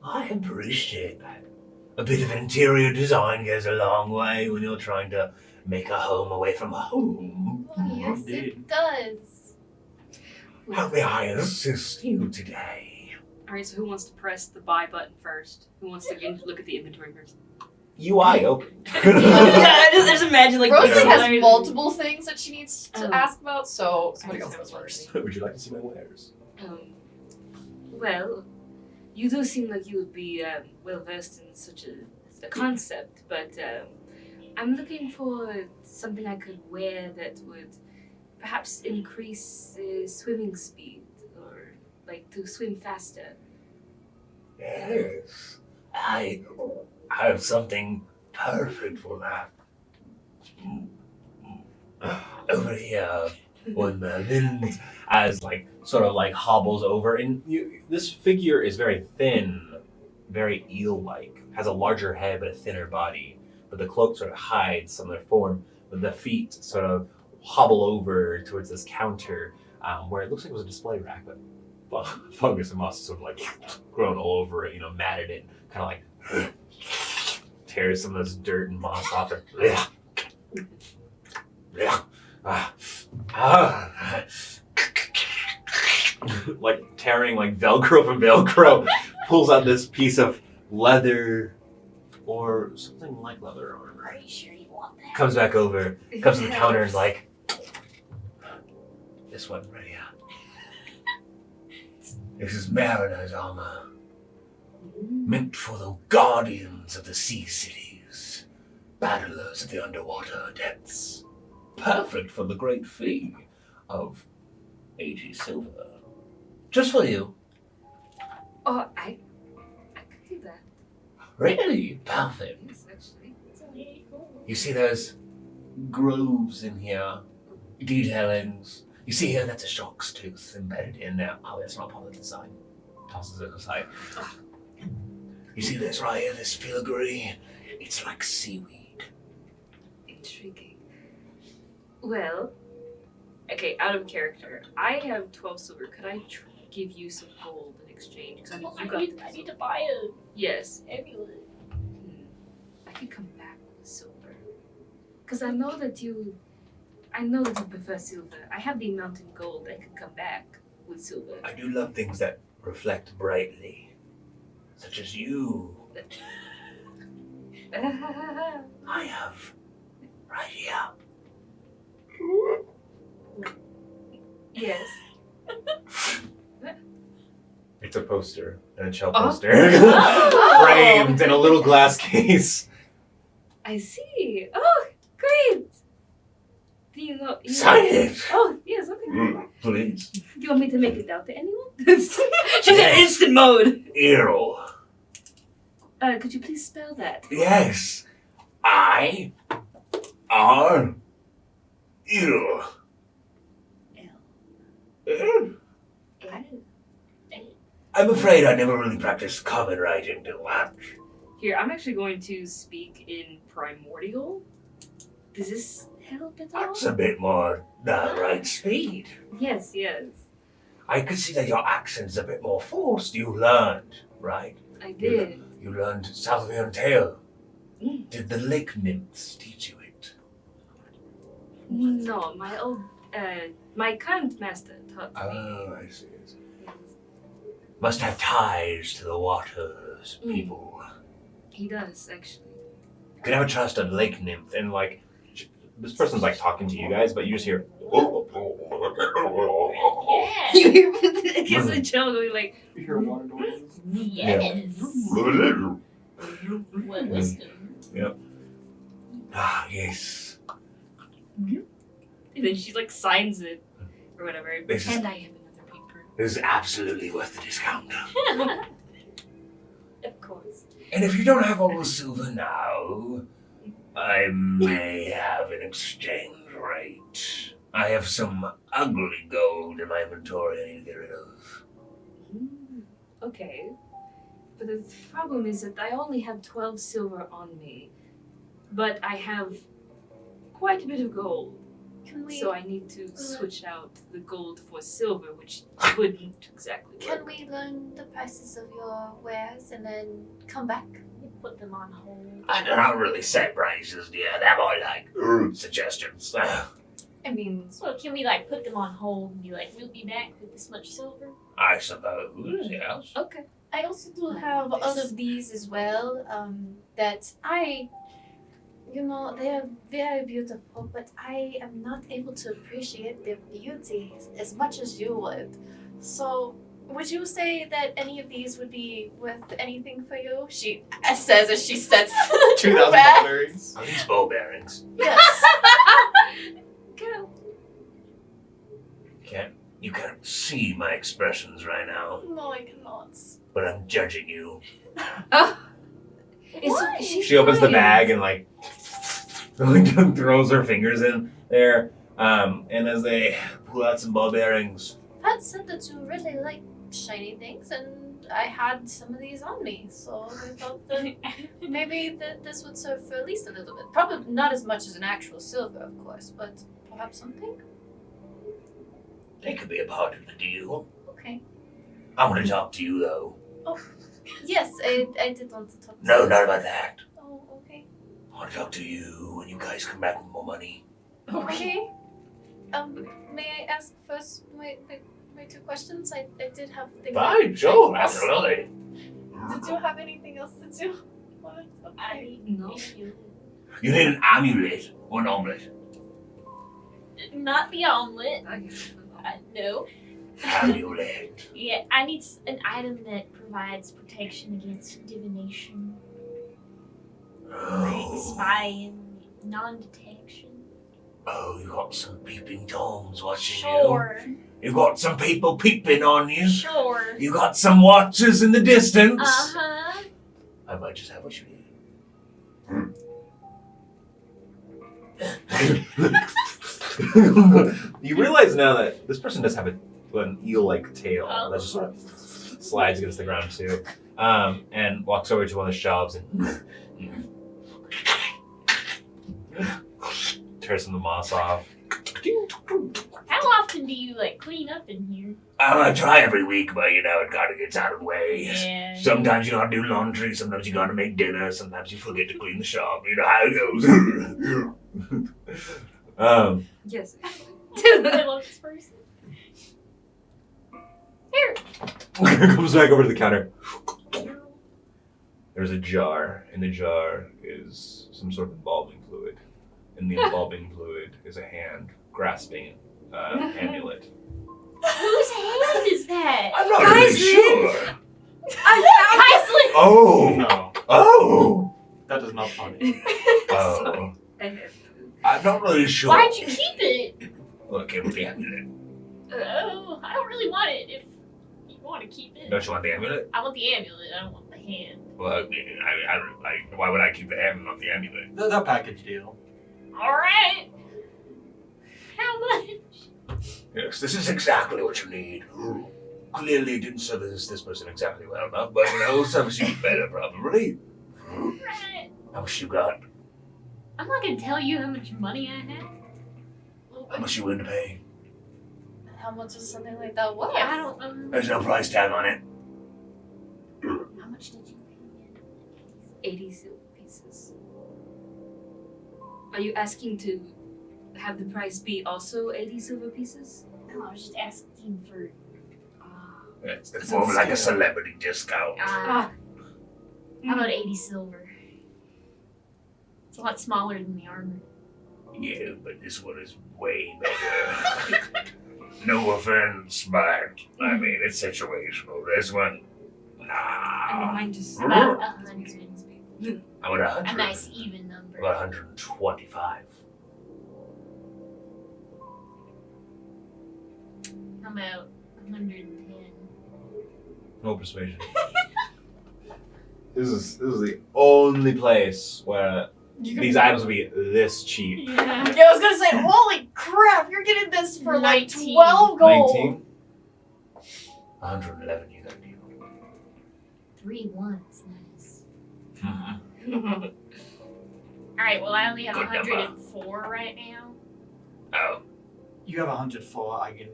I appreciate that. A bit of interior design goes a long way when you're trying to make a home away from home. Oh, yes, it does. How may I assist you today? Alright, so who wants to press the buy button first? Who wants to look at the inventory first? UI open. Yeah, I just imagine Rosie picking has everything. multiple things that she needs to Oh. ask about, so somebody else goes first. Would you like to see my wares? Well, you do seem like you would be well versed in such a concept, but I'm looking for something I could wear that would perhaps increase swimming speed or to swim faster. Yes. I have something perfect for that. Over here, one moment, as hobbles over, and this figure is very thin, very eel-like, has a larger head but a thinner body, but the cloak sort of hides some of their form, but the feet sort of hobble over towards this counter where it looks like it was a display rack, but fungus and moss is sort of grown all over it, matted it, kind of tears some of this dirt and moss off it. Tearing Velcro from Velcro, pulls out this piece of leather or something like leather armor. Are you sure you want that? Comes back over, comes to the counter and like, this one right here. This is mariner's armor, meant for the guardians of the sea cities, battlers of the underwater depths. Perfect for the great fee of 80 silver. Just for you. Oh, I could do that. Really? Perfect. Yes, actually. It's only $84. You see those grooves in here, detailings. You see here, that's a shark's tooth embedded in there. Oh, that's not part of the design. Tosses it aside. You see this right here, this filigree? It's like seaweed. Intriguing. Well, okay, out of character. I have 12 silver. Could I give you some gold in exchange? Because Well, you I got need to buy a Yes. amulet. I could come back with silver. Because I know that you prefer silver. I have the amount in gold. I could come back with silver. I do love things that reflect brightly, such as you. I have right here. Yes. It's a poster, an shell Oh. poster, framed in a little glass case. I see. Oh, great. Do you know? Sign it, Oh, yes. Okay. please. Do you want me to make it out to anyone? She's in instant mode. Earl. Could you please spell that? Yes. I. R. Earl. I'm afraid I never really practiced common writing too much. Here, I'm actually going to speak in primordial. Does this help at all? That's a bit more the right speed. Yes, yes. I could see that your accent's a bit more forced. You learned, right? I did. You learned south of the Ontario. Mm. Did the lake nymphs teach you it? No, my current master taught me. Oh, I see. Must have ties to the waters, Mm. people. He does, actually. You can never trust a lake nymph, and like, this person's like talking to you guys, but you just hear. Yeah. You hear kids in jail going like, You hear water noises? Yes. What wisdom. Ah, yes. and then she like signs it or whatever. This is- And I have another paper. This is absolutely worth the discount. Of course. And if you don't have all the silver now, I may have an exchange rate. I have some ugly gold in my inventory I need to get rid of. Okay. But the problem is that I only have 12 silver on me. But I have quite a bit of gold. Can we So I need to switch out the gold for silver, which wouldn't exactly work. can we learn the prices of your wares and then come back? We put them on hold. I don't really set prices, dear. They're more like suggestions. I mean, So can we like put them on hold and be like, we'll be back with this much silver? I suppose, yes. Okay. I also do have all of these as well. That I, they are very beautiful, but I am not able to appreciate their beauty as much as you would. So, would you say that any of these would be worth anything for you? She says as she sets 2,000 batteries. Are these ball bearings? Yes. Go. You can't see my expressions right now, No, I cannot. but I'm judging you. Why? She opens the bag and like throws her fingers in there. And as they pull out some ball bearings, Pat said that you really like shiny things, and I had some of these on me, so I thought that maybe that this would serve for at least a little bit. Probably not as much as an actual silver, of course, but perhaps something. they could be a part of the deal. Okay. I want to talk to you though. Yes, I did want to talk to No, you. not about that. Oh, okay. I want to talk to you when you guys come back with more money. Okay. May I ask first my two questions? I did have things. Fine, sure, absolutely. Did you have anything else to do? I No. you. You need an amulet or an omelet. Not the omelet. Okay. No. Amulet. Yeah, I need an item that provides protection against divination, like Oh. spying, non-detection. Oh, you got some peeping toms watching Sure. you. You got some people peeping on you. Sure. You got some watchers in the distance. Uh-huh. I might just have what you need. You realize now that this person does have an eel-like tail Oh. that just sort of slides against the ground too, and walks over to one of the shelves and tears some of the moss off. How often do you like clean up in here? I try every week, but you know, it kind of gets out of the way. Yeah. Sometimes you gotta do laundry, sometimes you gotta make dinner, sometimes you forget to clean the shop. You know how it goes. Yes. I love this person. Here. Comes back over to the counter. There's a jar. In the jar is some sort of embalming fluid. In the embalming fluid is a hand grasping amulet. Whose hand is that? I'm not really sure. Kaisley! Oh! No, Oh! that is not funny. Oh, I I'm not really sure. Why'd you keep it? Look, it was the amulet. Oh, I don't really want it if you want to keep it. Don't you want the amulet? I want the amulet, I don't want the hand. Well, I why would I keep the hand and not the amulet? The package deal. Alright. How much? Yes, this is exactly what you need. Clearly didn't service this person exactly well enough, but you know, service you better probably. Right. How much you got? I'm not gonna tell you how much money I have. How much you willing to pay? How much is something like that worth? I don't know. There's no price tag on it. How much did you pay? 80 silver pieces. Are you asking to have the price be also 80 silver pieces? No, I was just asking for. It's more like a celebrity discount. How about 80 silver? It's a lot smaller than the armor. Yeah, but this one is way better. No offense, but I mean, it's situational. This one, I mean, nah. mine just. About 100. How about 100? A nice even number. About 125. How about 110? No persuasion. This is the only place where these items will be this cheap. Yeah. Yeah, I was gonna say, holy crap, you're getting this for like 19. 12 gold. 19? 111, you gotta deal. 3 ones, nice. Mm-hmm. Alright, well, I only have Good number. 104 right now. Oh. You have 104. I can.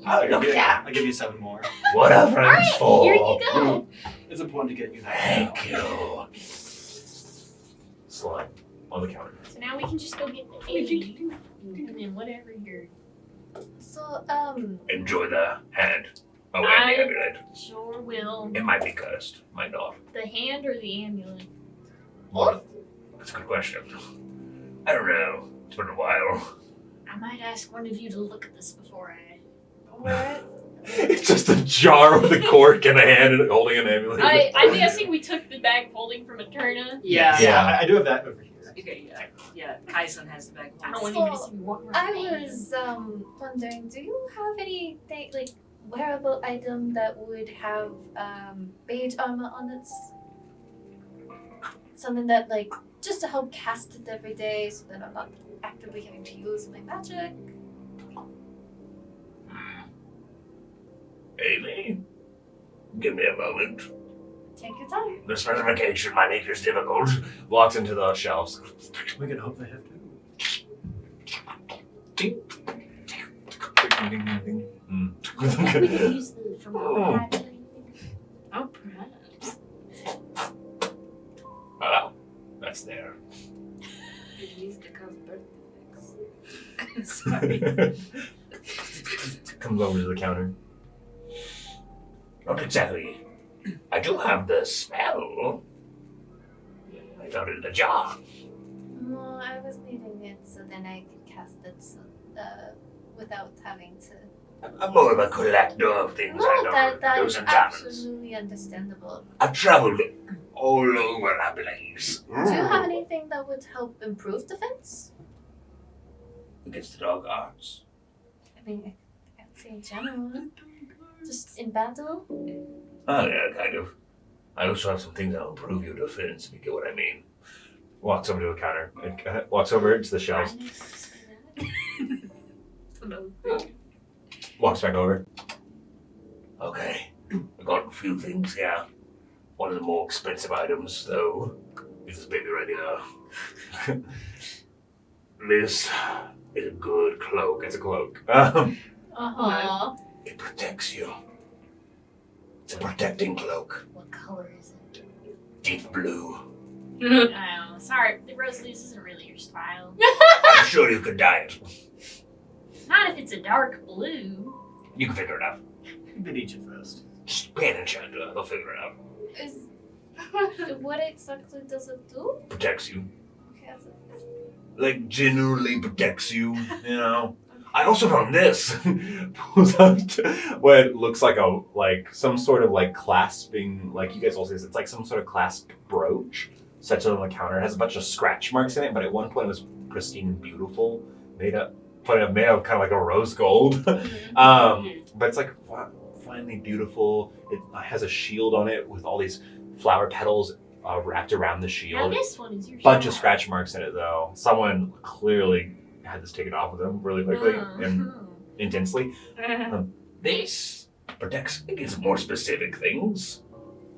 Oh, look at that. I'll give you 7 more. What are friends Alright, for? here you go. It's important to get you that. Thank you. Slide on the counter. So now we can just go get the 80. And then whatever you're. So, Enjoy the hand. Oh, and I- the amulet. Sure will. It might be cursed. Might not. The hand or the amulet? What? That's a good question. I don't know. It's been a while. I might ask one of you to look at this before I. It's just a jar with a cork and a hand and holding an amulet. I'm guessing we took the bag folding from Eterna. Yeah. Yeah. I do have that over here. Okay, yeah. Yeah, Kaisen has the bag. I don't want So, you to see what we're I paying. was wondering, do you have anything like wearable item that would have beige armor on it? Something that like just to help cast it every day, so that I'm not actively having to use my magic. Amy, give me a moment. Take your time. The specification might make this difficult. Walks into the shelves. We can hope they have to. Ding. Ding, ding, ding. We can use the Oh. formaldehyde or anything. Oh, perhaps. Oh, that's there. It needs to cause birth defects. Sorry. Comes over to the counter. Not exactly. I do have the spell. I found it in a jar. No, I was needing it so then I could cast it without having to. I'm more of a collector of things. No, I that know. is Those and diamonds. absolutely understandable. I've traveled all over the place. Do you have anything that would help improve defense? Against the dog arts. I mean, I'd say in general. Just in battle? Oh, yeah, kind of. I also have some things that'll improve your defense, if you get what I mean. Walks over to a counter. Walks over to the shelves. Walks back over. Okay, I got a few things here. One of the more expensive items, though, is this baby right here. This is a good cloak. It's a cloak. Uh-huh. It protects you. It's a protecting cloak. What color is it? Deep blue. Oh, sorry, the Rosalie, this isn't really your style. I'm sure you could dye it. Not if it's a dark blue. You can figure it out. They need you first. Just pay an enchanter. They'll figure it out. What exactly does it do? Protects you. Okay, Like, genuinely protects you, you know? I also found this. Pulls out what looks like some sort of like clasping, like you guys all say this, it's like some sort of clasp brooch set on the counter. It has a bunch of scratch marks in it, but at one point it was pristine and beautiful, made of kind of like a rose gold. But it's like finely beautiful. It has a shield on it with all these flower petals wrapped around the Now shield. this one is your Bunch of style. scratch marks in it though. Someone clearly had this taken off of them really quickly and intensely. This protects against more specific things,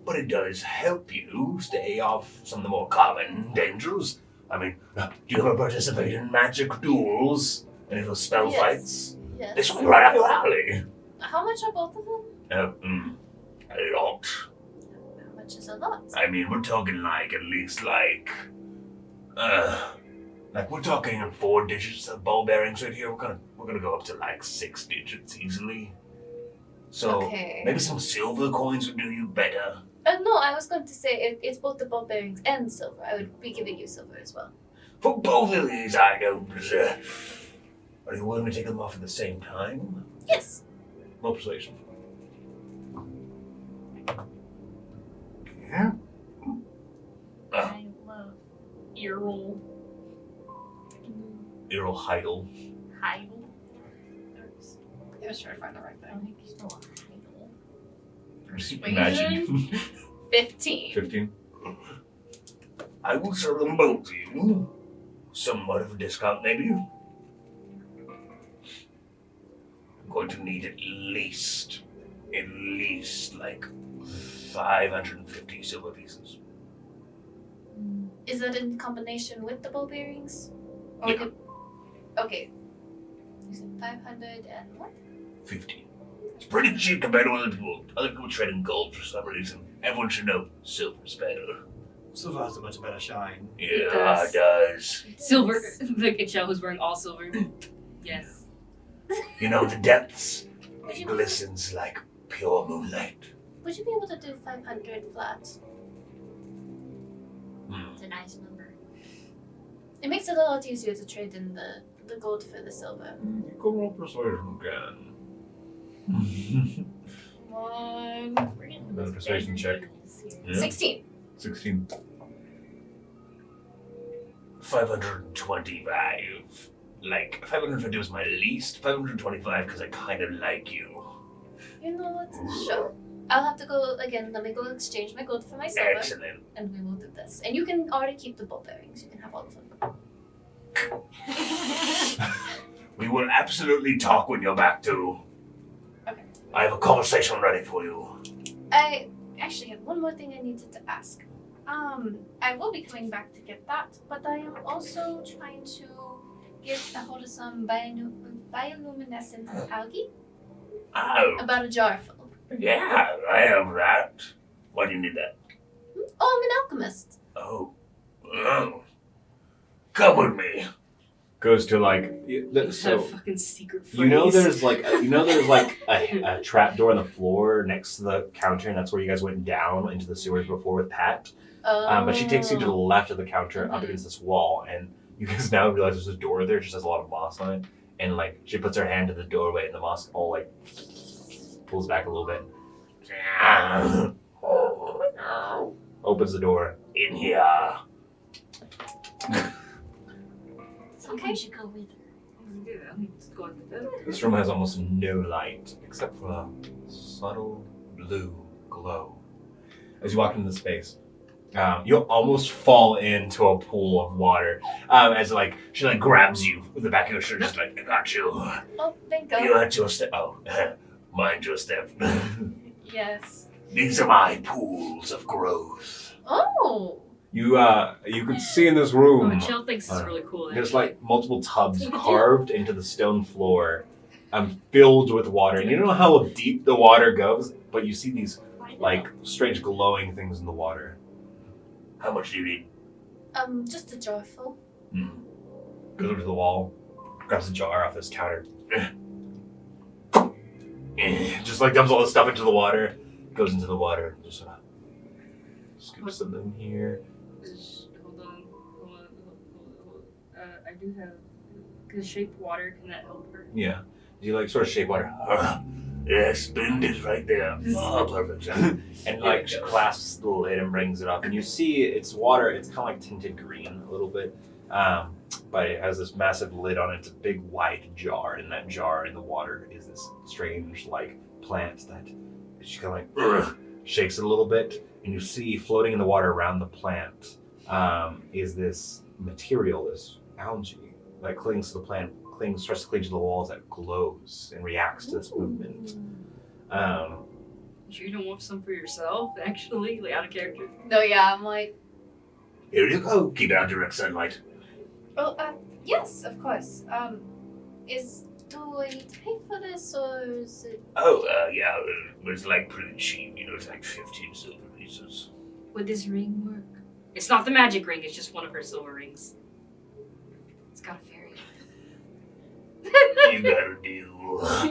but it does help you stay off some of the more common dangers. I mean, do you ever participate in magic duels? Any of those spell Yes. fights? yes. This will be right up your alley. How much are both of them? A lot. How much is a lot? I mean, we're talking like at least like we're talking 4 digits of ball bearings right here. We're gonna go up to like 6 digits easily. So Okay. maybe some silver coins would do you better. No, I was going to say it's both the ball bearings and silver. I would be giving you silver as well. For both of these items, are you willing to take them off at the same time? Yes. Roll persuasion. Yeah. I love Earl. Earl Heidel. Heidel. I was trying to find the right I thing. don't think you spell Heidel. Imagine. 15. 15. I will serve them both to you. Somewhat of a discount, maybe. I'm going to need at least like 550 silver pieces. Is that in combination with the ball bearings? Yeah. Okay. You said 500 and what? 50. It's pretty cheap compared to other people. Other people trade in gold for some reason. Everyone should know silver's better. Silver has a much better shine. Yeah, it does. Silver. Like a shell who's wearing all silver. Yes. You know, the depths, Would it you, glistens like pure moonlight. would you be able to do 500 flat? It's a nice number. It makes it a lot easier to trade in the gold for the silver. You can roll persuasion again. One. We're getting Another those persuasion better check. deals here. Yeah. 16. 16. 525. Like, 550 was my least. 525 because I kind of like you. You know what? Sure. I'll have to go again. Let me go exchange my gold for my silver, Excellent. and we will do this. And you can already keep the ball bearings. You can have all of them. We will absolutely talk when you're back too. Okay. I have a conversation ready for you. I actually have one more thing I needed to ask. I will be coming back to get that, but I am also trying to get a hold of some bioluminescent algae. Oh, About a jar full. yeah, I have that. Why do you need that? Oh, I'm an alchemist. Oh. Come with me. goes to like That so. fucking secret phrase. You know, there's like a trap door on the floor next to the counter, and that's where you guys went down into the sewers before with Pat. But she takes you to the left of the counter, up against this wall, and you guys now realize there's a door there. It just has a lot of moss on it, and like she puts her hand to the doorway, and the moss all like pulls back a little bit. Opens the door. In here. Sometimes you go with her. Let's go on the bed. This room has almost no light except for a subtle blue glow. As you walk into the space, you'll almost fall into a pool of water. As like she like grabs you with the back of your shirt, just like I got you. Oh, thank God. You had your step. Oh, mind your step. Yes. These are my pools of growth. Oh. You can see in this room. Michelle thinks it's really cool. There's actually. like multiple tubs carved into the stone floor, filled with water. And you don't know how deep the water goes, but you see these like strange glowing things in the water. How much do you need? Just a jar full. Goes over to the wall, grabs a jar off this counter. Just like dumps all the stuff into the water, goes into the water, just sort of scoops them in here. Hold on. I do have. Because shape water, can that help her? Yeah. You like sort of shape water. Yes, blend it right there. Oh, perfect. And like she clasps the lid and brings it up, and you see it's water. It's kind of like tinted green a little bit, but it has this massive lid on it. It's a big white jar. In that jar, in the water, is this strange like plant that she kind of like shakes it a little bit, and you see floating in the water around the plant is this material, this algae that clings to the plant, starts to cling to the walls, that glows and reacts to this movement. You don't want some for yourself, actually? Like, out of character? No, yeah, I'm like, Here you go. Keep it out direct sunlight. oh, yes, of course. Do I need to pay for this, or is it? Oh, yeah, it's like pretty cheap. You know, it's like 15 silver pieces. Would this ring work? It's not the magic ring, it's just one of her silver rings. It's got a fairy. You got a deal.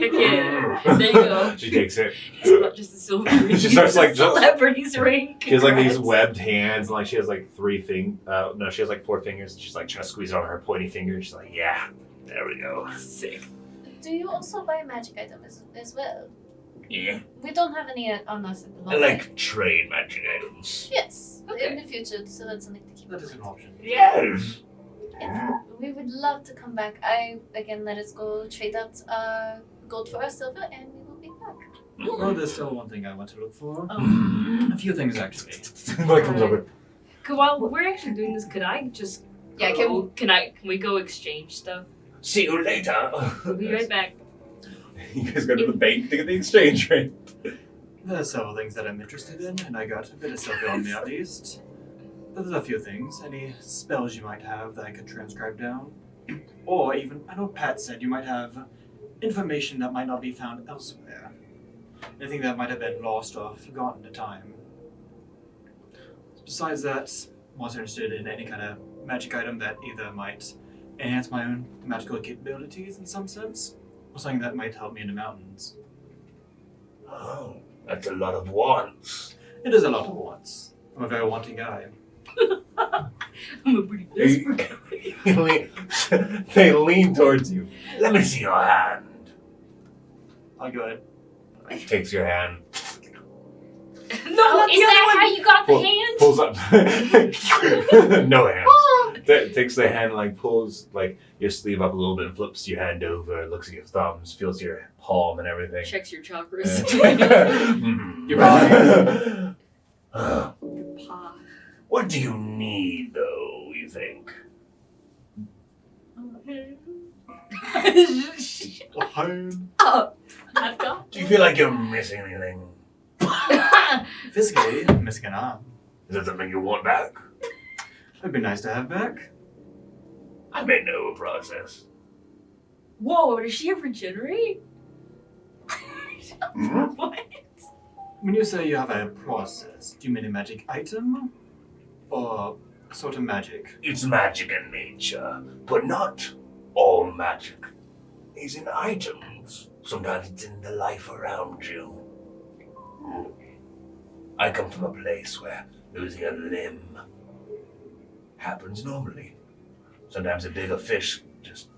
Yeah, there you go. She takes it. It's not just a silver ring. She starts, it's like, a celebrity's ring. She has like these Congrats. webbed hands, and like she has like she has like 4 fingers. And she's like trying to squeeze it on her pointy finger. She's like, yeah, there we go. Sick. Do you also buy magic items as well? Yeah, We don't have any on us at the I moment. like trade magic items. Yes, Okay. in the future, so that's something to keep in That is an mind. option. Yes. Yes, we would love to come back. Let us go trade out gold for our silver, and we will be back. Well, there's still one thing I want to look for. Mm. A few things, actually. Like comes over. While we're actually doing this, could I just Yeah, go? Can we go exchange stuff? See you later. We'll be right back. You guys go to the bank to get the exchange rate. There are several things that I'm interested in, and I got a bit of silver on me at least. But there's a few things. Any spells you might have that I could transcribe down? Or even, I know Pat said you might have information that might not be found elsewhere. Anything that might have been lost or forgotten in time. Besides that, I'm also interested in any kind of magic item that either might enhance my own magical capabilities in some sense, or something that might help me in the mountains. Oh, that's a lot of wants. It is a lot of wants. I'm a very wanting guy. I'm a pretty desperate guy. They lean towards you. Let me see your hand. I'll go ahead. Takes your hand. No, Oh, not is the that other how one. you got the Pull- hand? Pulls up. No hand. Oh, Takes the hand, like pulls like your sleeve up a little bit, flips your hand over, looks at your thumbs, feels your palm and everything. Checks your chakras. Mhm. You're right. Pa. What do you need, though, you think? Oh, I've got. Do you feel like you're missing anything? Physically, I'm missing an arm. Is that something you want back? It'd be nice to have back. I may know a process. Whoa, does she have regenerate? Mhm. What? When you say you have a process, do you mean a magic item? Or a sort of magic? It's magic in nature, but not all magic is in items. Sometimes it's in the life around you. I come from a place where losing a limb happens normally. Sometimes a bigger fish just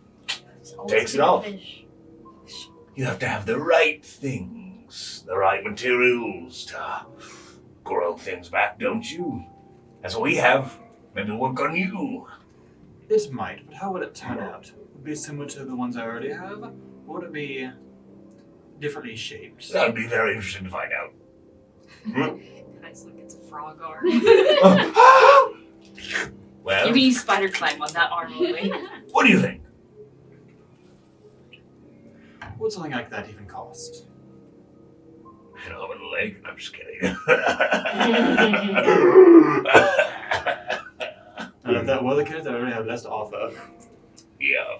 It's always takes it been a off. fish. You have to have the right things, the right materials to grow things back, don't you? That's what we have. Maybe work on you. It might, but how would it turn out? Would it be similar to the ones I already have? Or would it be differently shaped? I'd be very interested to find out. Guys, look, it's a frog arm. Well, You can spider climb on that arm only. what do you think? What would something like that even cost? An arm and a leg? I'm just kidding. And if that were the case, I already have less to offer. Yeah.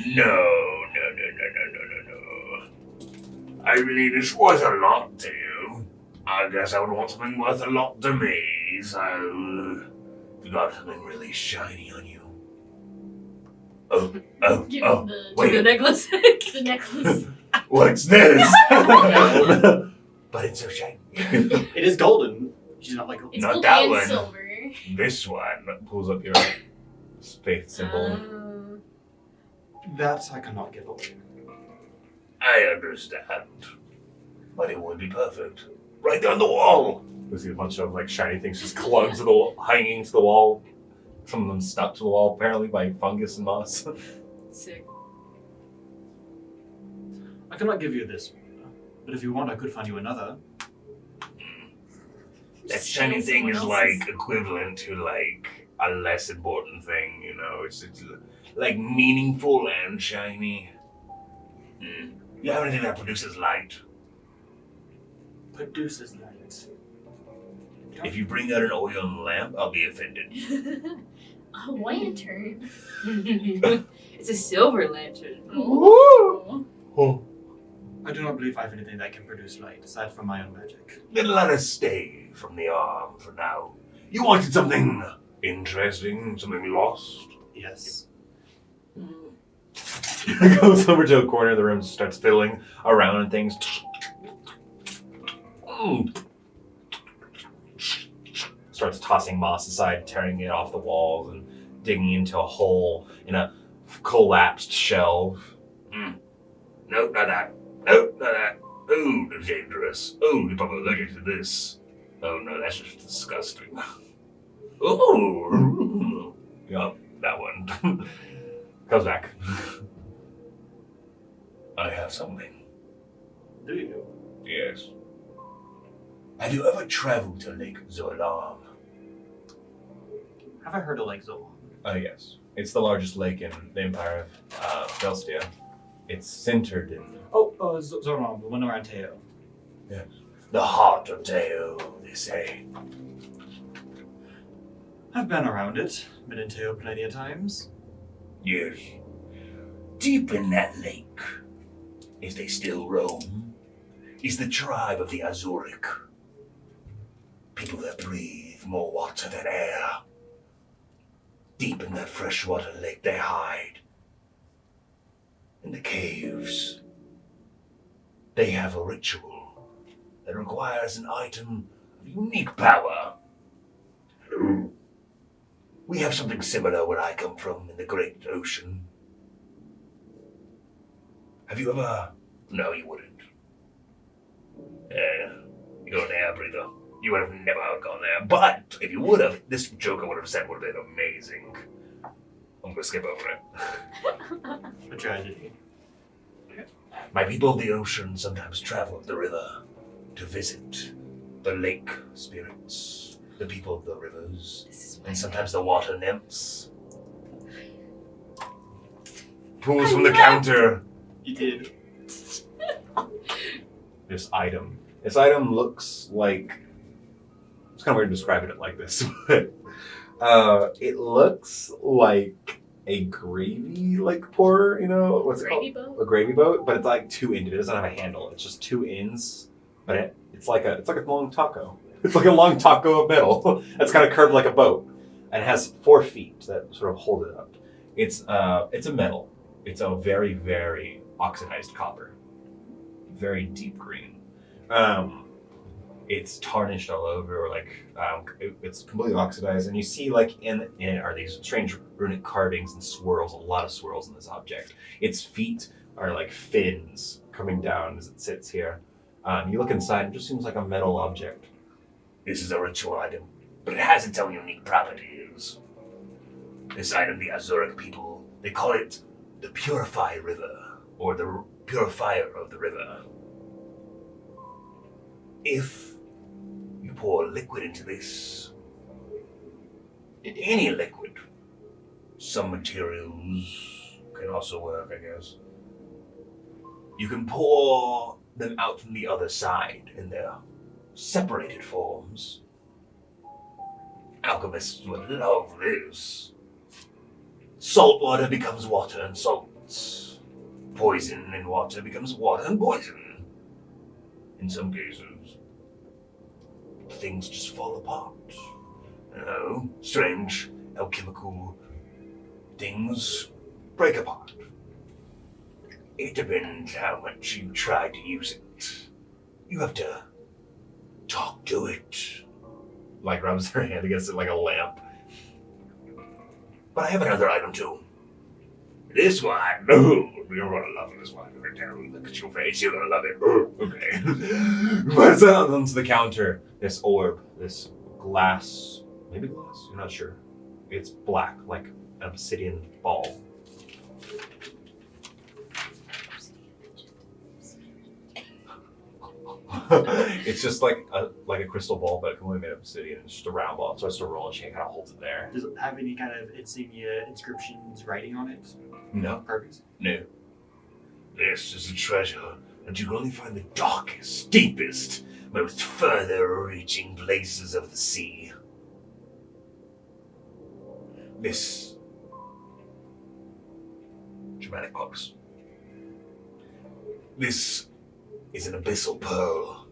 No. I mean, it's worth a lot to you. I guess I would want something worth a lot to me, so... You got something really shiny on you. Oh, Give him the wait. necklace. the necklace. What's this? But it's so shiny. It is golden. She's not like It's Not gold that and one. silver. This one pulls up your faith symbol. that I cannot give away. I understand. But it would be perfect. Right there on the wall. We see a bunch of like shiny things just clung to the wall, hanging to the wall. Some of them stuck to the wall apparently by fungus and moss. Sick. I cannot give you this one, but if you want, I could find you another. That shiny thing is like equivalent to like a less important thing, you know. It's like meaningful and shiny. You have anything that produces light? Produces light. If you bring out an oil lamp, I'll be offended. A lantern. It's a silver lantern. Oh. Oh. I do not believe I have anything that can produce light, aside from my own magic. Then let us stay from the arm for now. You wanted something interesting, something lost? Yes. Goes over to a corner of the room, starts fiddling around and things. Starts tossing moss aside, tearing it off the walls, and digging into a hole in a collapsed shelf. Nope, not that. Nope, not that. Ooh, that's dangerous. Ooh, you're probably allergic to this. Oh no, that's just disgusting. Ooh. Yup, that one. Comes back. I have something. Do you? Yes. Have you ever traveled to Lake Zolam? Have I heard of Lake Zolan? Yes. It's the largest lake in the Empire of Velstia. It's centered in... Oh, Zolan, the one around Teo. The heart of Teo, they say. I've been around it. Been in Teo plenty of times. Yes. Deep in that lake, if they still roam, is the tribe of the Azuric. People that breathe more water than air. Deep in that freshwater lake they hide. In the caves. They have a ritual that requires an item of unique power. We have something similar where I come from in the great ocean. Have you ever... No, you wouldn't. You're an air breather. You would have never gone there. But if you would have, this joke I would have said would have been amazing. I'm going to skip over it. A tragedy. My people of the ocean sometimes travel up the river to visit the lake spirits, the people of the rivers, and sometimes the water nymphs. Pulls from the counter. You did. this item. This item looks like... It's kind of weird describing it like this, but it looks like a gravy pourer, you know? What's it called? Gravy boat? A gravy boat, but it's like two-ended. It doesn't have a handle. It's just two ends, but it's like a long taco. It's like a long taco of metal that's kind of curved like a boat, and it has 4 feet that sort of hold it up. It's a metal. It's a very, very oxidized copper. Very deep green. It's tarnished all over, it's completely oxidized, and you see in are these strange runic carvings and swirls, a lot of swirls in this object. Its feet are like fins coming down as it sits here. You look inside, it just seems like a metal object. This is a ritual item, but it has its own unique properties. This item, the Azuric people, they call it the Purify River, or the Purifier of the River. If you pour liquid into this, any liquid, some materials can also work, I guess. You can pour them out from the other side in their separated forms. Alchemists would love this. Salt water becomes water and salt. Poison in water becomes water and poison. In some cases, things just fall apart. Strange alchemical things break apart. It depends how much you try to use it. You have to talk to it. Like rubs her hand against it like a lamp. But I have another item too. This one. Oh, you're gonna love this one. Look at your face. You're gonna love it. Okay. But it's onto the counter. This orb, this glass, maybe glass? You're not sure. It's black, like an obsidian ball. It's just like a crystal ball, but completely made of obsidian. It's just a round ball. It starts to roll, and she kind of holds it there. Does it have any kind of insignia, inscriptions, writing on it? No. Perfect. No. This is a treasure that you can only find in the darkest, deepest, most further-reaching places of the sea. This dramatic pause. This is an abyssal pearl.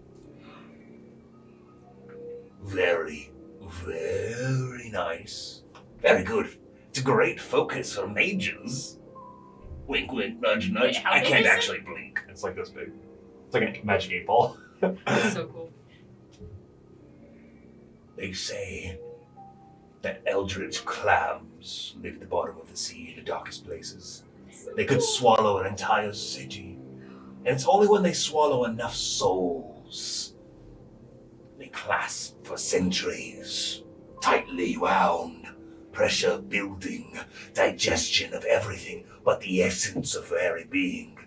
Very, very nice. Very good. It's a great focus for mages. Wink, wink, nudge, nudge. Wait, how I big can't is it? actually blink. It's like this big. It's like a magic 8-ball. That's so cool. They say that eldritch clams live at the bottom of the sea in the darkest places. They could swallow an entire city. And it's only when they swallow enough souls they clasp for centuries, tightly wound, pressure building, digestion of everything but the essence of very being.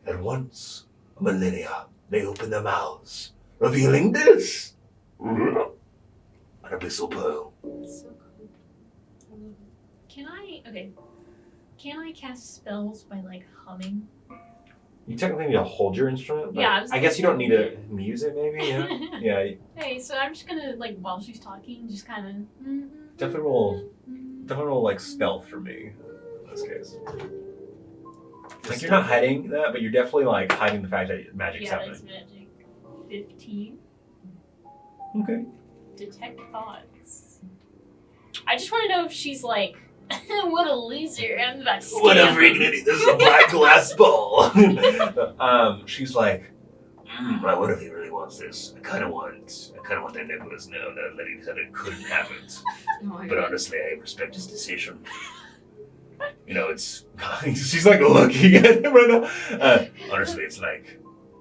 And once a millennia, they open their mouths, revealing this. An abyssal pearl. That's so cool. Can I cast spells by like humming? You technically need to hold your instrument, but Yeah, I guess you don't need to muse it, maybe. Yeah. Yeah. Hey, so I'm just gonna like while she's talking, just kind of Definitely roll like stealth for me in this case. Like you're not hiding that, but you're definitely like hiding the fact that magic's Yeah, that's happening. magic. 15. Okay. Detect thoughts. I just want to know if she's like, what a loser! I'm about to scam. What a freak idiot. This is a black glass ball. She's like, I wonder if he really wants this. I kind of want that necklace now that he said it couldn't have it. Oh my But God. honestly, I respect his decision. It's... she's like looking at him right now. honestly, it's like,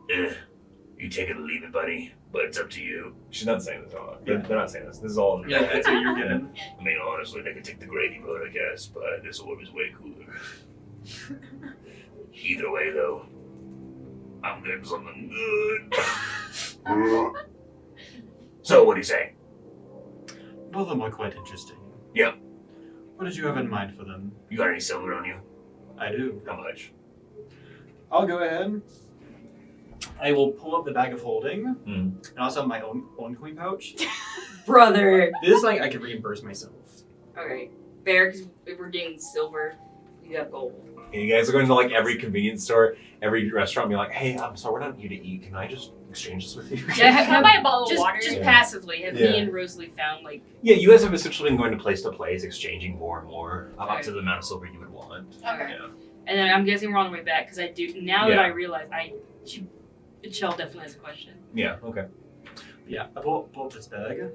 you take it or leave it, buddy. But it's up to you. She's not saying this. They're not saying this. This is all. Yeah, that's what you're getting. I mean, honestly, they could take the gravy boat, I guess, but this orb is way cooler. Either way, though, I'm getting something good. So, what do you say? Both of them are quite interesting. Yeah. What did you have in mind for them? You got any silver on you? I do. How much? I'll go ahead. I will pull up the bag of holding, and also my own coin pouch. Brother. This I can reimburse myself. Okay. Fair, because if we're getting silver, we You have gold. And you guys are going to like every convenience store, every restaurant, and be like, "Hey, I'm sorry, we're not here to eat. Can I just exchange this with you?" Yeah, Can I buy a bottle of just, water? Just Yeah. passively, have Yeah. me and Rosalie found like Yeah, you guys have essentially been going to place, exchanging more and more up to the amount of silver you would want. Okay. Yeah. and then I'm guessing we're on the way back because I do now that Yeah. I realize Chell definitely has a question. Yeah. Okay. Yeah, I bought this bag.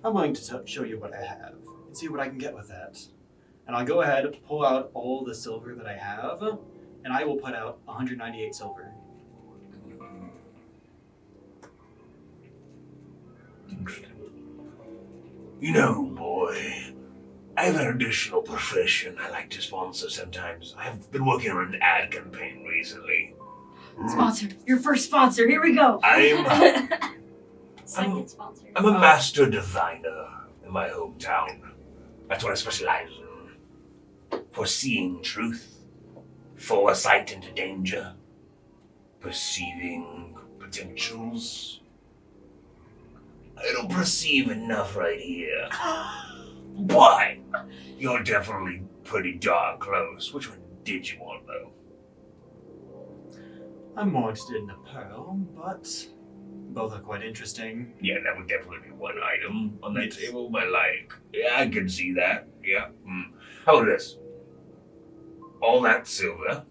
I'm willing to show you what I have and see what I can get with that. And I'll go ahead, pull out all the silver that I have, and I will put out 198 silver. Interesting. You know, boy, I have an additional profession I like to sponsor sometimes. I've been working on an ad campaign recently. Sponsor, your first sponsor. Here we go. Second sponsor. I'm a master diviner in my hometown. That's what I specialize in. Foreseeing truth, foresight into danger, perceiving potentials. I don't perceive enough right here. But you're definitely pretty darn close. Which one did you want, though? I'm more interested in the pearl, but both are quite interesting. Yeah, that would definitely be one item on that Yes. table. But yeah, I can see that. Yeah. How about this? All that silver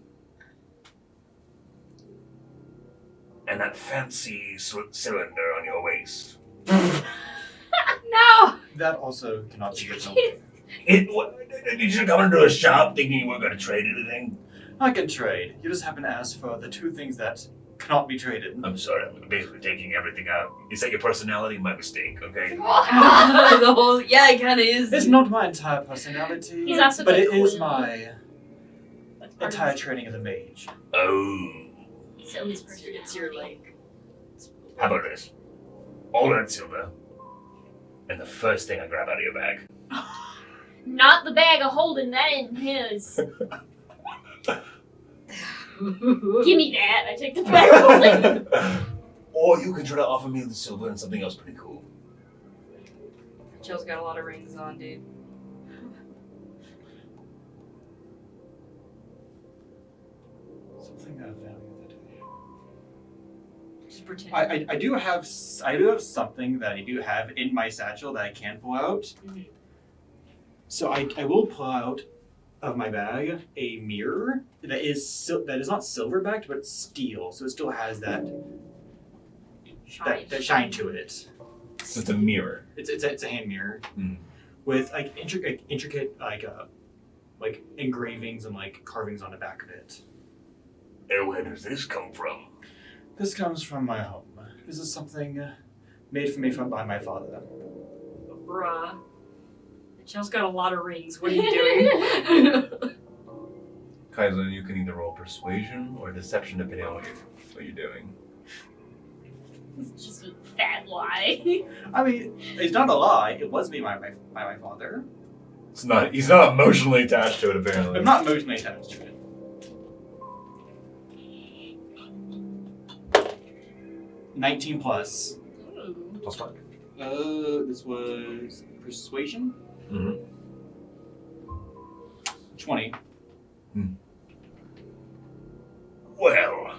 and that fancy cylinder on your waist. No. That also cannot be given away. Did you come into a shop thinking you weren't going to trade anything? I can trade. You just happen to ask for the two things that cannot be traded. I'm sorry, I'm basically taking everything out. Is that your personality? My mistake, okay? The whole it kind of is. It's not my entire personality, He's also but got it is cool- my That's part of entire his- training as a mage. Oh. So his personality. It's your like. How about this? All that silver, and the first thing I grab out of your bag. Not the bag of holding, that ain't his. Give me that. I take the bag of holding. Or you can try to offer me the silver and something else pretty cool. Chell's got a lot of rings on, dude. Something of value that Just pretend. I do have something that I do have in my satchel that I can pull out. Mhm. So I will pull out of my bag a mirror that is not silver backed but steel, so it still has that shine to it. So it's a mirror. It's a hand mirror Mm. with like intricate like engravings and like carvings on the back of it. And where does this come from? This comes from my home. This is something made for me by my father. Bruh. Chell's got a lot of rings. What are you doing? Kaizen, you can either roll persuasion or deception depending on what you're doing. It's just a fat lie. I mean, it's not a lie. It was made by my father. He's not emotionally attached to it apparently. I'm not emotionally attached to it. $19 plus. Ooh. Plus what? This was persuasion. Mm-hmm. 20. Well,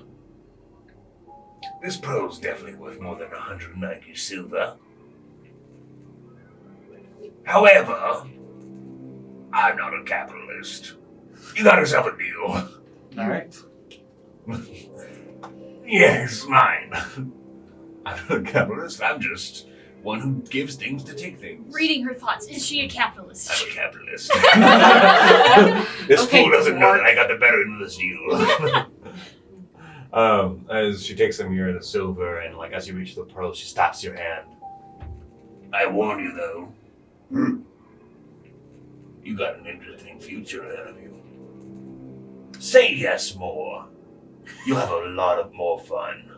this pearl's definitely worth more than 190 silver. However, I'm not a capitalist. You got yourself a deal. All right. Yes, mine. I'm not a capitalist. I'm just one who gives things to take things. Reading her thoughts. Is she a capitalist? I'm a capitalist. This Okay, fool doesn't know Mark. that I got the better end of this deal. As she takes the mirror, the silver, and like as you reach the pearl, she stops your hand. I warn you, though. You got an interesting future ahead of you. Say yes more. You'll have a lot of more fun.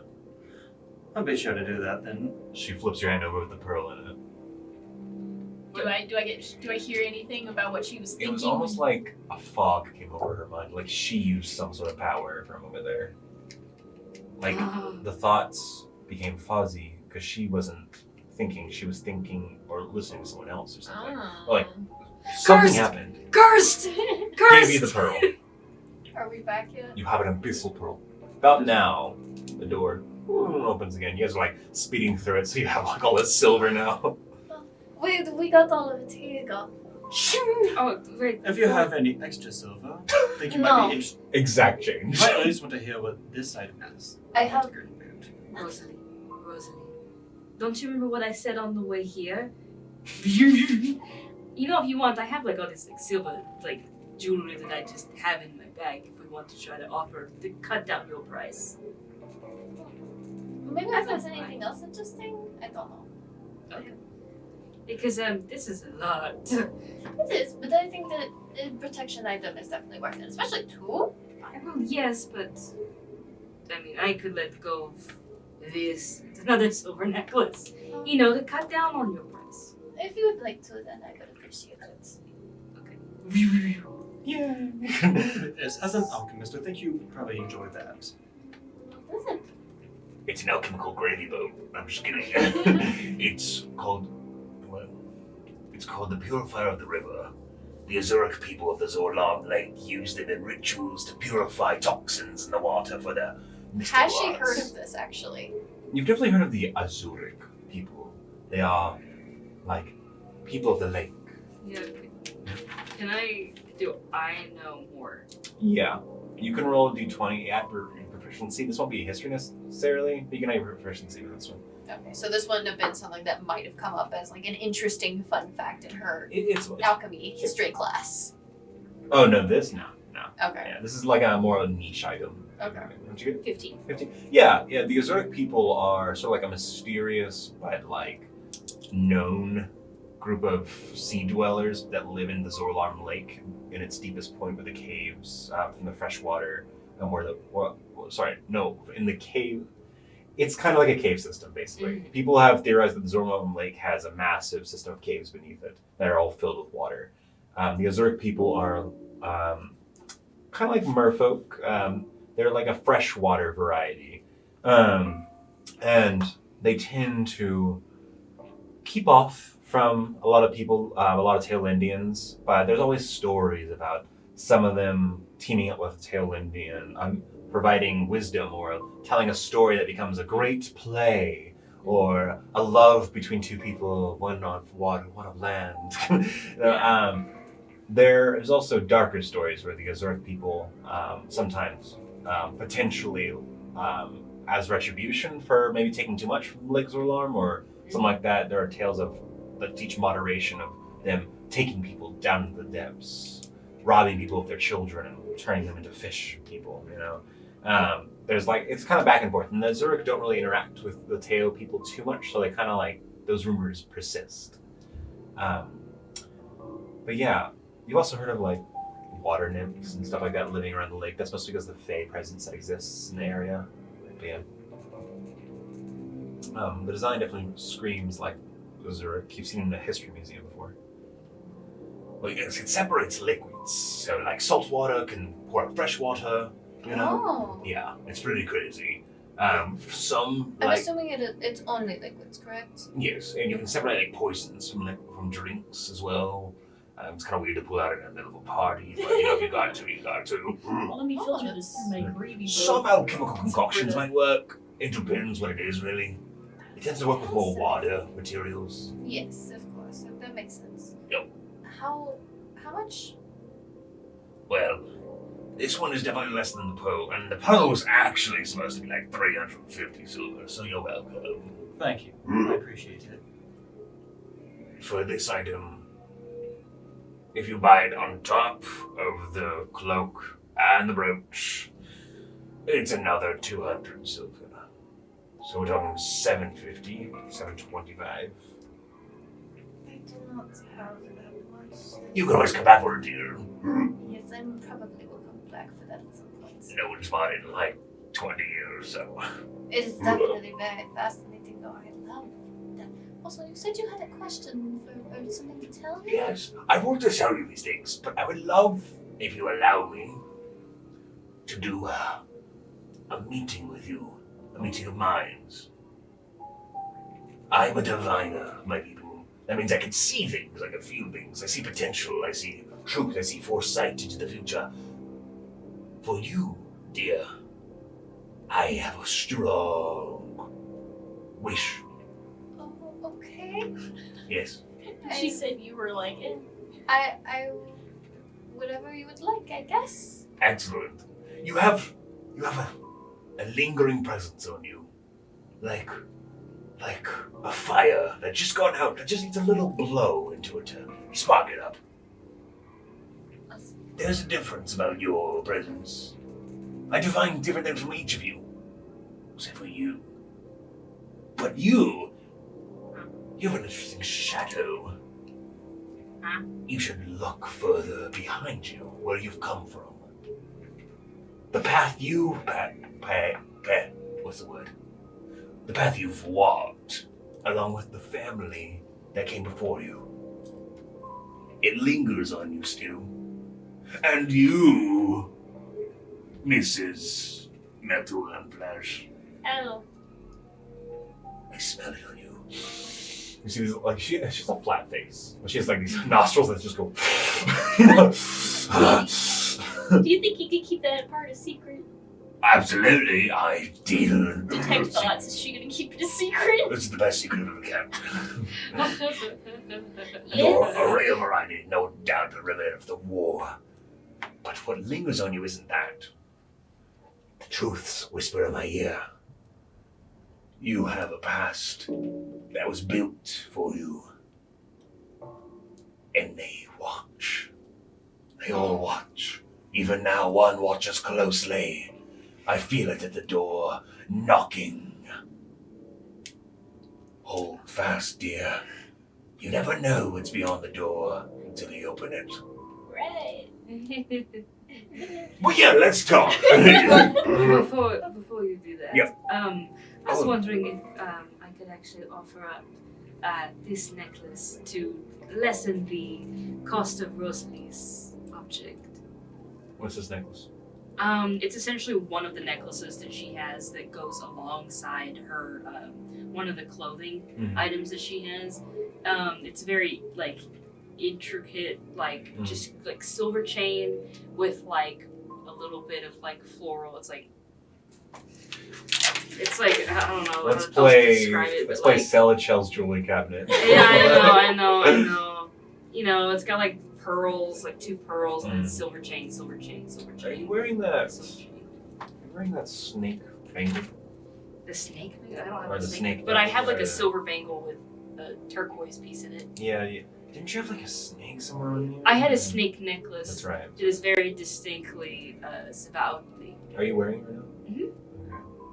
I'll be sure to do that then. She flips your hand over with the pearl in it. Do I hear anything about what she was thinking? It was almost like a fog came over her mind, like she used some sort of power for a moment there. Like the thoughts became fuzzy because she wasn't thinking; she was thinking or listening to someone else or something. Oh. Like something Cursed! happened. Cursed! gave you the Cursed! pearl. Are we back yet? You have an abyssal pearl. About now, the door opens again. You guys are like speeding through it, so you have like all this silver now. We got all of it. Here you go. Oh, wait. If you have any extra silver, I think you might No. be interested. Exact You change. might at least want to hear what this item has. I have- Rosalie. Don't you remember what I said on the way here? You know, if you want, I have like all this like silver like jewelry that I just have in my bag if we want to try to offer to cut down your price. Maybe if there's anything else interesting. I don't know. Okay. Because this is a lot. It is, but I think that the protection item is definitely worth it, especially two. Well, yes, but I mean, I could let go of this. It's another silver necklace. You know, to cut down on your price. If you would like to, then I would appreciate it. Okay. Yeah. Yes, as an alchemist, I think you probably enjoy that. Listen, It's an alchemical gravy boat. I'm just kidding. It's called the Purifier of the River. The Azuric people of the Zorlam Lake use them in rituals to purify toxins in the water for their mystical has she arts. heard of this actually? You've definitely heard of the Azuric people. They are like people of the lake. Yeah. Do I know more? Yeah. You can roll a d20 at your proficiency. This won't be a history necessarily, but you can have your proficiency with this one. Okay, so this wouldn't have been something that might have come up as like an interesting fun fact in her It's alchemy history class. oh no, this no. Okay. Yeah, this is like a more of a niche item. Okay. What'd you get? 15. 15. Yeah. The Azuric people are sort of like a mysterious but like known group of sea dwellers that live in the Zorlarm Lake in its deepest point, where the caves from the fresh water and in the cave. It's kind of like a cave system, basically. People have theorized that the Zorlarm Lake has a massive system of caves beneath it that are all filled with water. The Azuric people are kind of like merfolk. They're like a freshwater variety. And they tend to keep off from a lot of people, a lot of Tail Indians, but there's always stories about some of them teaming up with Tail Indian, providing wisdom or telling a story that becomes a great play, or a love between two people, one of water, one of land. There's also darker stories where the Azuric people sometimes potentially as retribution for maybe taking too much from Lake Zorlarm or something like that. There are tales that teach moderation of them taking people down into the depths, robbing people of their children and turning them into fish people, you know. There's like, it's kind of back and forth. And the Azuric don't really interact with the Teo people too much, so they kind of like, those rumors persist. But yeah, you've also heard of like water nymphs and stuff like that living around the lake. That's mostly because of the Fae presence that exists in the area. But yeah. The design definitely screams like Azuric. You've seen it in the history museum before. Well, yes, it separates liquids. So, like, salt water can pour out fresh water, you know? Oh. Yeah, it's pretty crazy. Some, I'm like, assuming it's only liquids, correct? yes, and you can separate, like, poisons from drinks as well. It's kind of weird to pull out in the middle of a party, but, you know, if you got to, you got to. Well, let me filter this through my gravy boat. Some alchemical concoctions might work. It depends what it is, really. It tends to work with more water materials. Yes, of course. That makes sense. Yep. How much? Well, this one is definitely less than the pearl, and the pearl was actually supposed to be like 350 silver, so you're welcome. Thank you. I appreciate it. For this item, if you buy it on top of the cloak and the brooch, it's another 200 silver. So we're talking 750, 725. I do not have that much. You can always come back for a deal. Yes, I probably will come back for that at some point. No one's bought it in like 20 years, so. It is definitely very fascinating, though. I love that. Also, you said you had a question or something to tell me? Yes, I want to tell you these things, but I would love if you allow me to do a meeting with you, a meeting of minds. I'm a diviner, my people. That means I can see things, I can feel things, I see potential, I see truth. I see foresight into the future. For you, dear, I have a strong wish. Oh, okay. Yes. She said you were like, I, whatever you would like, I guess. Excellent. You have a lingering presence on you. Like a fire that just gone out, that just needs a little blow into it to spark it up. There's a difference about your presence. I define different things from each of you, except for you. But you have an interesting shadow. Huh? You should look further behind you, where you've come from. The path you what's the word? The path you've walked, along with the family that came before you. It lingers on you still. And you, Mrs. Metal and Flesh, oh, I smell it on you. You see, like she has a flat face, but she has like these nostrils that just go. You know? do you think you could keep that part a secret? Absolutely, I deal. Detect thoughts. Is she gonna keep it a secret? This is the best secret I've ever kept. Yes. You're a ray of variety, no doubt, a remnant of the war. But what lingers on you isn't that. The truths whisper in my ear. You have a past that was built for you. And they watch. They all watch. Even now, one watches closely. I feel it at the door, knocking. Hold fast, dear. You never know what's beyond the door until you open it. Right. Well, yeah, let's talk. Before you do that, Yep. I was wondering if I could actually offer up this necklace to lessen the cost of Rosalie's object. What's this necklace? It's essentially one of the necklaces that she has that goes alongside her one of the clothing items that she has. It's very like intricate, like just like silver chain with like a little bit of like floral. It's like I don't know. Let's how to play. describe it, Let's but, play like, Selichel's jewelry cabinet. Yeah, I know. You know, it's got like pearls, like 2 pearls, and then silver chain. Are you wearing that? Silver chain. Are you wearing that snake bangle? The snake bangle? I don't have Or a the snake, snake but I bangle, have like yeah. a silver bangle with a turquoise piece in it. Yeah. Didn't you have like a snake somewhere on you? I had a snake necklace. That's right. It is very distinctly Savaudly. Are you wearing it right now?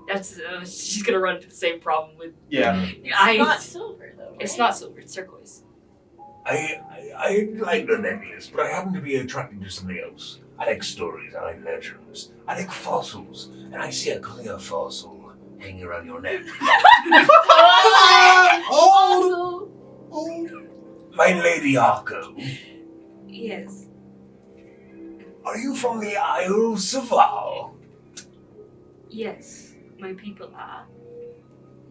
That's she's gonna run into the same problem with. Yeah. It's not silver though. Right? It's not silver. It's turquoise. I like the necklace, but I happen to be attracted to something else. I like stories, I like legends, I like fossils, and I see a clear fossil hanging around your neck. Also, My Lady Arco, Yes. are you from the Isle of Saval? Yes. My people are.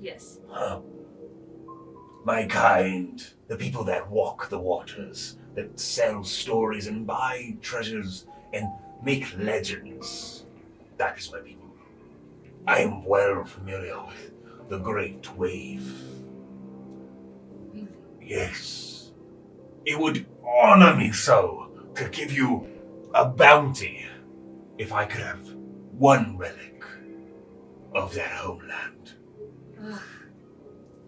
Yes. Huh. My kind, the people that walk the waters, that sell stories and buy treasures and make legends. That is my people. I am well familiar with the Great Wave. Really? Yes. It would honor me so to give you a bounty if I could have one relic of that homeland.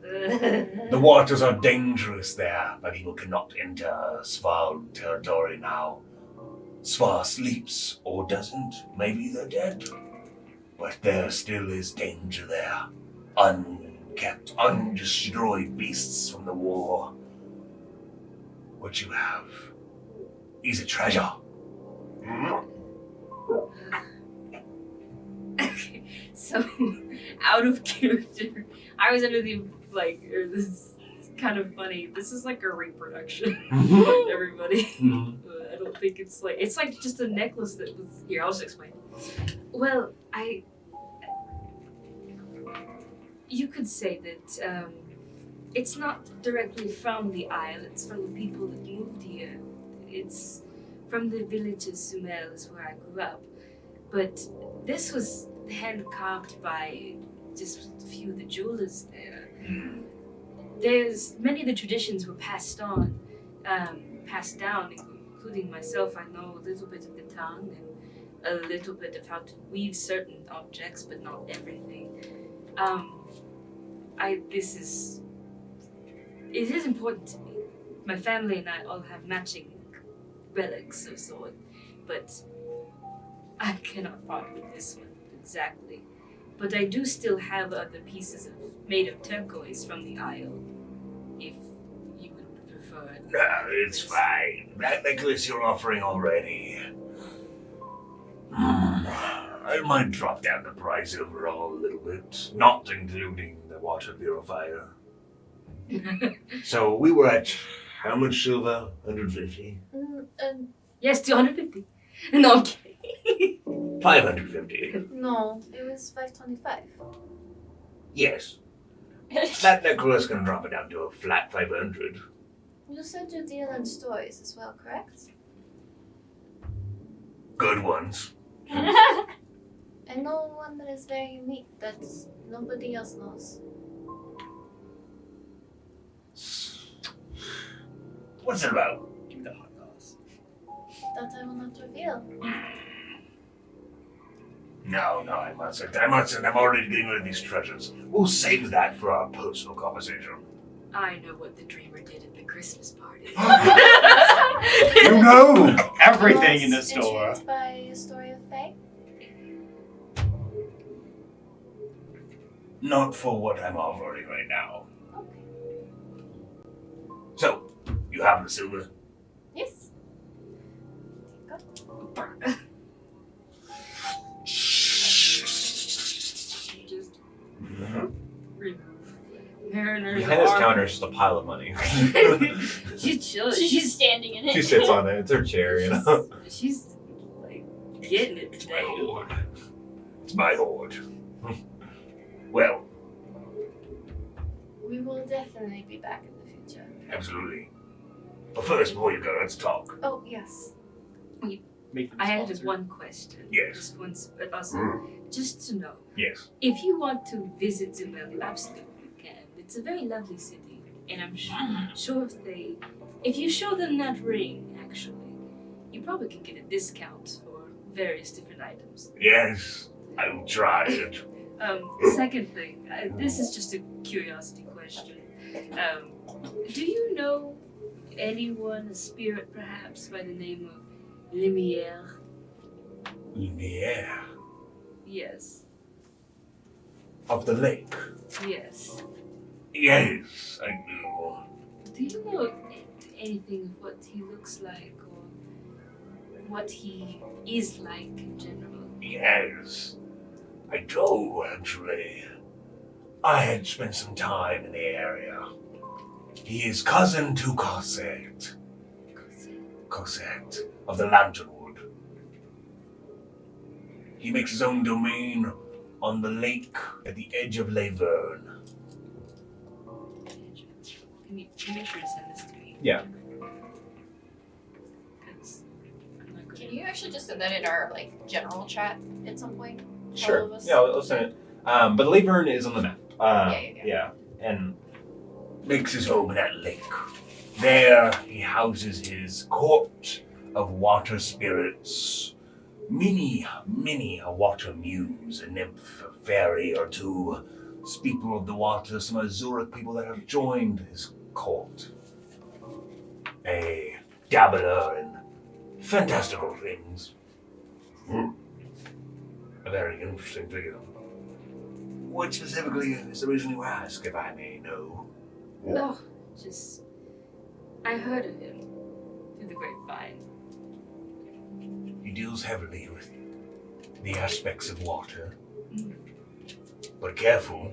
The waters are dangerous there. My people cannot enter Sval territory now. Sval sleeps or doesn't. Maybe they're dead. But there still is danger there. Unkept, undestroyed beasts from the war. What you have is a treasure. So, out of character, I was under the this is kind of funny. This is like a reproduction, everybody. But I don't think it's like just a necklace that was here. I'll just explain. Well, you could say that it's not directly from the isle. It's from the people that moved here. It's from the village of Sumel is where I grew up. But this was hand carved by just a few of the jewelers there. There's many of the traditions were passed down, including myself. I know a little bit of the tongue and a little bit of how to weave certain objects, but not everything. It is important to me. My family and I all have matching relics of sword, but I cannot part with this one exactly. But I do still have other pieces made of turquoise from the Isle, if you would prefer it. No, it's fine. That necklace you're offering already. I might drop down the price overall a little bit, not including the water purifier. So we were at how much silver? 150? Yes, 250. No, I'm kidding. 550. No, it was 525. Yes. That necklace can drop it down to a flat 500. You said you deal in stories as well, correct? Good ones. I know one that is very unique that nobody else knows. What's it about? Give me the hot sauce. That I will not reveal. No, I mustn't. I'm already getting rid of these treasures. We'll save that for our personal conversation. I know what the dreamer did at the Christmas party. You know everything in the Was store. intrigued by a story of Fae? Not for what I'm offering right now. Okay. So, you have the silver? Yes. Just remove Mariner's Behind this arm. counter is just a pile of money. She's chilling. She's just standing in it. She sits on it. It's her chair, you know. She's like getting it It's my today. hoard. It's my hoard. Well, We will definitely be back in the future. absolutely. But first, before you go, let's talk. Oh, yes. Make them I had sponsor. one question. Yes. Just once, but also just to know, Yes. if you want to visit Zumel, you absolutely can. It's a very lovely city, and I'm sure if you show them that ring, actually, you probably can get a discount for various different items. Yes, I will try it. Second thing, this is just a curiosity question. Do you know anyone, a spirit perhaps, by the name of Lumiere? Lumiere Yes. of the lake. Yes. Yes, I do. Do you know anything of what he looks like or what he is like in general? Yes, I do, actually. I had spent some time in the area. He is cousin to Cosette. Cosette of the Lanternwood. He makes his own domain on the lake at the edge of Laverne. Can you make sure to send this to me? Yeah. 'Cause I'm not good Can at- you actually just send that in our general chat at some point? All Sure. of us? Yeah, I'll send it. But Laverne is on the map. Yeah. And Makes his home in that lake. There he houses his court of water spirits. Many a water muse, a nymph, a fairy or two. People of the water, some Azuric people that have joined his court. A dabbler in fantastical things. A very interesting figure. What specifically is the reason you ask, if I may know? Oh, just I heard of him through the grapevine. He deals heavily with the aspects of water. But careful.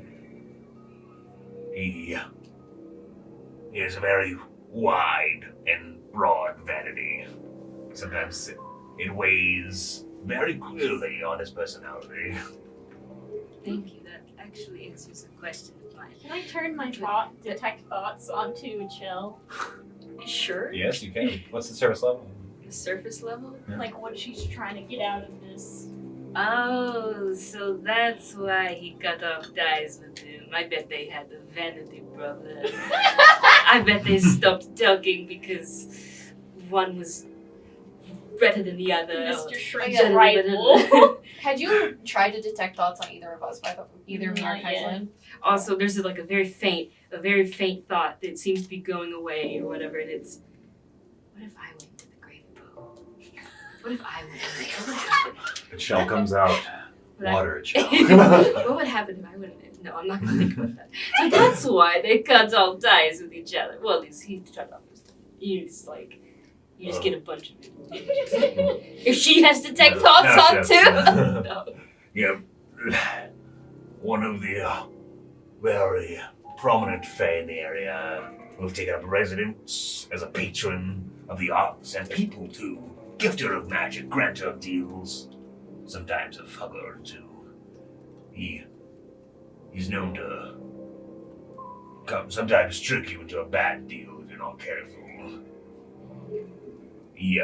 He has a very wide and broad vanity. Sometimes it weighs very clearly on his personality. Thank you. That actually answers a question of mine. Can I turn my detect thoughts onto Chill? Sure. yes, you can. What's the service level? surface level? Yeah. Like what she's trying to get out of this. Oh, so that's why he cut off ties with him. I bet they had a vanity problem. I bet they stopped talking because one was better than the other. Mr. Shrek's yeah, rival. Had you tried to detect thoughts on either of us? Either me or Not yet. Kaitlyn? Also, there's like a very faint thought that seems to be going away or whatever, and it's, what if I went to the great bow? What if I went to what would happen? A shell comes out. Would I- Water a shell. What would happen if I went in? No, I'm not gonna think about that. So that's why they cut all ties with each other. Well, at least he cut off his ties. You just get a bunch of it. If she has to take thoughts on too. No. Yeah. One of the very prominent fae in the area who've taken up residence as a patron of the arts and people too. Gifter of magic, granter of deals, sometimes a fucker or two. He's known to sometimes trick you into a bad deal if you're not careful. He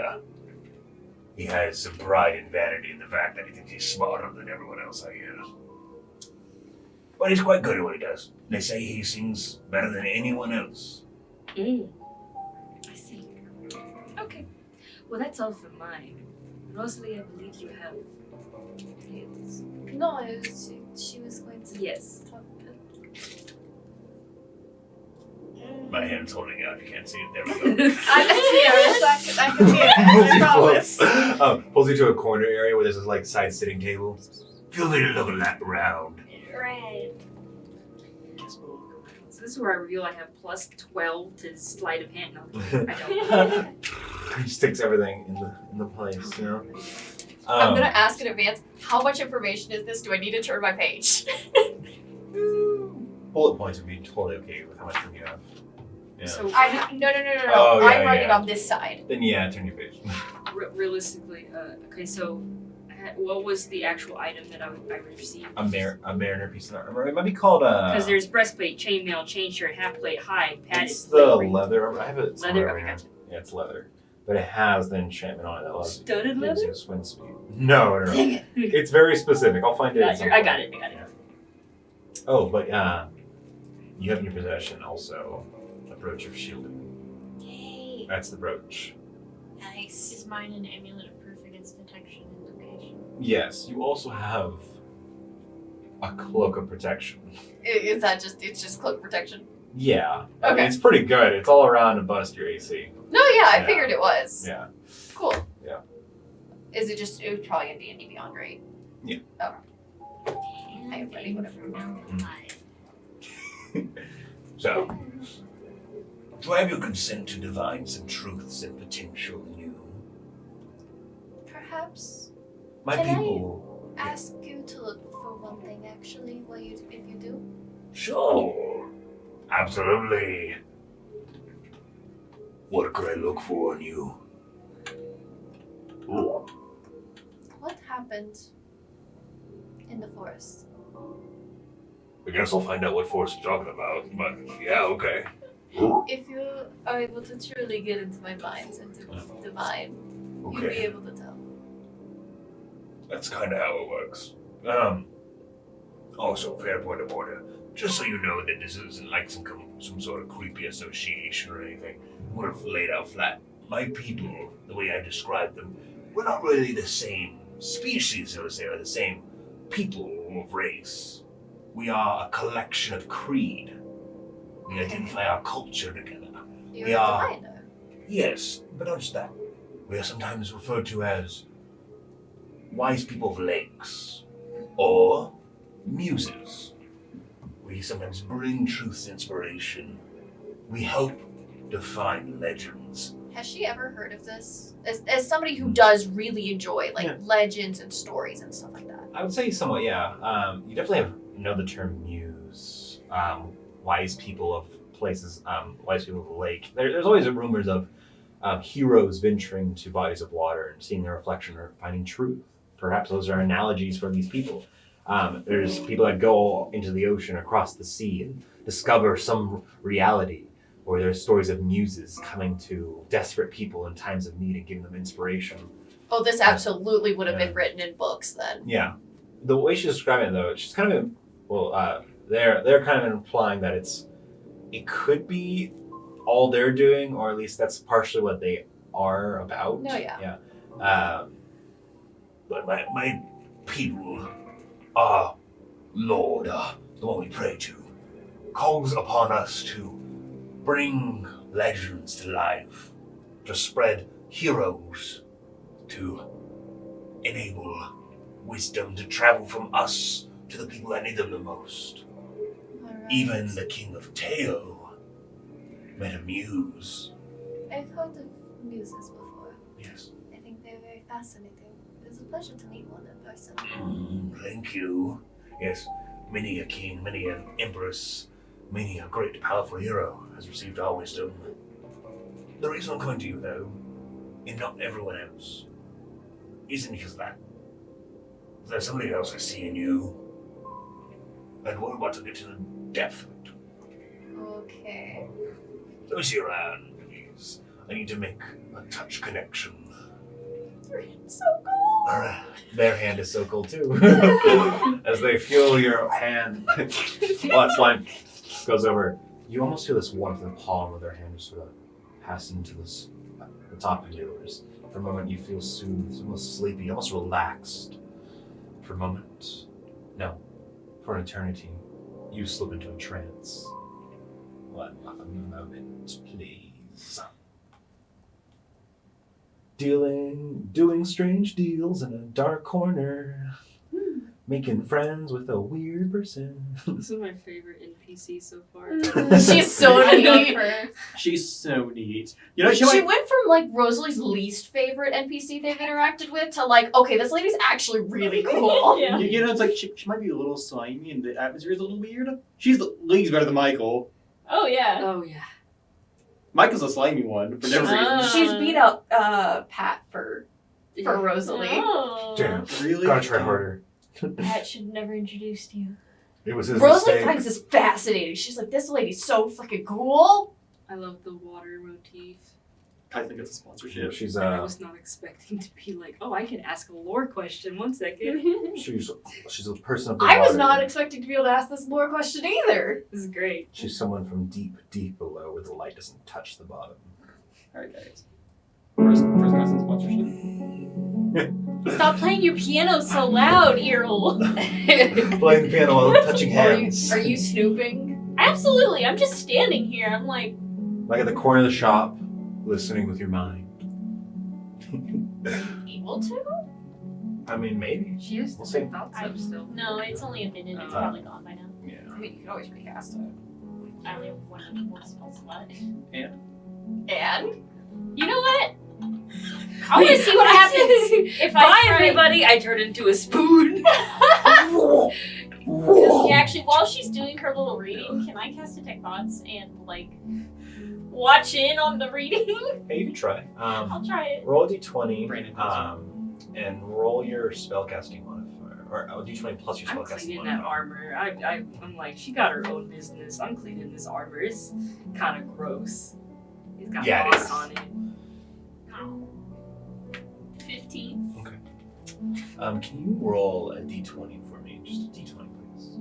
has some pride and vanity in the fact that he thinks he's smarter than everyone else, I guess. But he's quite good at what he does. They say he sings better than anyone else. I see. Okay. Well, that's all for mine. Rosalie, I believe you have kids. No, she was going to Yes. talk My hand's holding out. You can't see it. There we go. I can see it. I promise. Pulls you to a corner area where there's this like side sitting table. Feel free to look around. Right. So this is where I reveal I have plus 12 to sleight of hand. No, I don't. He sticks everything in the place, you know. I'm gonna ask in advance, how much information is this? Do I need to turn my page? Bullet points would be totally okay with how much room you have. Yeah. So No. Oh, yeah, I'm writing yeah. on this side. Then yeah, turn your page. realistically, okay, so what was the actual item that I received? A mariner piece of armor. It might be called a. Because there's breastplate, chainmail, chain shirt, half plate, hide, padded. It's the ring. leather armor. I have it. somewhere Leather? over Okay, here. gotcha. Yeah, it's leather, but it has the enchantment on it that allows Studded gives leather? you swim speed. No. Dang it. It's very specific. I'll find it. at some I got point. it. Oh, but you have in your possession also a brooch of shielding. Yay. That's the brooch. Nice. Is mine an amulet of proof against detection and location? Yes, you also have a cloak of protection. Is that it's just cloak protection? Yeah. I mean, Okay. it's pretty good. It's all around to bust your AC. No, yeah, I Yeah. figured it was. Yeah. Cool. Yeah. Is it was probably in D&D Beyond, right? Yeah. Okay. I'm ready, whatever. So, do I have your consent to divine some truths and potential in you? Perhaps My Can I- people. ask you to look for one thing actually, if you do. Sure. Absolutely. What could I look for in you? Ooh. What happened in the forest? I guess I'll find out what force you're talking about, but yeah, okay. If you are able to truly get into my mind and to divine, you'd be Okay. able to tell. That's kind of how it works. Also, fair point of order. Just so you know that this isn't like some sort of creepy association or anything. I would have laid out flat. My people, the way I describe them, we're not really the same species, so to say, or the same people of race. We are a collection of creed. We identify our culture together. You're We a are- diviner. Yes, but not just that. We are sometimes referred to as wise people of lakes, or muses. We sometimes bring truth's inspiration. We help define legends. Has she ever heard of this? As somebody who does really enjoy Yeah. legends and stories and stuff like that. I would say somewhat, yeah. You definitely know the term muse. Wise people of places, wise people of the lake. There's always rumors of heroes venturing to bodies of water and seeing their reflection or finding truth. Perhaps those are analogies for these people. There's people that go into the ocean, across the sea, and discover some reality or there's stories of muses coming to desperate people in times of need and giving them inspiration. Oh, this absolutely would have Yeah. been written in books then. Yeah. The way she's describing it, though, she's kind of, they're kind of implying that it could be all they're doing, or at least that's partially what they are about. Oh, yeah. Yeah. But my people, our Lord, the one we pray to, calls upon us to bring legends to life, to spread heroes, to enable wisdom to travel from us to the people that need them the most. Alright. Even the King of Teo met a muse. I've heard of muses before. Yes. I think they're very fascinating. It was a pleasure to meet one in person. Thank you. Yes, many a king, many an empress, many a great powerful hero has received our wisdom. The reason I'm coming to you, though, and not everyone else, isn't because of that. There's somebody else I see in you, and we want to get to the depth of it. Okay. Let me see your hand, please. I need to make a touch connection. So cool. Alright. Their hand is so cool too. As they feel your hand, it's line goes over. You almost feel this warmth in the palm of their hand just sort of pass into the top of yours. For a moment, you feel soothed, almost sleepy, almost relaxed. For a moment, no, for an eternity, you slip into a trance. What a moment, please. Doing strange deals in a dark corner. Making friends with a weird person. This is my favorite NPC so far. She's so I love neat. her. She's so neat. You know, She went from like Rosalie's least favorite NPC they've interacted with to like, okay, this lady's actually really cool. Yeah. You know, it's like she might be a little slimy and the atmosphere is a little weird. She's leagues better than Michael. Oh yeah. Oh yeah. Michael's a slimy one for no reason. She's beat up Pat for Rosalie. Oh. Damn, Really? gotta try harder. Pat should have never introduced you. It was his Rosalie mistake. finds this fascinating. She's like, this lady's so fucking cool. I love the water motif. I think it's a sponsorship. She's And I was not expecting to be like, oh, I can ask a lore question. 1 second. she's a person of the I was water. not expecting to be able to ask this lore question either. This is great. She's someone from deep, deep below where the light doesn't touch the bottom. Alright, guys. First cousin sponsorship. Stop playing your piano so loud, Earl. Playing the piano while touching hands. Are you snooping? Absolutely. I'm just standing here. I'm like, Like at the corner of the shop, listening with your mind. able to? I mean, maybe. She is We'll see. thoughts I- up still. No, it's only a minute. It's probably gone by now. Yeah. I mean, you can always recast it. I only have one more spell slot. And? You know what? I want to see what happens if I Bye, try. everybody! I turn into a spoon. Yeah, actually, while she's doing her little reading, can I cast Detect Thoughts and, like, watch in on the reading? Hey, you can try. I'll try it. Roll a d20, Brandon, and roll your spellcasting modifier, or d20 plus your I'm spellcasting cleaning modifier. that armor. I'm like, she got her own business. I'm cleaning this armor. It's kind of gross. It's got Yeah, it moss is. on it. 15. Can you roll a d20 for me? Just a d20, please.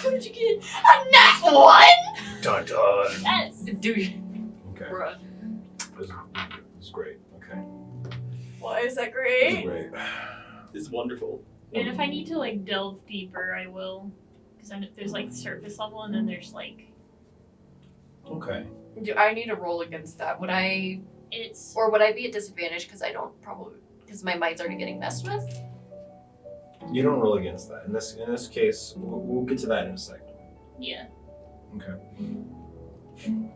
What did you get? A nat one? Dun dun. Yes. Dude, Okay. bruh. This is great. Okay. Why is that This is great? great. This is wonderful. And if I need to, like, delve deeper, I will. Because there's, like, surface level, and then there's, like, Okay. Do I need to roll against that? Would I, it's. or would I be at disadvantage because I don't probably, because my mind's already getting messed with? You don't roll against that. In this case, we'll get to that in a second. Yeah. Okay.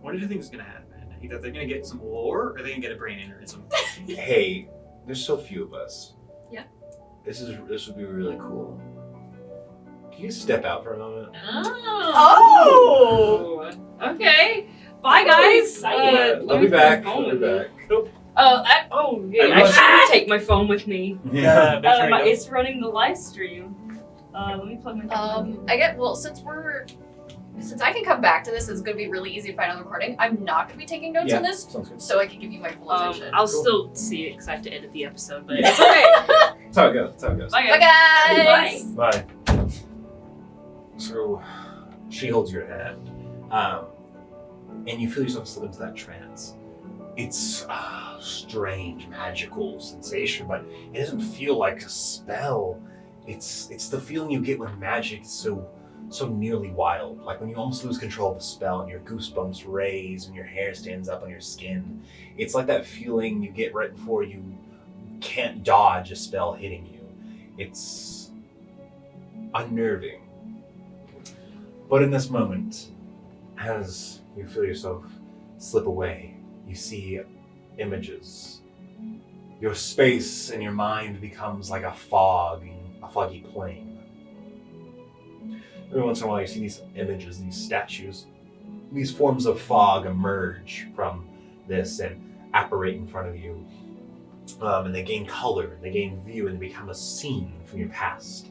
What do you think is gonna happen? Either they're gonna get some lore or they're gonna get a brain aneurysm. Hey, there's so few of us. Yeah. This would be really cool. Can you step out for a moment? Oh! Okay. Bye, guys. excited. I'll be back. I'll be back. I shouldn't take my phone with me. Yeah, make sure you It's running the live stream. Let me plug my phone. I get, well, since we're Since I can come back to this, it's going to be really easy to find on the recording. I'm not going to be taking notes on this, Sounds good. so I can give you my full attention. I'll still see it because I have to edit the episode, but It's it's okay. That's how it goes. That's how it goes. Bye, Bye, guys. guys. Bye. Bye. So, she holds your hand, and you feel yourself slip into that trance. It's a strange, magical sensation, but it doesn't feel like a spell. It's the feeling you get when magic is so nearly wild, like when you almost lose control of the spell and your goosebumps raise and your hair stands up on your skin. It's like that feeling you get right before you can't dodge a spell hitting you. It's unnerving. But in this moment, as you feel yourself slip away, you see images. Your space and your mind becomes like a foggy plain. Every once in a while you see these images, these statues, these forms of fog emerge from this and apparate in front of you. And they gain color, they gain view, and they become a scene from your past.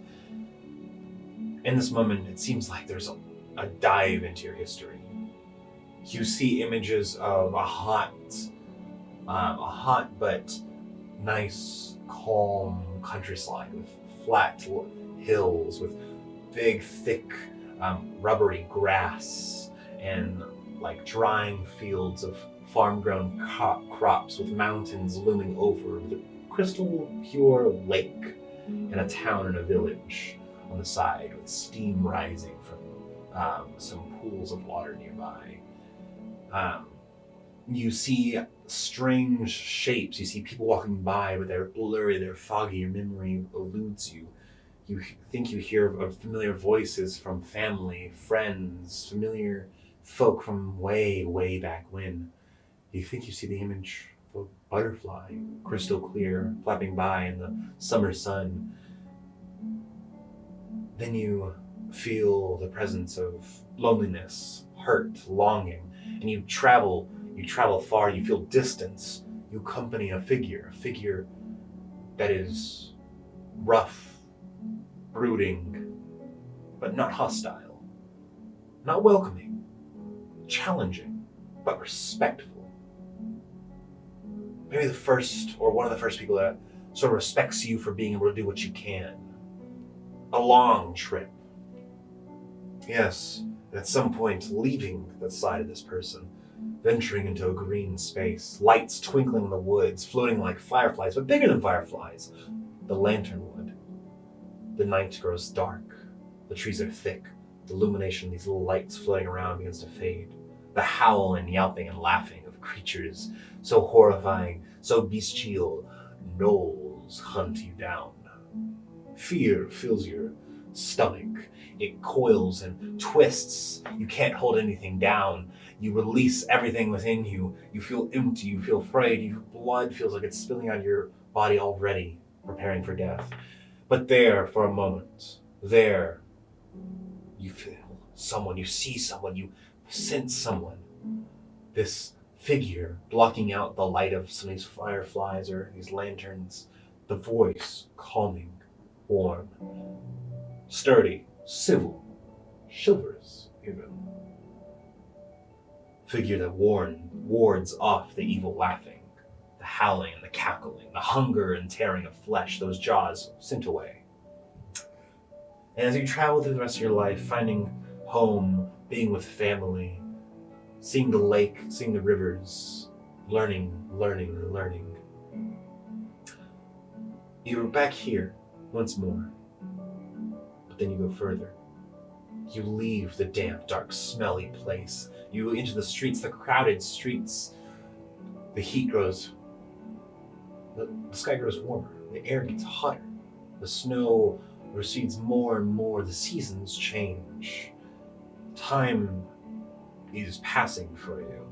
In this moment, it seems like there's a dive into your history. You see images of a hot but nice, calm countryside with flat hills, with big, thick, rubbery grass, and like drying fields of farm-grown crops with mountains looming over, with a crystal pure lake, and a town and a village on the side with steam rising from some pools of water nearby. You see strange shapes. You see people walking by, but they're blurry, they're foggy. Your memory eludes you. You think you hear familiar voices from family, friends, familiar folk from way, way back when. You think you see the image of a butterfly, crystal clear, flapping by in the summer sun. Then you feel the presence of loneliness, hurt, longing, and you travel far, you feel distance, you accompany a figure that is rough, brooding, but not hostile, not welcoming, challenging, but respectful. Maybe the first, or one of the first people that sort of respects you for being able to do what you can. A long trip. Yes, at some point leaving the side of this person, venturing into a green space, lights twinkling in the woods, floating like fireflies, but bigger than fireflies. The lanternwood. The night grows dark. The trees are thick. The illumination of these little lights floating around begins to fade. The howl and yelping and laughing of creatures so horrifying, so bestial, gnolls hunt you down. Fear fills your stomach. It coils and twists. You can't hold anything down. You release everything within you. You feel empty. You feel afraid. Your blood feels like it's spilling out of your body already, preparing for death. But there, for a moment, there, you feel someone, you see someone, you sense someone. This figure blocking out the light of some of these fireflies or these lanterns. The voice, calming, warm, sturdy, civil, chivalrous even. Figure that wards off the evil laughing, the howling and the cackling, the hunger and tearing of flesh, those jaws sent away. And as you travel through the rest of your life, finding home, being with family, seeing the lake, seeing the rivers, learning, you're back here once more. But then you go further. You leave the damp, dark, smelly place. You into the streets, the crowded streets. The heat grows, the sky grows warmer. The air gets hotter. The snow recedes more and more. The seasons change. Time is passing for you.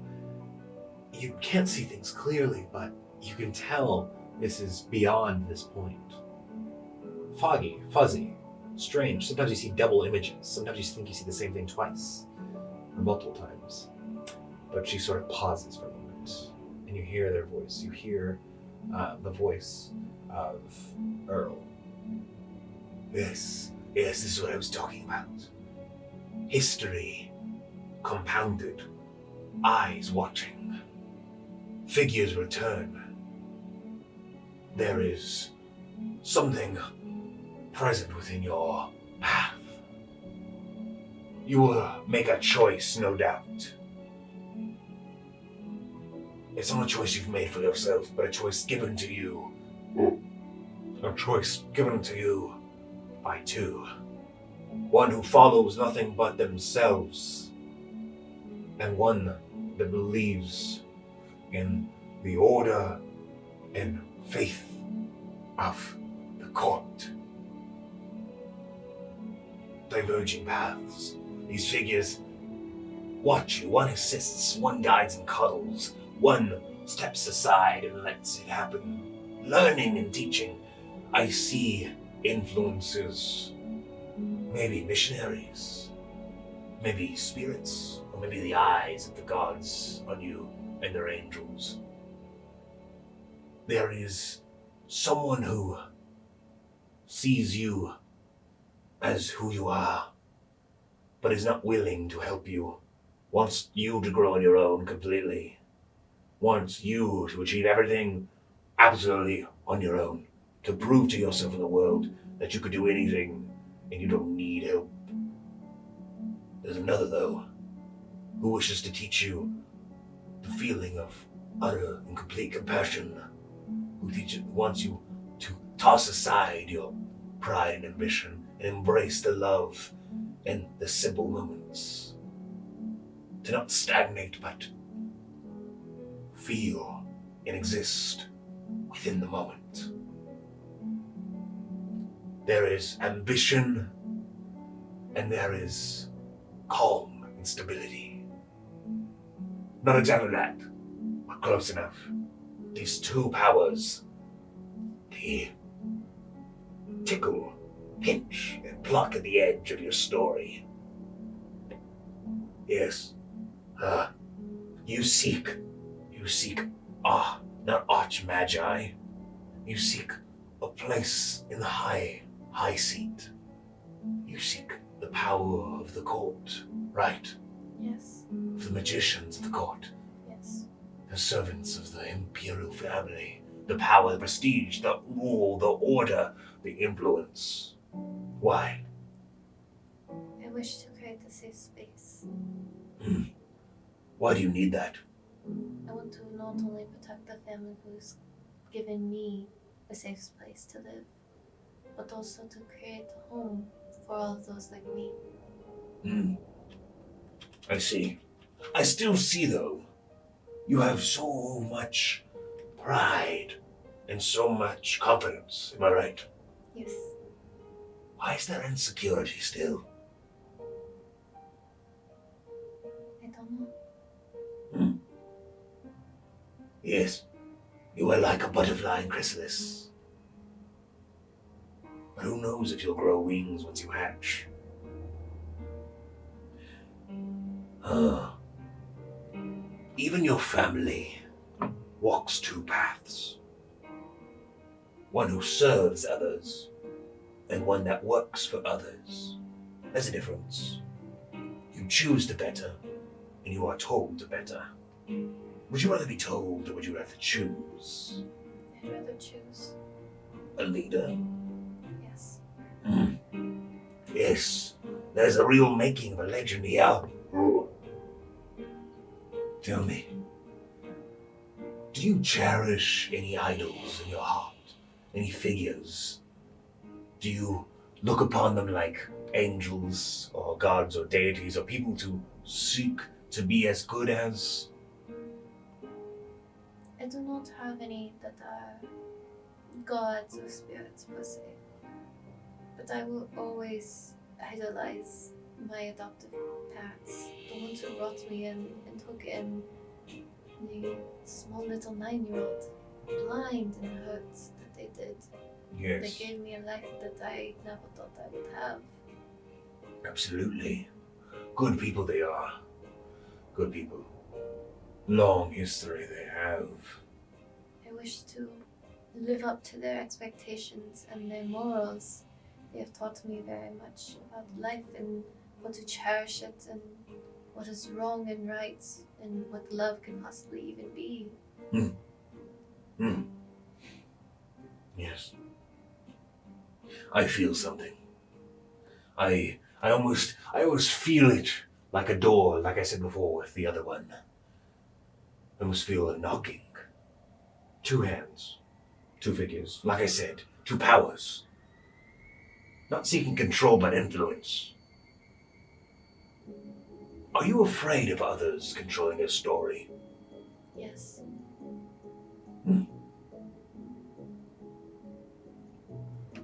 You can't see things clearly, but you can tell this is beyond this point. Foggy, fuzzy, strange. Sometimes you see double images. Sometimes you think you see the same thing twice, or multiple times. But she sort of pauses for a moment, and you hear their voice. You hear the voice of Earl. Yes, this is what I was talking about. History. compounded, eyes watching, figures return. There is something present within your path. You will make a choice, no doubt. It's not a choice you've made for yourself, but a choice given to you. A choice given to you by two. One who follows nothing but themselves, and one that believes in the order and faith of the court. Diverging paths. These figures watch you. One assists, one guides and cuddles, one steps aside and lets it happen. Learning and teaching. I see influences. Maybe missionaries. Maybe spirits. Or maybe the eyes of the gods on you and their angels. There is someone who sees you as who you are, but is not willing to help you, wants you to grow on your own completely, wants you to achieve everything absolutely on your own, to prove to yourself in the world that you could do anything and you don't need help. There's another, though, who wishes to teach you the feeling of utter and complete compassion, who wants you to toss aside your pride and ambition and embrace the love and the simple moments. To not stagnate, but feel and exist within the moment. There is ambition and there is calm and stability. Not exactly that, but close enough. These two powers, they tickle, pinch, and pluck at the edge of your story. Yes, you seek, not arch-magi. You seek a place in the high seat. You seek the power of the court, right? Yes. Of the magicians of the court. Yes. The servants of the imperial family, the power, the prestige, the rule, the order, the influence. Why? I wish to create a safe space. Why do you need that? I want to not only protect the family who's given me a safe place to live, but also to create a home for all of those like me. I see. I still see, though, you have so much pride and so much confidence. Am I right? Yes. Why is there insecurity still? I don't know. Yes, you are like a butterfly in chrysalis. But who knows if you'll grow wings once you hatch? Even your family walks two paths. One who serves others, and one that works for others. There's a difference. You choose to better, and you are told to better. Would you rather be told, or would you rather choose? I'd rather choose. A leader? Yes. Yes, there's a real making of a legend here. Tell me, do you cherish any idols in your heart? Any figures? Do you look upon them like angels or gods or deities or people to seek to be as good as? I do not have any that are gods or spirits per se, but I will always idolize my adoptive parents, the ones who brought me in and took in the small little 9-year-old, blind and hurt that they did. Yes. They gave me a life that I never thought I would have. Absolutely. Good people they are. Good people. Long history they have. I wish to live up to their expectations and their morals. They have taught me very much about life and how to cherish it and what is wrong and right and what love can possibly even be. Yes. I feel something. I almost feel it like a door, like I said before with the other one. I almost feel a knocking. 2 hands, 2 figures, like I said, 2 powers. Not seeking control but influence. Are you afraid of others controlling your story? Yes.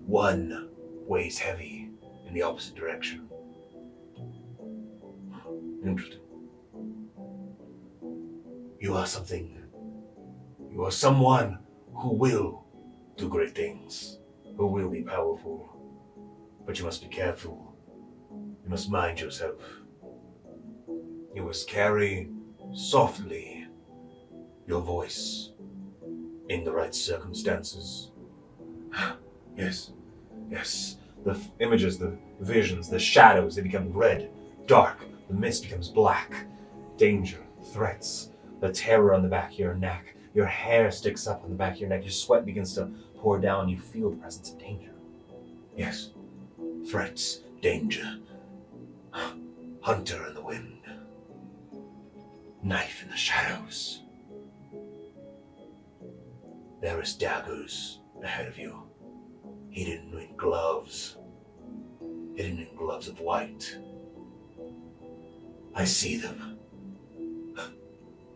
One weighs heavy in the opposite direction. Interesting. You are someone who will do great things, who will be powerful. But you must be careful. You must mind yourself. You must carry softly your voice in the right circumstances. Yes, yes. The images, the visions, the shadows, they become red, dark. The mist becomes black. Danger, threats, the terror on the back of your neck. Your hair sticks up on the back of your neck. Your sweat begins to pour down. You feel the presence of danger. Yes, threats, danger. Hunter in the wind. Knife in the shadows. There is daggers ahead of you. Hidden in gloves. Hidden in gloves of white. I see them.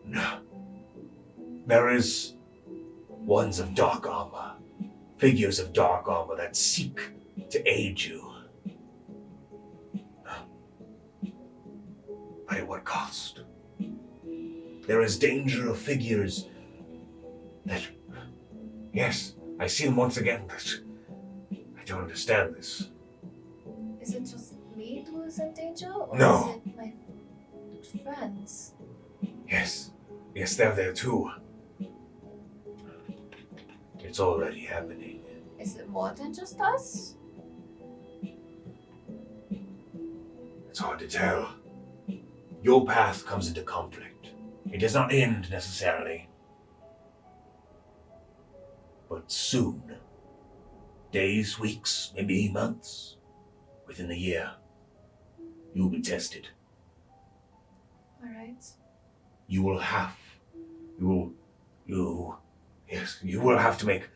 No. There is ones of dark armor. Figures of dark armor that seek to aid you. But at what cost? There is danger of figures that... Yes, I see them once again, but I don't understand this. Is it just me who is in danger, or No. is it my friends? Yes, they're there too. It's already happening. Is it more than just us? It's hard to tell. Your path comes into conflict. It does not end necessarily. But soon, days, weeks, maybe months, within the year, you will be tested. Alright. You will have to make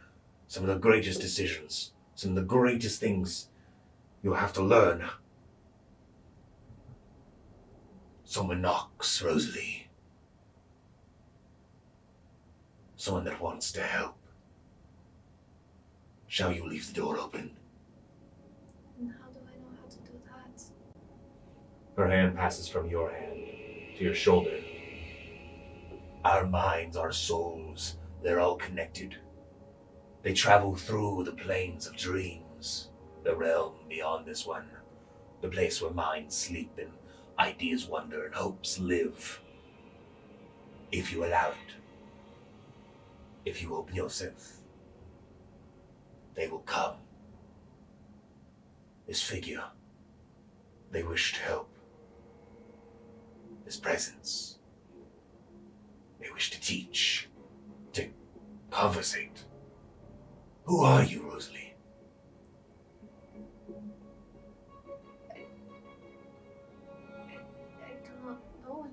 some of the greatest decisions, some of the greatest things you'll have to learn. Someone knocks, Rosalie. Someone that wants to help. Shall you leave the door open? And how do I know how to do that? Her hand passes from your hand to your shoulder. Our minds, our souls, they're all connected. They travel through the planes of dreams, the realm beyond this one, the place where minds sleep and ideas wander and hopes live. If you allow it, if you open yourself, they will come. This figure, they wish to help. This presence, they wish to teach, to conversate. Who are you, Rosalie? I do not know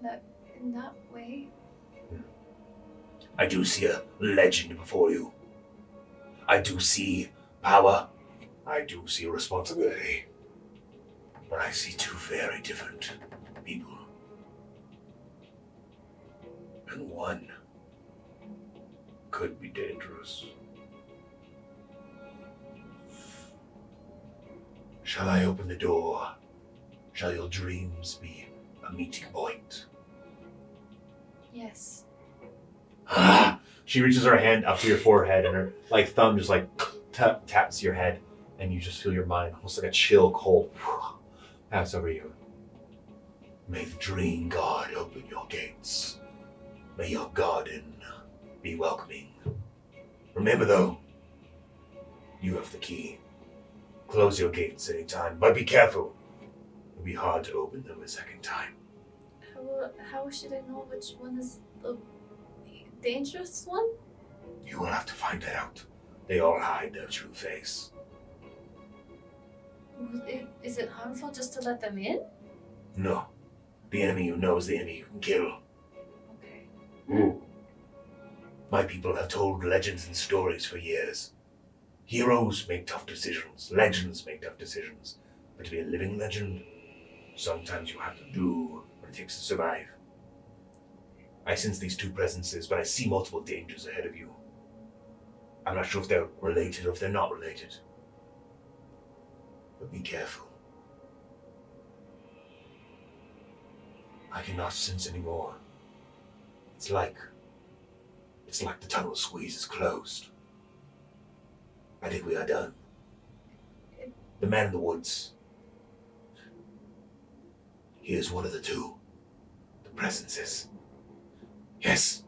in that way. I do see a legend before you. I do see power. I do see responsibility. But I see 2 very different people. And one could be dangerous. Shall I open the door? Shall your dreams be a meeting point? Yes. She reaches her hand up to your forehead, and her thumb just taps your head, and you just feel your mind almost like a chill cold pass over you. May the dream god open your gates. May your garden be welcoming. Remember though, you have the key. Close your gates anytime, but be careful. It'll be hard to open them a second time. I How should I know which one is the dangerous one? You will have to find that out. They all hide their true face. Is it harmful just to let them in? No. The enemy you know is the enemy you can kill. Okay. My people have told legends and stories for years. Heroes make tough decisions. Legends make tough decisions. But to be a living legend, sometimes you have to do what it takes to survive. I sense these two presences, but I see multiple dangers ahead of you. I'm not sure if they're related or if they're not related. But be careful. I cannot sense anymore. It's like the tunnel squeeze is closed. I think we are done. The man in the woods. He is one of the two. The presences. Yes.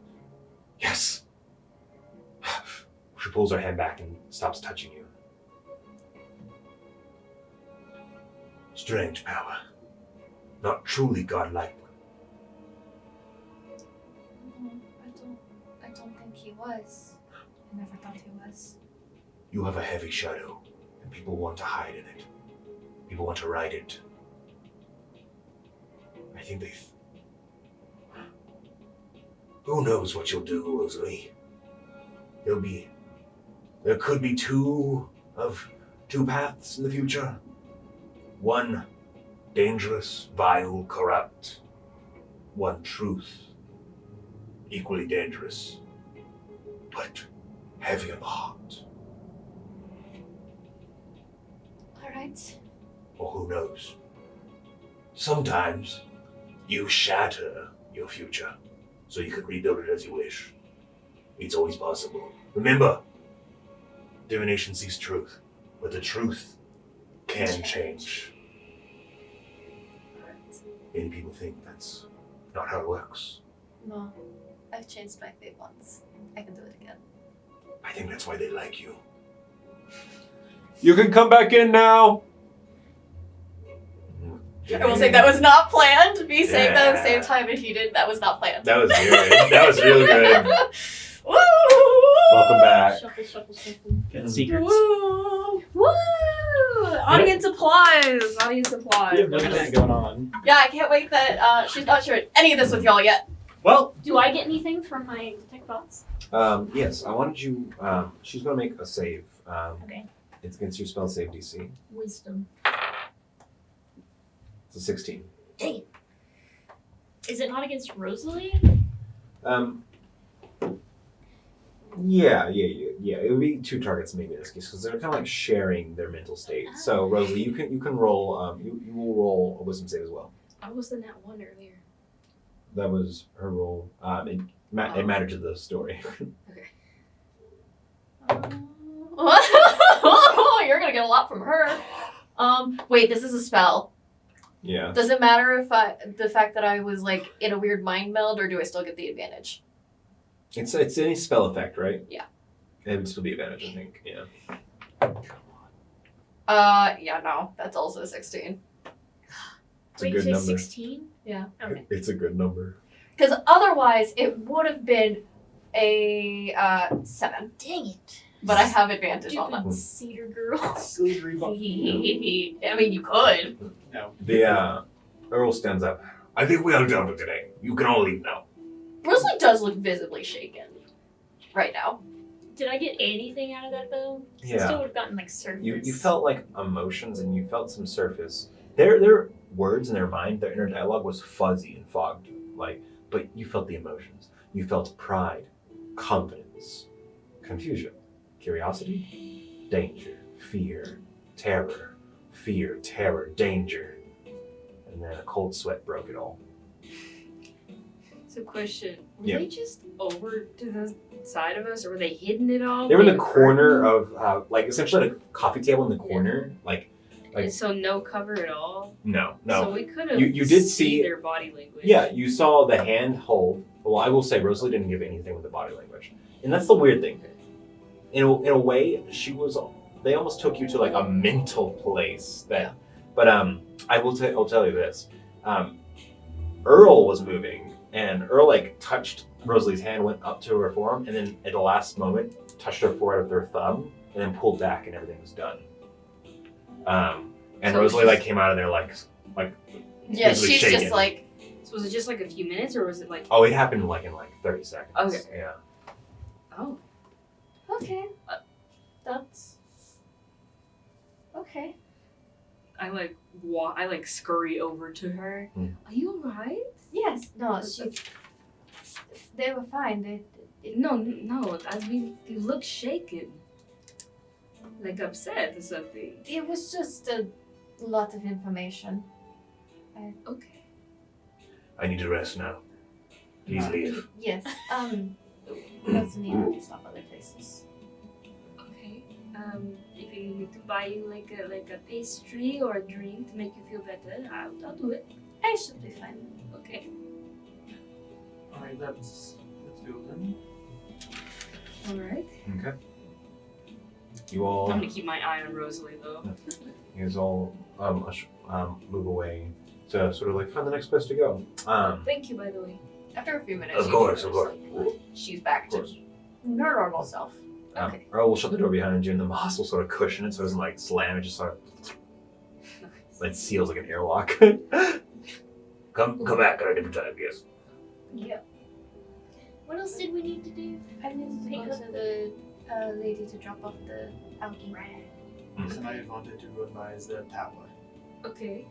Yes. She pulls her hand back and stops touching you. Strange power. Not truly godlike. No, I don't think he was. I never thought he was. You have a heavy shadow, and people want to hide in it. People want to ride it. I think who knows what you'll do, Rosalie? There could be two paths in the future. One dangerous, vile, corrupt. One truth, equally dangerous, but heavy on the heart. Alright. Or who knows? Sometimes you shatter your future so you can rebuild it as you wish. It's always possible. Remember, divination sees truth, but the truth can change. Many people think that's not how it works. No, I've changed my fate once. I can do it again. I think that's why they like you. You can come back in now. I will say that was not planned. Me saying that at the same time and he did, that was not planned. That was good. That was real good. Woo! Welcome back. Shuffle, shuffle, shuffle. Get secrets. Woo! Woo! Audience applause. Audience applause. We have none of that going on. Yeah, I can't wait that she's not sharing any of this with y'all yet. Well, Do I get anything from my detect bots? Yes, I wanted you. She's gonna make a save. Okay. It's against your spell save DC. Wisdom. It's a 16. Dang it. Is it not against Rosalie? Yeah. It would be two targets maybe in this case because they're kind of like sharing their mental state. So Rosalie, you can roll. You will roll a wisdom save as well. I was the nat 1 earlier. That was her roll. It mattered to the story. You're gonna get a lot from her. Wait, this is a spell. Yeah. Does it matter if the fact that I was like in a weird mind meld, or do I still get the advantage? It's any spell effect, right? Yeah. It would still be advantage, I think. Yeah. Yeah, no, that's also 16. It's Wait, a you good say number. 16? Yeah. Okay. It's a good number. Because otherwise, it would have been a 7. Dang it. But I have advantage on Stupid that. cedar girl. slavery. I mean, you could. No. The Earl stands up. I think we are done for today. You can all leave now. Rosalie does look visibly shaken right now. Did I get anything out of that though? 'Cause I Yeah. still would have gotten like surface. You felt like emotions and you felt some surface. Their words in their mind, their inner dialogue was fuzzy and fogged. But you felt the emotions. You felt pride, confidence, confusion, curiosity, danger, fear, terror, danger. And then a cold sweat broke it all. So question, were Yeah. they just over to the side of us or were they hidden at all? They were in the Being corner of, essentially at a coffee table in the corner. Like, And so no cover at all? no. So we could have You did see- their body language. Yeah, you saw the hand hold. Well, I will say Rosalie didn't give anything with the body language. And that's the weird thing. In a way, they almost took you to like a mental place that, but I'll tell you this. Earl was moving, and Earl like touched Rosalie's hand, went up to her forearm, and then at the last moment touched her forehead with her thumb, and then pulled back, and everything was done. And So Rosalie she's- like came out of there like Yeah, visibly she's shaken. just like, So was it just like a few minutes, or was it like? Oh, it happened like in like 30 seconds. Okay. Yeah. Oh, okay, that's okay. I like scurry over to her. Hmm. Are you alright? Yes, no, they were fine. No. I mean, you look shaken, like upset or something. It was just a lot of information. Okay. I need to rest now. Please leave. Yes, doesn't need to stop other places. Okay. If you need me to buy you like a pastry or a drink to make you feel better, I'll do it. I should be fine. Okay. Alright, let's do it then. All right. Okay. You all, I'm gonna keep my eye on Rosalie though. you guys all move away to sort of like find the next place to go. Thank you, by the way. After a few minutes, Of you course, notice, of course. like, she's back to her normal self. Okay. Earl will shut the door behind you, and the moss will sort of cushion it so it doesn't like slam. It just sort of like seals like an airlock. Come back at a different time, yes. Yeah. What else did we need to do? I needed to go to the lady to drop off the algae. And I wanted to go by the tower. Okay.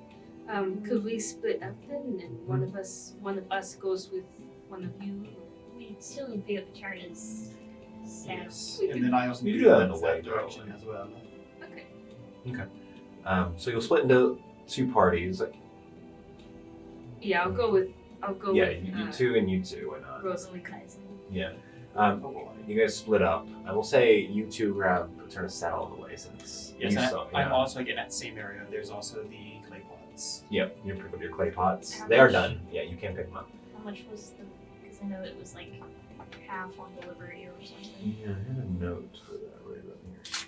Could we split up then, and one of us goes with one of you? We still need to pick up the turn as staff. Yes. And then I also You need do to that go in in a that way, direction though. as well. Okay. So you'll split into two parties. Yeah, I'll go with. Yeah, you two and you two. Why not? Rosalie. Yeah. Oh boy. You guys split up. I will say you two grab a turn of saddle on the way since Yes, you and saw. I'm also in that same area. There's also the clay pots. Yep, you pick up your clay pots. How They are much? done. Yeah, you can pick them up. How much was the? Because I know it was like half on delivery or something. Yeah, I had a note for that right up here.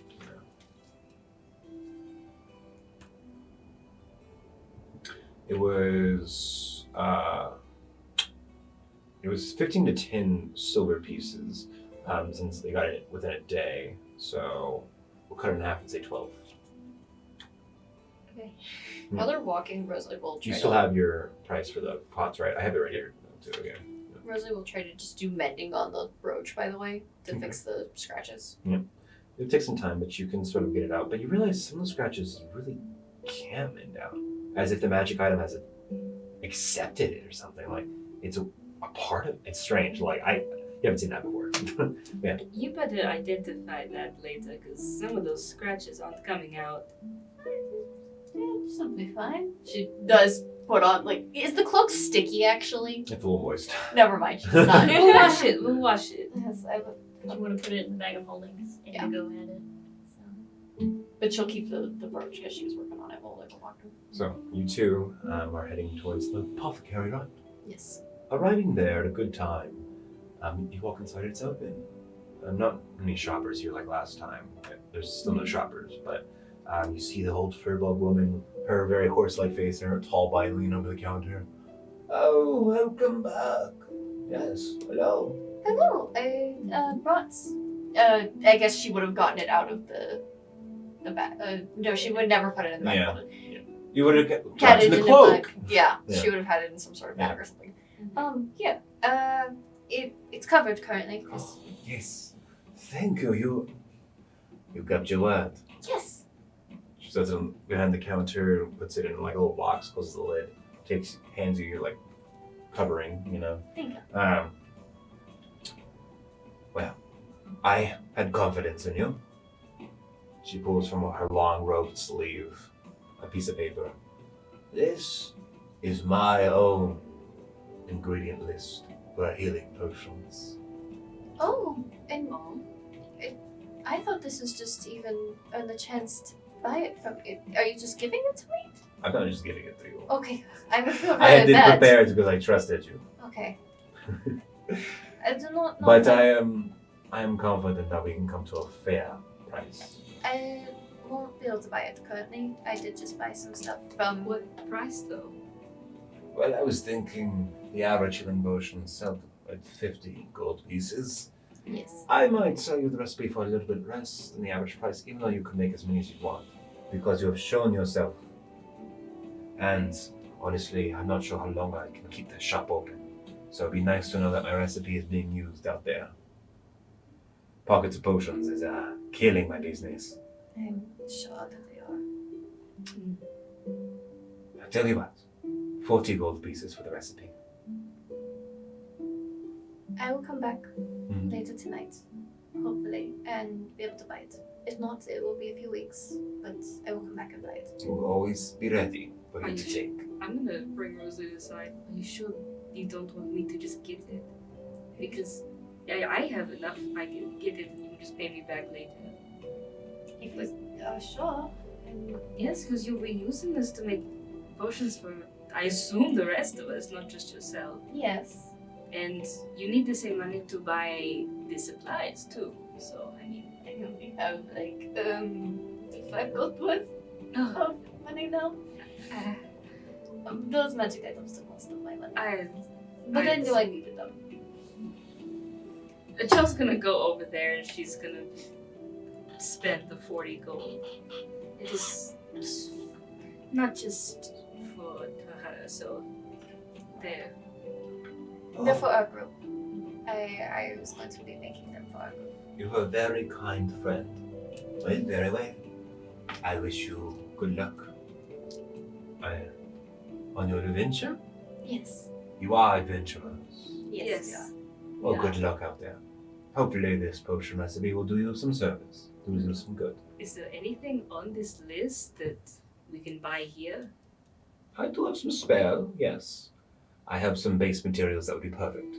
It was 15 to 10 silver pieces, since they got it within a day. So we'll cut it in half and say 12. Okay. While they're walking, Rosalie will You try still to, have your price for the pots, right? I have it right here too. Okay. Rosalie will try to just do mending on the brooch, by the way, to Okay. fix the scratches. It takes some time, but you can sort of get it out. But you realize some of the scratches you really can't mend out, as if the magic item has accepted it or something. Like it's a part of. It's strange. Like you haven't seen that before. You better identify that later, because some of those scratches aren't coming out. Yeah, this will be fine. She does put on, like, is the cloak sticky actually? It's a little moist. Never mind, she's not. We'll wash it. We'll wash it. Yes, Did you want to put it in the bag of holdings? And Yeah. go at it. So. but she'll keep the brooch because she was working on it while they were walking. So you two are heading towards the apothecary, right? Yes. Arriving there at a good time, you walk inside, it's open. Not many shoppers here like last time. There's still no shoppers, but you see the old furbog woman, her very horse-like face and her tall body leaning over the counter. Oh, welcome back. Yes, hello. Hello, I brought. I guess she would have gotten it out of the bag. No, she would never put it in the bag. Yeah. You would have Had kept it in the in a cloak. bag. Yeah, Yeah. she would have had it in some sort of bag Yeah. or something. It's covered currently. 'Cause- Yes. Thank you. You kept your word. yes. She sets it behind the counter and puts it in like a little box, closes the lid, hands you your like covering, you know. Thank you. Well, I had confidence in you. She pulls from her long robed sleeve a piece of paper. This is my own ingredient list for healing potions. Oh, and I thought this was just even the chance to buy it from it. Are you just giving it to me? I'm not just giving it to you. Okay, I would feel I very did bad. prepared because I trusted you. Okay. I do not know. But that- I am confident that we can come to a fair price. I won't be able to buy it currently. I did just buy some stuff from. What price though? Well, I was thinking the average healing potion sells at 50 gold pieces. Yes. I might sell you the recipe for a little bit less than the average price, even though you can make as many as you want, because you have shown yourself. And honestly, I'm not sure how long I can keep the shop open, so it'd be nice to know that my recipe is being used out there. Pockets of potions is killing my business. I'm sure that they are. I'll tell you what, 40 gold pieces for the recipe. I will come back later tonight, hopefully, and be able to buy it. If not, it will be a few weeks, but I will come back and buy it. We'll always be ready for Are you to you- take. I'm gonna bring Rosalie aside. Are you sure you don't want me to just get it? Because I have enough. I can get it and you can just pay me back later. If you sure. And Yes, because you'll be using this to make potions for, I assume, the rest of us, not just yourself. yes. And you need the same money to buy the supplies too. So, I mean, I only have like 5 gold worth oh, of money now. Those magic items took most of my money. But then do I need them? Chel's gonna go over there and she's gonna spend the 40 gold. It is not just for her, so there. They're for our group. I was going to be making them for our group. You're a very kind friend. Well, very well. I wish you good luck. On your adventure? Yes. You are adventurers. Yes. Well, Yeah. good luck out there. Hopefully this potion recipe will do you some service. Do you some good. Is there anything on this list that we can buy here? I do have some spare, yes. I have some base materials that would be perfect.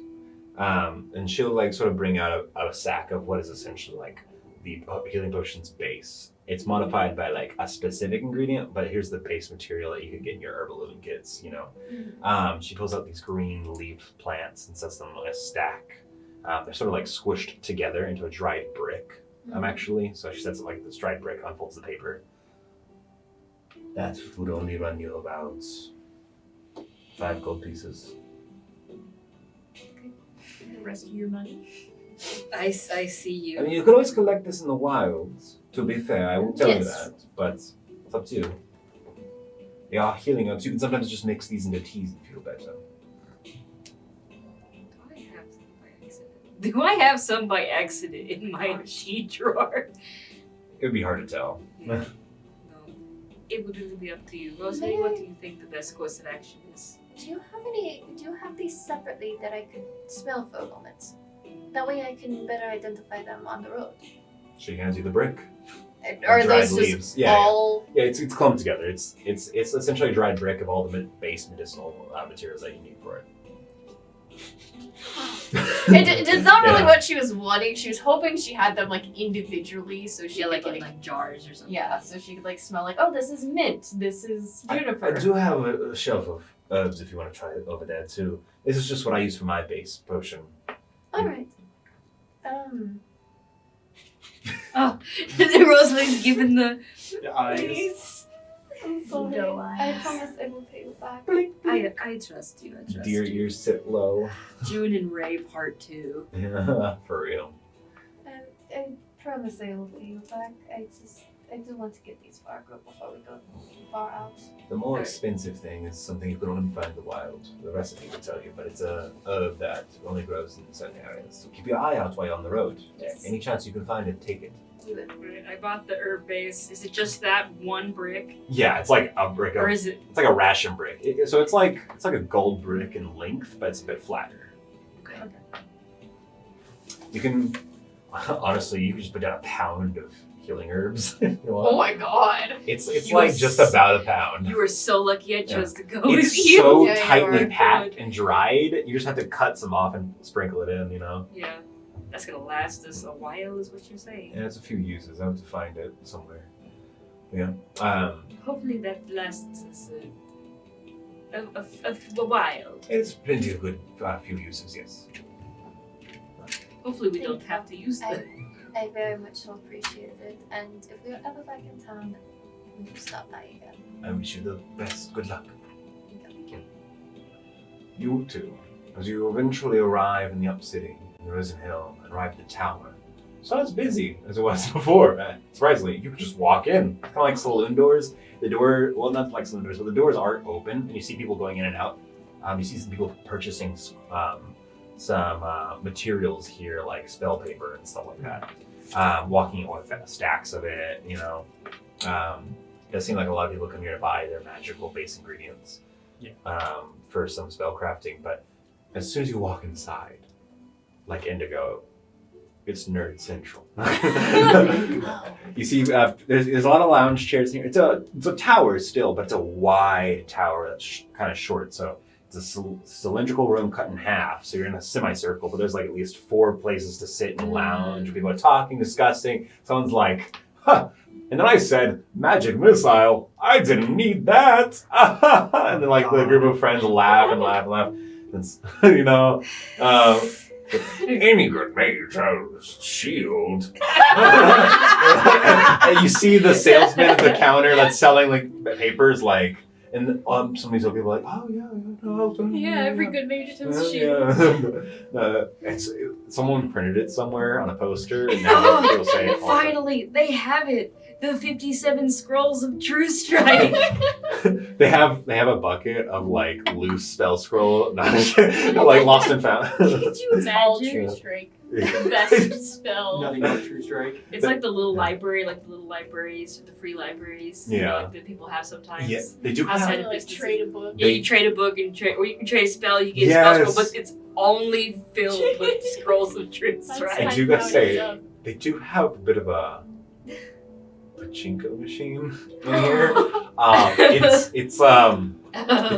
And she'll like sort of bring out a sack of what is essentially like the healing potion's base. It's modified by like a specific ingredient, but here's the base material that you could get in your herbal living kits, you know. She pulls out these green leaf plants and sets them on a stack. They're sort of like squished together into a dried brick, actually. So she sets it like this dried brick, unfolds the paper. That would only run you about 5 gold pieces. The rest of your money. I see you. I mean, you could always collect this in the wilds. To be fair, I will tell you Yes. that, but it's up to you. They are healing herbs. You can sometimes just mix these into teas and feel better. Do I have some by accident in my tea drawer? It would be hard to tell. No. It would really be up to you. Rosalie, what do you think the best course of action is? Do you have these separately that I could smell for a moment? That way I can better identify them on the road. She hands you the brick. Are dried those leaves. just Yeah, all Yeah, it's clumped together. It's essentially a dried brick of all the base medicinal materials that you need for it. It's not really Yeah. what she was wanting. She was hoping she had them like individually, so she Yeah, could, like in like jars or something. yeah, so she could like smell like, oh, this is mint, this is I juniper. do have a shelf of herbs if you want to try it over there too. This is just what I use for my base potion. All right. Oh, Rosalie's given the. The eyes. Please. I'm sorry. No I eyes. promise I will pay you back. I trust you. I trust Dear you. ears sit low. June and Ray Part 2. For real. I promise I will pay you back. I do want to get these for our group before we go far out. The more expensive thing is something you can only find in the wild. The recipe will tell you, but it's a herb that only grows in certain areas. So keep your eye out while you're on the road. Yes. Any chance you can find it, take it. Right, I bought the herb base. Is it just that one brick? Yeah, it's like a brick Or of, is it. it's like a ration brick. So it's like a gold brick in length, but it's a bit flatter. Okay. You can honestly, you can just put down a pound of healing herbs. If you want. Oh my god. It's You like are just s- about a pound. You were so lucky I chose to go with It's you. so Yeah, you tightly are. packed and dried. You just have to cut some off and sprinkle it in, you know? Yeah. That's gonna last us a while, is what you're saying. Yeah, it's a few uses. I have to find it somewhere. Yeah. Hopefully that lasts us a while. It's plenty of good few uses, yes. Hopefully we don't have to use them. I very much so appreciate it, and if we're ever back in town, we will stop by again. I wish you the best. Good luck. You two, as you eventually arrive in the Up City, in the Risen Hill, and arrive at the tower. It's not as busy as it was before. Surprisingly, you can just walk in. Kind of like saloon doors. The door, well, not like saloon doors, but the doors aren't open, and you see people going in and out. You see some people purchasing some materials here, like spell paper and stuff like that. Walking in with stacks of it, you know. It does seem like a lot of people come here to buy their magical base ingredients for some spell crafting, but as soon as you walk inside, like Indigo, it's nerd central. You see, there's a lot of lounge chairs here. It's a tower still, but it's a wide tower that's kind of short. So it's a cylindrical room cut in half. So you're in a semicircle, but there's like at least 4 places to sit and lounge. People are talking, discussing. Someone's like, huh. And then I said, magic missile. I didn't need that. And then like the group of friends laugh and laugh and laugh. And, you know, Any good mage has shield. And you see the salesman at the counter that's selling like papers, like, and some of these other people are like, oh yeah, Every good mage has a shield. Someone printed it somewhere on a poster, and now people say it. Finally, they have it. The 57 Scrolls of True Strike. They have a bucket of like loose spell scroll, like lost and found. Could you All imagine? True Strike. The best spell. Nothing but True Strike. It's like the little library, like the little libraries, or the free libraries. You know, like that people have sometimes. Yeah, they do Outside have. of Like businesses. trade a book. Yeah, you trade a book and or you can trade a spell. You get a spell scroll, but it's only filled with scrolls of True Strike. I do gotta say, they do have a bit of a pachinko machine in here. It's a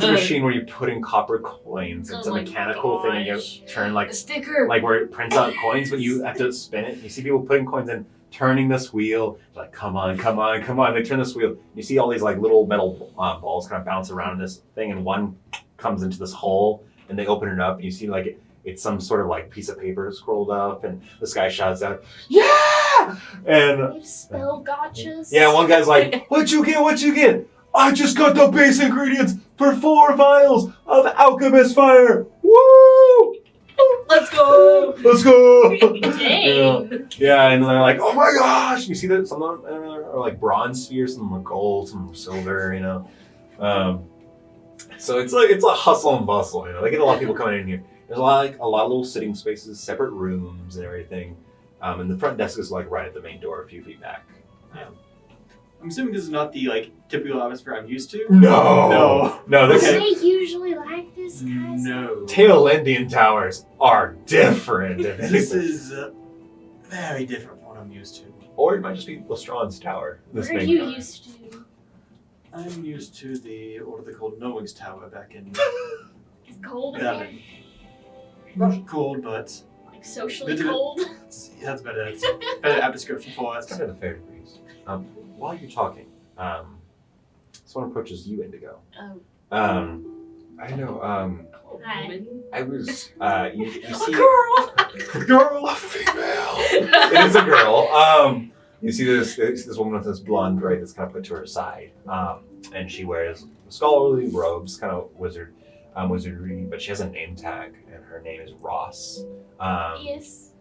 machine where you put in copper coins. It's a mechanical thing, and you turn like A sticker. like where it prints out coins, but you have to spin it. You see people putting coins in, turning this wheel. Like, come on. They turn this wheel. You see all these like little metal balls kind of bounce around in this thing, and one comes into this hole, and they open it up, and you see like it's some sort of like piece of paper scrolled up, and this guy shouts out, "Yeah!" And You spell gotchas. yeah, one guy's like, "What you get? I just got the base ingredients for 4 vials of alchemist fire. Woo! Let's go. Let's go!" Dang. Yeah, and they're like, "Oh my gosh!" You see that some of them are like bronze spheres, some are gold, some are silver. You know, so it's a hustle and bustle. You know, they get a lot of people coming in here. There's a lot of little sitting spaces, separate rooms, and everything. And the front desk is like right at the main door, a few feet back. I'm assuming this is not the like typical atmosphere I'm used to. No. Is This they usually like this, guys? No. Tail Indian towers are different. This is very different from what I'm used to. Or it might just be Lestran's tower. This Where are main you tower. used to? I'm used to what are they called? Knowings Tower back in. It's cold in Yeah. here? Not cold, but Like socially Little bit. cold? that's better. It's better app description for It's us. kind of the fair degrees. While you're talking, someone approaches you, Indigo. Oh. I know. Cold Hi. woman. I was. You A see. girl. Girl, a female. It is a girl. You see this woman with this blonde braid that's kind of put to her side, and she wears scholarly robes, kind of wizardry, but she has a name tag, and her name is Ross. Yes.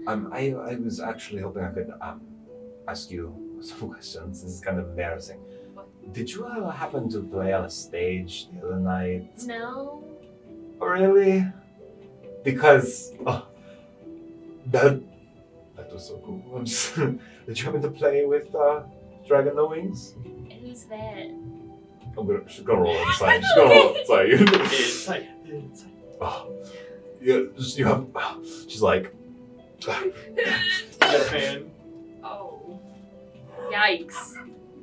I was actually hoping I could ask you some questions. This is kind of embarrassing. Did you happen to play on a stage the other night? No. Really? Because that was so cool. Did you happen to play with Dragon No Wings? Who's that? She's gonna roll inside. She's gonna roll inside. Inside. Oh, yeah, you have. She's like. Not a fan. Oh. Yikes.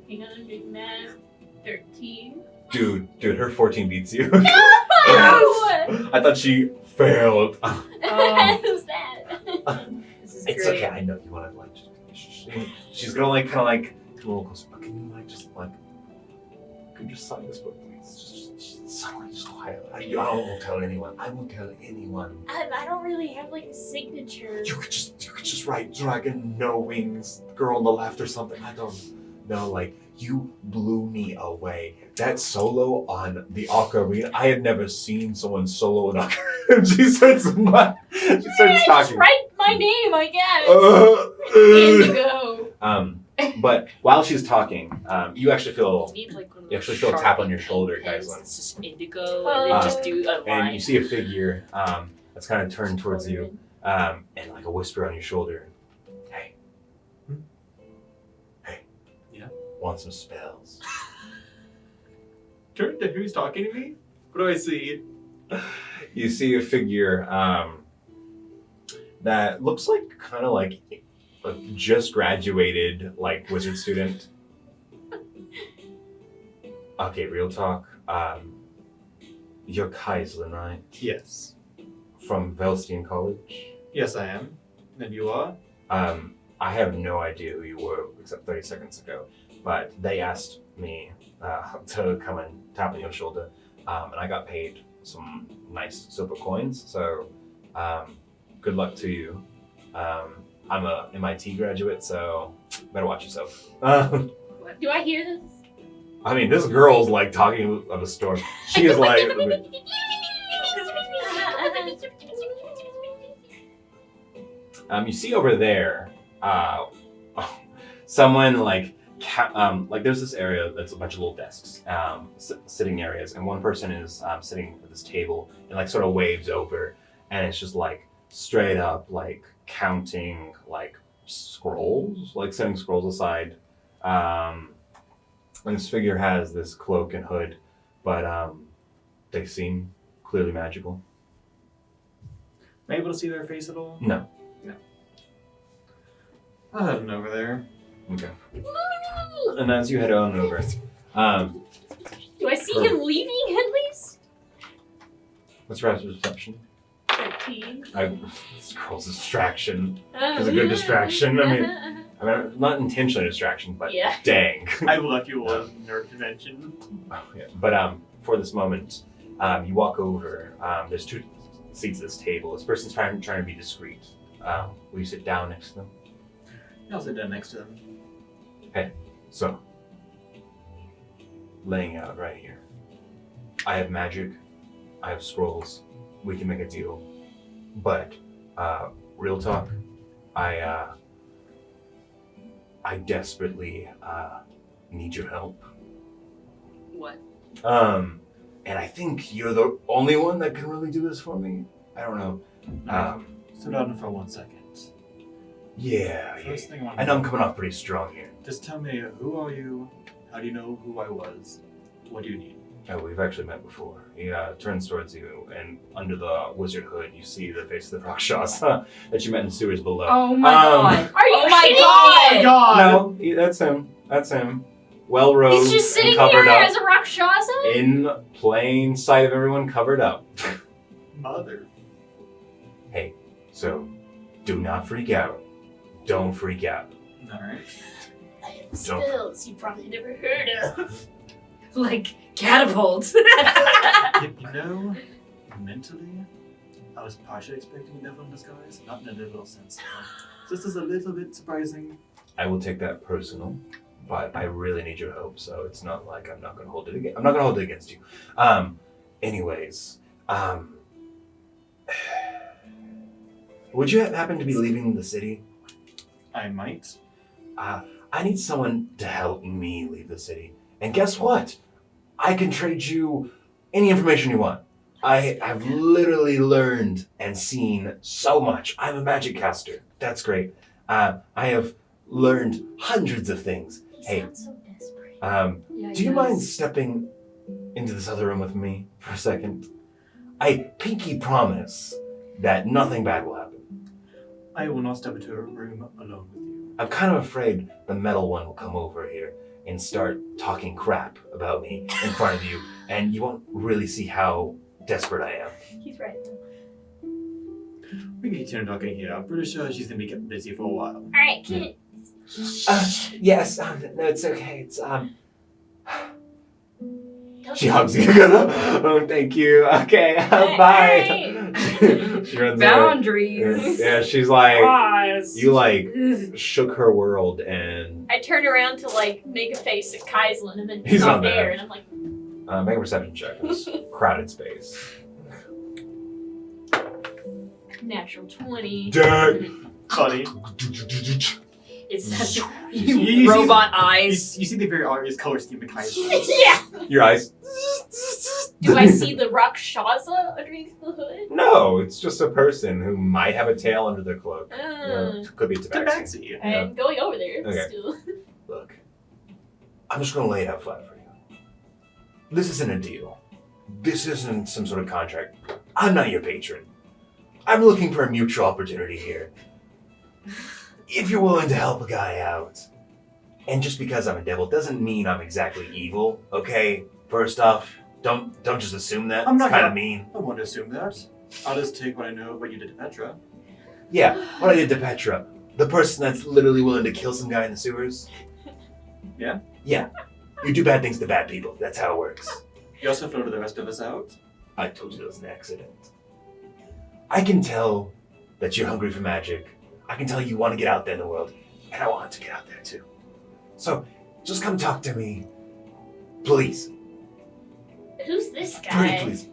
Hang on, big man. 13. Dude, her 14 beats you. No! I thought she failed. Who's that? This is It's great. okay. I know you want to like. She's gonna like kind of like come a little closer. But can you like just like? Could you just sign this book, please? Just silently, just quiet. I won't tell anyone. I won't tell anyone. I don't really have like a signature. You could just write Dragon No Wings, girl on the left or something. I don't. No, like, you blew me away. That solo on the ocarina, I had never seen someone solo an ocarina. She starts Just talking. write my name, I guess. Indigo. But while she's talking, you actually feel Need like one of you those actually feel a Sharpie tap on your shoulder, pens guys. that's just indigo, and then just do a line. And you see a figure that's kind of turned towards you, and like a whisper on your shoulder. Hey. Hey. Yeah? Want some spells? Turn to who's talking to me? What do I see? You see a figure that looks like kind of like a just graduated like wizard student. Okay, real talk. You're Kaislin, right? Yes. From Velstein College? Yes, I am. And you are? I have no idea who you were except 30 seconds ago, but they asked me to come and tap on your shoulder, and I got paid some nice silver coins, so good luck to you. I'm a MIT graduate, so better watch yourself. Do I hear this? I mean, this girl's like talking of a storm. She is like... You see over there, someone like there's this area that's a bunch of little desks, sitting areas, and one person is sitting at this table and like sort of waves over, and it's just like straight up like counting like scrolls, like setting scrolls aside. And this figure has this cloak and hood, but they seem clearly magical. Am I able to see their face at all? No. I'll head on over there. Okay. And as you head on over, Do I see him leaving at least? what's your perception? 13. This girl's distraction. It's a good distraction. I mean, not intentionally distraction, but Yeah. dang. I will let you on nerd convention. Yeah. But for this moment, you walk over. There's two seats at this table. This person's trying to be discreet. Will you sit down next to them? I'll sit down next to them. So, laying out right here. I have magic. I have scrolls. We can make a deal. But, real talk, I desperately need your help. What? And I think you're the only one that can really do this for me. I don't know. Sit down for 1 second. Yeah. First thing I want I know I'm coming off pretty strong here. Just tell me, who are you? How do you know who I was? What do you need? Oh, we've actually met before. He turns towards you, and under the wizard hood, you see the face of the Rakshas that you met in sewers below. Oh my god. Are you Oh my kidding god! me? No, that's him. That's him. Well robed He's just and sitting covered here up. as a Rakshasa? In plain sight of everyone, covered up. Mother. Hey, so do not freak out. Don't freak out. Alright. I have spells you probably never heard of. Like catapults. You know, mentally, I was partially expecting a devil in disguise. Not in a literal sense, though. Just as a little bit surprising. I will take that personal, but I really need your help, so it's not like I'm not going to hold it against. I'm not going to hold it against you. Anyways, would you happen to be leaving the city? I might. I need someone to help me leave the city. And guess what? I can trade you any information you want. I've literally learned and seen so much. I'm a magic caster. That's great. I have learned hundreds of things. He Hey, sounds so desperate. Yeah, do you mind stepping into this other room with me for a second? I pinky promise that nothing bad will happen. I will not step into a room alone with you. I'm kind of afraid the metal one will come over here and start talking crap about me in front of you, and you won't really see how desperate I am. He's right. We can continue talking here. I'm pretty sure she's gonna be kept busy for a while. Alright, can Yes, no, it's okay. It's, Don't she hugs you. Oh, thank you. Okay, bye. Alright. She runs away. Boundaries. Yeah, she's like, Pause. you like shook her world, and I turn around to like make a face at Kaislin, and then He's he's not not there. there, and I'm like, make a perception check. It's crowded space. natural 20. Dead. Funny. It's that You robot You, eyes. you see the very obvious color scheme of Kaiser. Yeah. Your eyes. Do I see the Rakshasa underneath the hood? No, it's just a person who might have a tail under their cloak. Could be tabaxi. Tabaxi. I'm going over there Okay. still. Look, I'm just gonna lay it out flat for you. This isn't a deal. This isn't some sort of contract. I'm not your patron. I'm looking for a mutual opportunity here. If you're willing to help a guy out, and just because I'm a devil doesn't mean I'm exactly evil, okay? First off, don't just assume that. I'm It's not kind gonna- of mean. I won't assume that. I'll just take what I know of what you did to Petra. Yeah, what I did to Petra. The person that's literally willing to kill some guy in the sewers. Yeah? Yeah. You do bad things to bad people. That's how it works. You also floated the rest of us out. I told you it was an accident. I can tell that you're hungry for magic. I can tell you want to get out there in the world. And I want to get out there too. So, just come talk to me. Please. Who's this Pretty guy? please.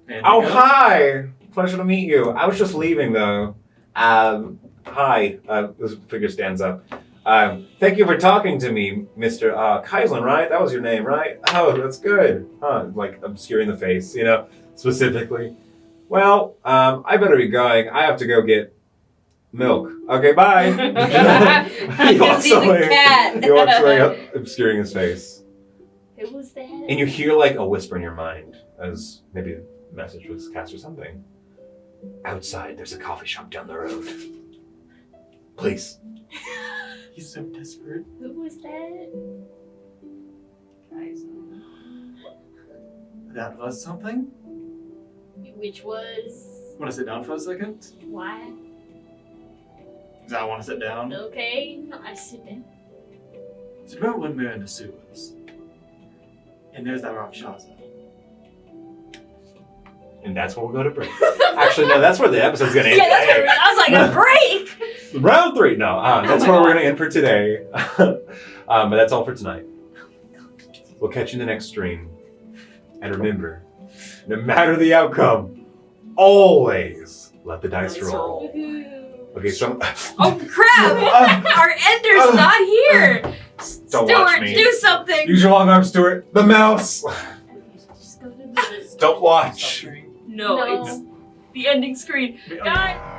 And Oh, you go. hi! Pleasure to meet you. I was just leaving though. Hi. This figure stands up. Thank you for talking to me, Mr. Kaislin, right? That was your name, right? Oh, that's good. Huh, like obscuring the face, you know, specifically. Well, I better be going. I have to go get milk. Okay, bye. He walks He's a away. cat. He walks away, obscuring his face. Who was that? And you hear like a whisper in your mind, as maybe a message was cast or something. Outside, there's a coffee shop down the road. Please. He's so desperate. Who was that? That was something? Which was Want to sit down for a second? why? Because I want to sit down. Okay, I sit down. So remember when we were in the sewers? And there's that Rakshasa. And that's where we'll go to break. Actually, no, that's where the episode's going to end. Yeah, that's what I was like, a break! Round 3. No, that's where we're going to end for today. But that's all for tonight. We'll catch you in the next stream. And remember, no matter the outcome, always let the dice roll. Woohoo. Okay, so Oh crap! Our ender's not here! Don't watch Stuart, me. do something! use your long arm, Stuart. The mouse. Just go to the Don't watch. Stop doing- No, No. it's the ending screen. Wait, oh, Guys!